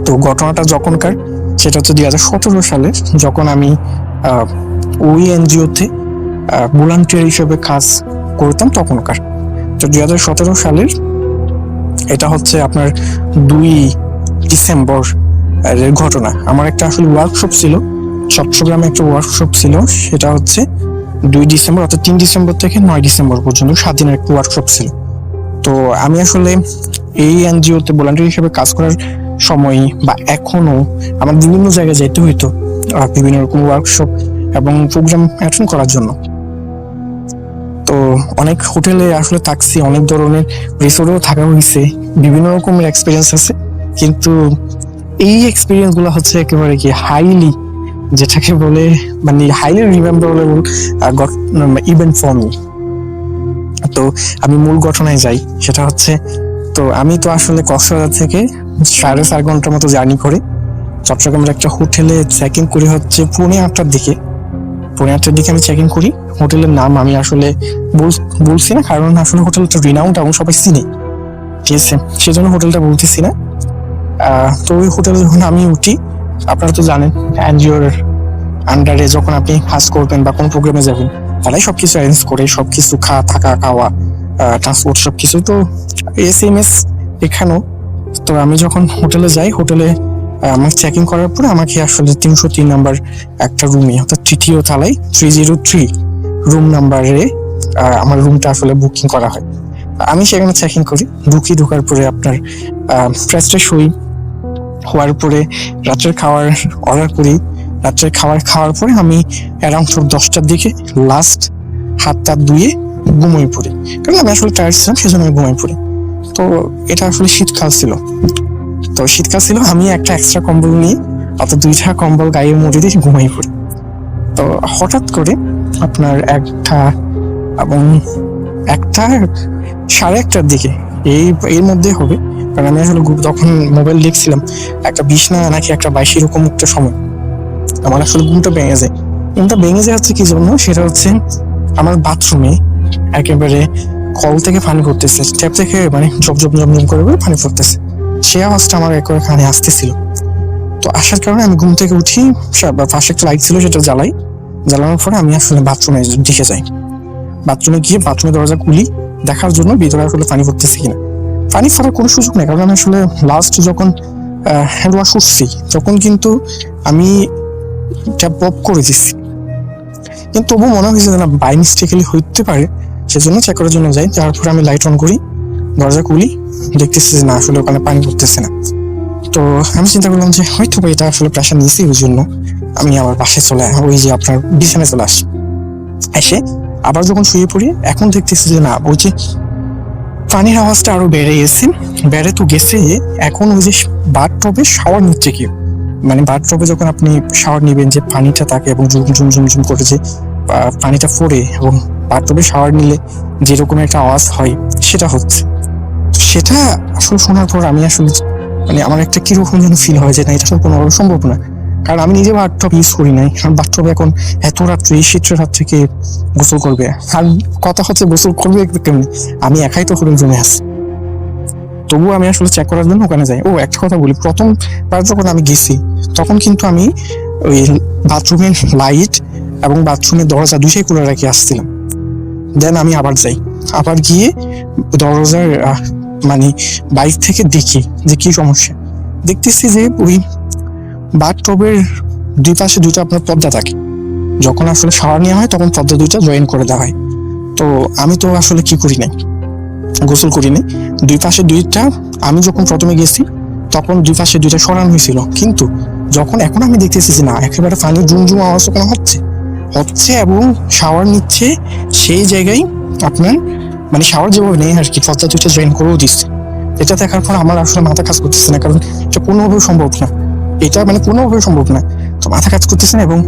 তো ঘটনাটা যখনকার, সেটা হচ্ছে 2017 সালে, যখন আমি ওই এনজিওতে ভলান্টিয়ার হিসেবে কাজ করতাম তখনকার। তো 2017 সালের এটা হচ্ছে আপনার 2 ডিসেম্বর এর ঘটনা। আমার একটা আসলে ওয়ার্কশপ ছিল, চট্টগ্রামে একটা ওয়ার্কশপ ছিল, সেটা হচ্ছে 2 ডিসেম্বর, অর্থাৎ 3 ডিসেম্বর থেকে 9 ডিসেম্বর পর্যন্ত 7 দিনের একটা ওয়ার্কশপ ছিল। তো আমি আসলে এই এনজিওতে ভলান্টিয়ার হিসেবে কাজ করার সময় বা এখনো আমার বিভিন্ন জায়গায় যেতে হইতো বিভিন্ন রকম ওয়ার্কশপ এবং প্রোগ্রাম অ্যাটেন্ড করার জন্য। তো অনেক হোটেলে আসলে থাকছি, অনেক ধরনের রিসোর্টেও থাকা হয়েছে, বিভিন্ন রকমের এক্সপিরিয়েন্স আছে। কিন্তু এই এক্সপিরিয়েন্স গুলো হচ্ছে একেবারে কি হাইলি, যেটাকে বলে মানে হাইলি রিমেম্বারেবল ইভেন্ট ফর মি। তো আমি মূল ঘটনায় যাই, সেটা হচ্ছে, তো আমি তো আসলে কক্সবাজার থেকে 4.5 ঘন্টার মতো জার্নি করে চট্টগ্রামের একটা হোটেলে চেক ইন করি হচ্ছে পৌনে 8টার দিকে। পৌনে 8টার দিকে আমি চেক ইন করি। হোটেলের নাম আমি আসলে বলছি না, কারণ আসলে হোটেলটা রিনাউন্ড এবং সবাই চিনে, ঠিক আছে, সেজন্য হোটেলটা বলতেছি না। তো ওই হোটেলে যখন আমি উঠি, আপনারা তো জানেন এনজিওর আন্ডারে যখন আপনি কাজ করবেন বা কোনো প্রোগ্রামে যাবেন, তারাই সবকিছু অ্যারেঞ্জ করে, সবকিছু থাকা খাওয়া ট্রান্সপোর্ট সবকিছু। তো SMS এখানেও। তো আমি যখন হোটেলে যাই, হোটেলে আমার চেকিং করার পরে আমাকে আসলে 303 নাম্বার একটা রুমে, অর্থাৎ 3য় তলায় 303 রুম নাম্বারে আমার রুমটা আসলে বুকিং করা হয়। আমি সেখানে চেকিং করি, ঢোকার পরে আপনার ফ্রেশ হওয়ার পরে রাত্রের খাওয়ার অর্ডার করি। রাত্রের খাওয়ার পরে আমি অ্যারাউন্ড 10টার দিকে লাস্ট হাতটা ধুয়ে ঘুমিয়ে পড়ি, কারণ আমি আসলে টায়ার্ড ছিলাম, সেজন্য আমি ঘুমিয়ে পড়ি। তো এটা আসলে শীতকাল ছিল। আমি একটা এক্সট্রা কম্বল নিয়ে, অর্থাৎ 2টা কম্বল গায়ে মুড়ি দিয়ে ঘুমিয়ে পড়ি। তো হঠাৎ করে আপনার 1টা এবং 1:30 দিকে এর মধ্যে হবে, কারণ আমি আসলে তখন মোবাইল দেখছিলাম, 1:20 নাকি 1:22 এরকম একটা সময় আমার আসলে ঘুমটা ভেঙে যায়। হচ্ছে কি জন্য, সেটা হচ্ছে আমার বাথরুমে একেবারে কল থেকে পানি পড়তেছে, ট্যাপ থেকে মানে জম করে পানি পড়তেছে। সে আওয়াজটা আমার একেবারে কানে আসতেছিল। তো আসার কারণে আমি ঘুম থেকে উঠি, পাশে একটা লাইট ছিল, সেটা জ্বালানোর পরে আমি আসলে বাথরুমে দিকে যাই। বাথরুমে গিয়ে বাথরুমের দরজা খুলি দেখার জন্য ভিতরে আসলে পানি পড়তেছে কিনা। পানি পড়ার কোনো সুযোগ নেই, কারণ আমি আসলে লাস্ট যখন হ্যান্ড ওয়াশ করছি তখন কিন্তু আমি ট্যাপ অফ করে দিচ্ছি, কিন্তু তবু মনে হয়েছে না বাই মিস্টেকলি হইতে পারে, সেজন্য চেক করার জন্য যাই। তারপরে আমি লাইট অন করি, দরজা খুলি, দেখতেছি যে না আসলে ওখানে পানি পড়তেছে না। তো আমি চিন্তা করলাম যে হয়তো এটা আসলে প্রেশার নিয়েছি, ওই জন্য আমি আবার বাসায় ওই যে আপনার বিছানায় চলে আসি। এসে আবার যখন শুয়ে পড়ি, এখন দেখতেছি যে না, ওই যে পানির আওয়াজটা আরো বেড়ে তো গেছে। এখন ওই যে বাথটবে শাওয়ার নিচ্ছে কেউ, মানে বাথটবে যখন আপনি শাওয়ার নিবেন, যে পানিটা থাকে এবং ঝুম করে যে পানিটা পড়ে, এবং বাথটবে শাওয়ার নিলে যেরকম একটা আওয়াজ হয় সেটা হচ্ছে। সেটা আসলে শোনার পর আমি আসলে মানে আমার একটা কিরকম যেন ফিল হয় যে না, এটা আসলে কোনোভাবে সম্ভব না, কারণ আমি নিজে বাথটব ইউজ করি নাই। কারণ বাথটবে এখন এত রাত্রে, এই শীতের রাত থেকে গোসল করবে, আর কথা হচ্ছে গোসল করবে কেমনি, আমি একাই তো হোটেল রুমে আছি। তবুও আমি আসলে চেক করার জন্য ওখানে যাই। একটা কথা বলি, প্রথমবার যখন আমি গেছি তখন কিন্তু আমি ওই বাথরুমের লাইট এবং বাথরুমের দরজা 2টাই খোলা রাখি আসছিলাম। দেন আমি আবার যাই, আবার গিয়ে দরজার মানে বাইক থেকে দেখি যে কি সমস্যা। দেখতেছি যে ওই বাথটবের 2 পাশে 2টা আপনার পর্দা থাকে, যখন আসলে শাওয়ার নেওয়া হয় তখন পর্দা 2টা জয়েন করে দেওয়া হয়। তো আমি তো আসলে কি করি নাই, গোসল করি নাই। 2 পাশে 2টা, আমি যখন প্রথমে গেছি তখন 2 পাশে 2টা সরানো হয়েছিল, কিন্তু এখন আমি দেখতেছি যে না, একেবারে পানি ঝুম আওয়াজ ওখানে হচ্ছে এবং শাওয়ার নিচ্ছে সেই জায়গায় আপনার মানে শাওয়ার যেভাবে নেই আর কি, পর্দা দুইটা জয়েন করেও দিচ্ছে। এটা দেখার পর আমার আসলে মাথা কাজ করতেছে না, কারণ এটা কোনোভাবেও সম্ভব না, এটা মানে কোনোভাবেও সম্ভব না। তো মাথা কাজ করতেছে না। এবং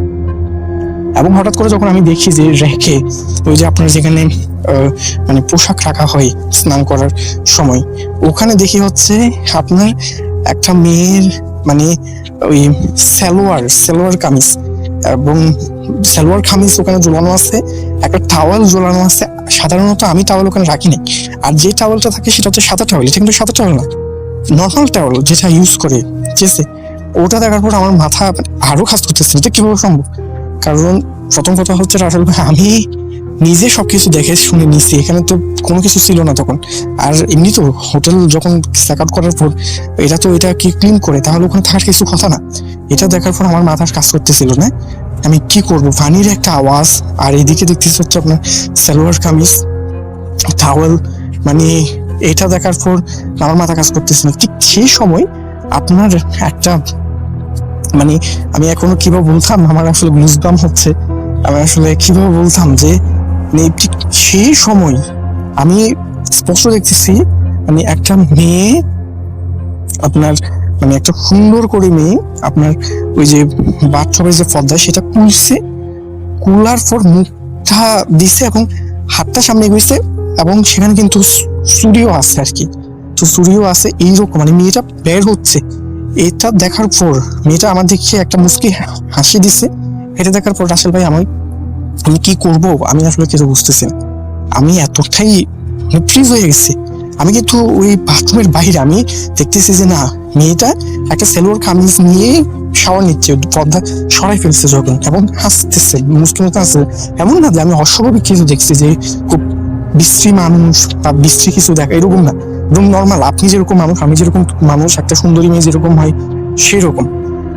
এবং হঠাৎ করে যখন আমি দেখি যে রেখে ওই যে আপনার যেখানে মানে পোশাক রাখা হয় স্নান করার সময়, ওখানে দেখি হচ্ছে আপনার একটা মেয়ের মানে ওই সালোয়ার কামিজ এবং সালোয়ার কামিজ ওখানে ঝোলানো আছে, একটা টাওয়াল ঝোলানো আছে। সাধারণত আমি টাওয়াল ওখানে রাখি নাই, আর যে টাওয়ালটা থাকে সেটা হচ্ছে সাদা টাওয়াল। এটা কিন্তু সাদা টাওয়াল না, নর্মাল টাওয়াল যেটা ইউজ করে, ঠিক আছে? ওটা দেখার পর আমার মাথা আরো কাজ করতেছে, এটা কিভাবে সম্ভব? কারণ প্রথম কথা হচ্ছে রাসেল ভাই, আমি নিজে সবকিছু দেখে শুনে নিছি, এখানে তো কোনো কিছু ছিল না তখন। আর এমনি তো হোটেল যখন চেক আউট করার পর এটা কি ক্লিন করে, তাহলে ওখানে থাকার কিছু কথা না। এটা দেখার পর আমার মাথার কাজ করতেছিল না, আমি কি করব? পানির একটা আওয়াজ, আর এদিকে দেখতেছি হচ্ছে আপনার সালোয়ার কামিজ, টাওয়েল, মানে এটা দেখার পর আমার মাথা কাজ করতেছিল না। ঠিক সেই সময় আপনার একটা মানে আমি এখনো কিভাবে বলতাম, আমার আসলে গুজবাম হচ্ছে, আমি আসলে কিভাবে বলতাম যে মানে ঠিক সেই সময় আমি স্পষ্ট দেখতেছি মানে একটা মেয়ে আপনার মানে একটা সুন্দর করে মেয়ে আপনার ওই যে বাথটবের যে পর্দা সেটা খুলছে, কুলার পর মুখটা দিছে এবং হাতটা সামনে গেছে, এবং সেখানে কিন্তু চুরিও আছে আর কি। তো চুরিও আছে এইরকম, মানে মেয়েটা বের হচ্ছে। এটা দেখার পর মেয়েটা আমার দেখে একটা মুচকি হাসি দিছে। এটা দেখার পর রাসেল ভাই আমি কি করব আমি আসলে কিছু বুঝতেছি না। আমি এতটাই ফ্রিজ হয়ে গেছি। আমি কিন্তু ওই বাথরুমের বাইরে আমি দেখতেছি যে না, মেয়েটা একটা সালোয়ার কামিজ নিয়ে শাওয়ার নিচ্ছে, পর্দা সরাই ফেলছে যখন, এবং হাসতেছে, মুসলিম মতো হাসছে। এমন না যে আমি অস্বাভাবিক কিছু দেখছি যে খুব বিশ্রী মানুষ বা বিশ্রী কিছু দেখা, এরকম না, একদম নর্মাল। আপনি যেরকম মানুষ, আমি যেরকম মানুষ, একটা সুন্দরী মেয়ে যেরকম হয় সেরকম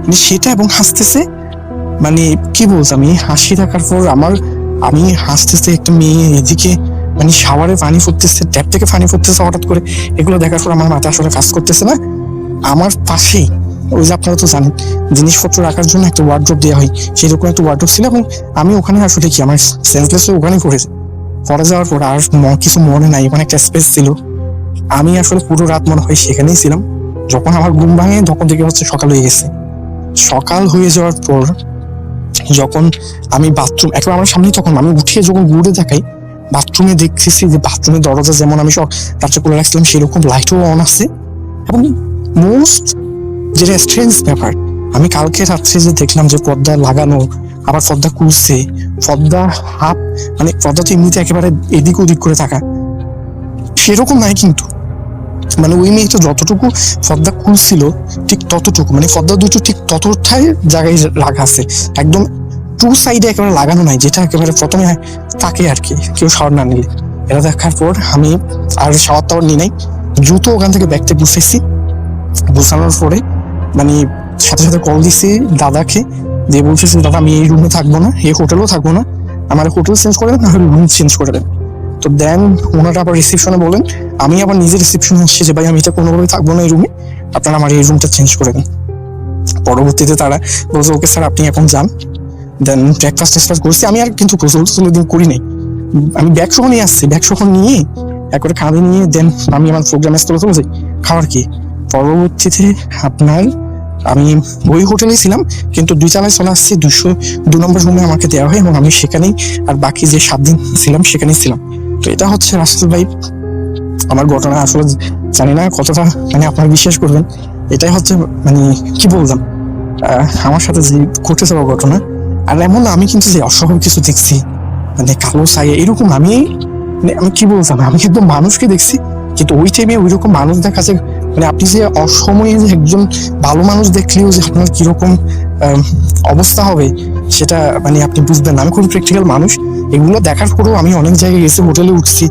মানে সেটা, এবং হাসতেছে। মানে কি বলছি, আমি হাসি থাকার পর আমি হাসতেছে, একটা মেয়ে এদিকে মানে শাওয়ারে পানি ফুটতেছে, ট্যাপ থেকে পানি ফুটতেছে হঠাৎ করে। এগুলো দেখার পর আমার মাথা আসলে কাজ করতেছে না। আমার পাশেই ওই যে আপনারা তো জানেন জিনিসপত্র রাখার জন্য একটা ওয়ার্ড্রোব দেওয়া হয়, সেরকম একটা ওয়ার্ড্রোব ছিল, এবং আমি ওখানে আসলে কি আমার সেন্সলেস ওখানে করেছি। পরে যাওয়ার পর আর কিছু মনে নাই, ওখানে একটা স্পেস ছিল। আমি আসলে পুরো রাত মনে হয় সেখানেই ছিলাম। যখন আমার ঘুম ভাঙে তখন থেকে হচ্ছে সকাল হয়ে গেছে। সকাল হয়ে যাওয়ার পর যখন আমি বাথরুম একবার আমার সামনে, তখন আমি উঠিয়ে যখন ঘুরে দেখাই বাথরুমে, দেখতেছি যে বাথরুমের দরজা যেমন আমি সব রাত্রে খুলে রাখছিলাম সেরকম লাইটও অন আছে। এবং মোস্ট যেটা স্ট্রেঞ্জ ব্যাপার, আমি কালকে রাত্রে যে দেখলাম যে পর্দা লাগানো, আবার পর্দা খুলছে, পর্দা হাফ মানে পর্দা তো এমনিতে একেবারে এদিক ওদিক করে থাকা, সেরকম নাই কিন্তু। মানে ওই মেয়েটা যতটুকু পর্দা খুলছিল ঠিক ততটুকু, মানে পর্দা দুটো ঠিক ততটাই জায়গায় রাখা আছে, একদম টু সাইডে একেবারে লাগানো নাই, যেটা একেবারে প্রথমে থাকে আর কি কেউ শাওয়ার না নিলে। এটা দেখার পর আমি আর শাওয়ার টাওয়ার নিই নাই, জুতো ওখান থেকে ব্যাগটা গুছাইছি। গুছানোর পরে মানে সাথে সাথে কল দিছি দাদাকে, দিয়ে বলতেছি দাদা আমি এই রুমে থাকবো না, এই হোটেলেও থাকবো না, আমার হোটেল চেঞ্জ করে দেন, না হলে রুম চেঞ্জ করে দেন। তো দেন ওনারা আবার রিসেপশনে বলেন, আমি আবার নিজে রিসেপশনে আসছি যে ভাই আমি এটা কোনোভাবে থাকবো না এই রুমে, আপনারা আমার এই রুমটা চেঞ্জ করে দেন। পরবর্তীতে তারা বলছে ওকে স্যার আপনি এখন যান। দেন ব্রেকফাস্ট স্টার্ট করছি। আমি আর কিন্তু গোসল দিন করি নাই, আমি ব্যাগ সহ নিয়ে আসছি, ব্যাগ সহ নিয়ে একবারে খাওয়া নিয়ে দেন আমি আমার প্রোগ্রামে চলেছি খাওয়ার কি। পরবর্তীতে আপনার আমি ওই হোটেলেই ছিলাম, কিন্তু 2 তলায় চলে আসছি, 202 নম্বর রুমে আমাকে দেওয়া হয়, এবং আমি সেখানেই আর বাকি যে 7 দিন ছিলাম সেখানেই ছিলাম। তো এটা হচ্ছে রাসেল ভাই আমার ঘটনা। আসলে জানি না কতটা মানে আপনারা বিশ্বাস করবেন, এটাই হচ্ছে মানে কি বললাম আমার সাথে যে ঘটে যাওয়া ঘটনা। আর এমন আমি কিন্তু যে অস্বাভাবিক কিছু দেখছি, মানে কালো ছায়া এরকম, আমি কি বলতাম, আমি একদম মানুষকে দেখছি, কিন্তু ওই টাইমে ওই রকম মানুষ দেখা যায়, মানে আপনি যে অসময়ে যে একজন ভালো মানুষ দেখলেও যে আপনার কিরকম অবস্থা হবে সেটা মানে আপনি বুঝবেন না। আমি খুব প্র্যাকটিক্যাল মানুষ, এগুলো দেখার পরেও আমি অনেক জায়গায় গেছি, হোটেলে উঠছি,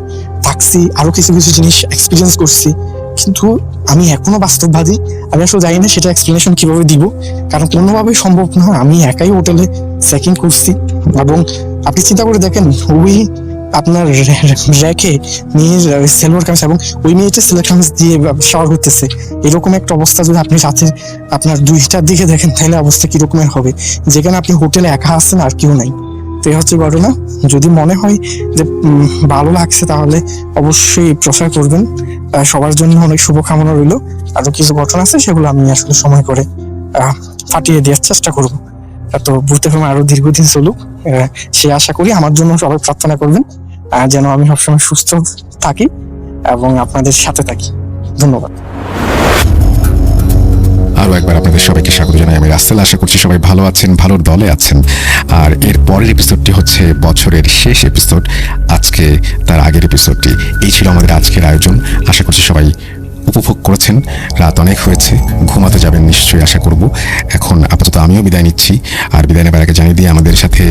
থাকছি, আরো কিছু কিছু জিনিস এক্সপিরিয়েন্স করছি, কিন্তু আমি এখনো বাস্তববাদী। আমি আসলে জানি না সেটা এক্সপ্লেনেশন কিভাবে দিব, কারণ কোনোভাবেই সম্ভব না। আমি একাই হোটেলে চেকিং করছি, এবং আপনি চিন্তা করে দেখেন ওই আপনার রেখে মেয়ের সালোয়ার কামিজ, এবং ওই মেয়েটা সালোয়ার কামিজ দিয়ে শাওয়ার করতেছে, এরকম একটা অবস্থা যদি আপনি রাতে আপনার 2টার দিকে দেখেন তাহলে অবস্থা কিরকমের হবে, যেখানে আপনি হোটেলে একা আছেন আর কেউ নাই। তো এই হচ্ছে ঘটনা। যদি মনে হয় যে ভালো লাগছে তাহলে অবশ্যই প্রচার করবেন। সবার জন্য অনেক শুভকামনা রইল। আরো কিছু ঘটনা আছে সেগুলো আমি আসলে সময় করে ফাটিয়ে দেওয়ার চেষ্টা করব। তো ভূত এফএম আরো দীর্ঘদিন চলুক, সে আশা করি। আমার জন্য সবাই প্রার্থনা করবেন যেন আমি সবসময় সুস্থ থাকি এবং আপনাদের সাথে থাকি। ধন্যবাদ। আরও একবার আপনাদের সবাইকে স্বাগত জানাই। আমি রাসেল। আশা করছি সবাই ভালো আছেন, ভালোর দলে আছেন। আর এর পরের এপিসোডটি হচ্ছে বছরের শেষ এপিসোড। আজকে তার আগের এপিসোডটি। এই ছিল আমাদের আজকের আয়োজন। আশা করছি সবাই উপভোগ করেছেন। রাত অনেক হয়েছে, ঘুমাতে যাবেন নিশ্চয়ই আশা করব। এখন আপাতত আমিও বিদায় নিচ্ছি। আর বিদায় নেবার আগে জানিয়ে দিয়ে আমাদের সাথে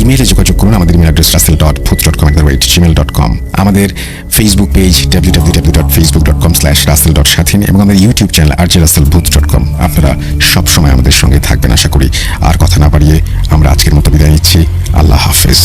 ইমেইলে যোগাযোগ করুন। আমাদের ইমেল অ্যাড্রেস russell.booth.com@gmail.com। আমাদের ফেসবুক পেজ www.facebook.com/russell.স্বাধীন এবং আমাদের ইউটিউব চ্যানেল rjrussellbooth.com। আপনারা সবসময় আমাদের সঙ্গে থাকবেন আশা করি। আর কথা না বাড়িয়ে আমরা আজকের মতো বিদায় নিচ্ছি। আল্লাহ হাফেজ।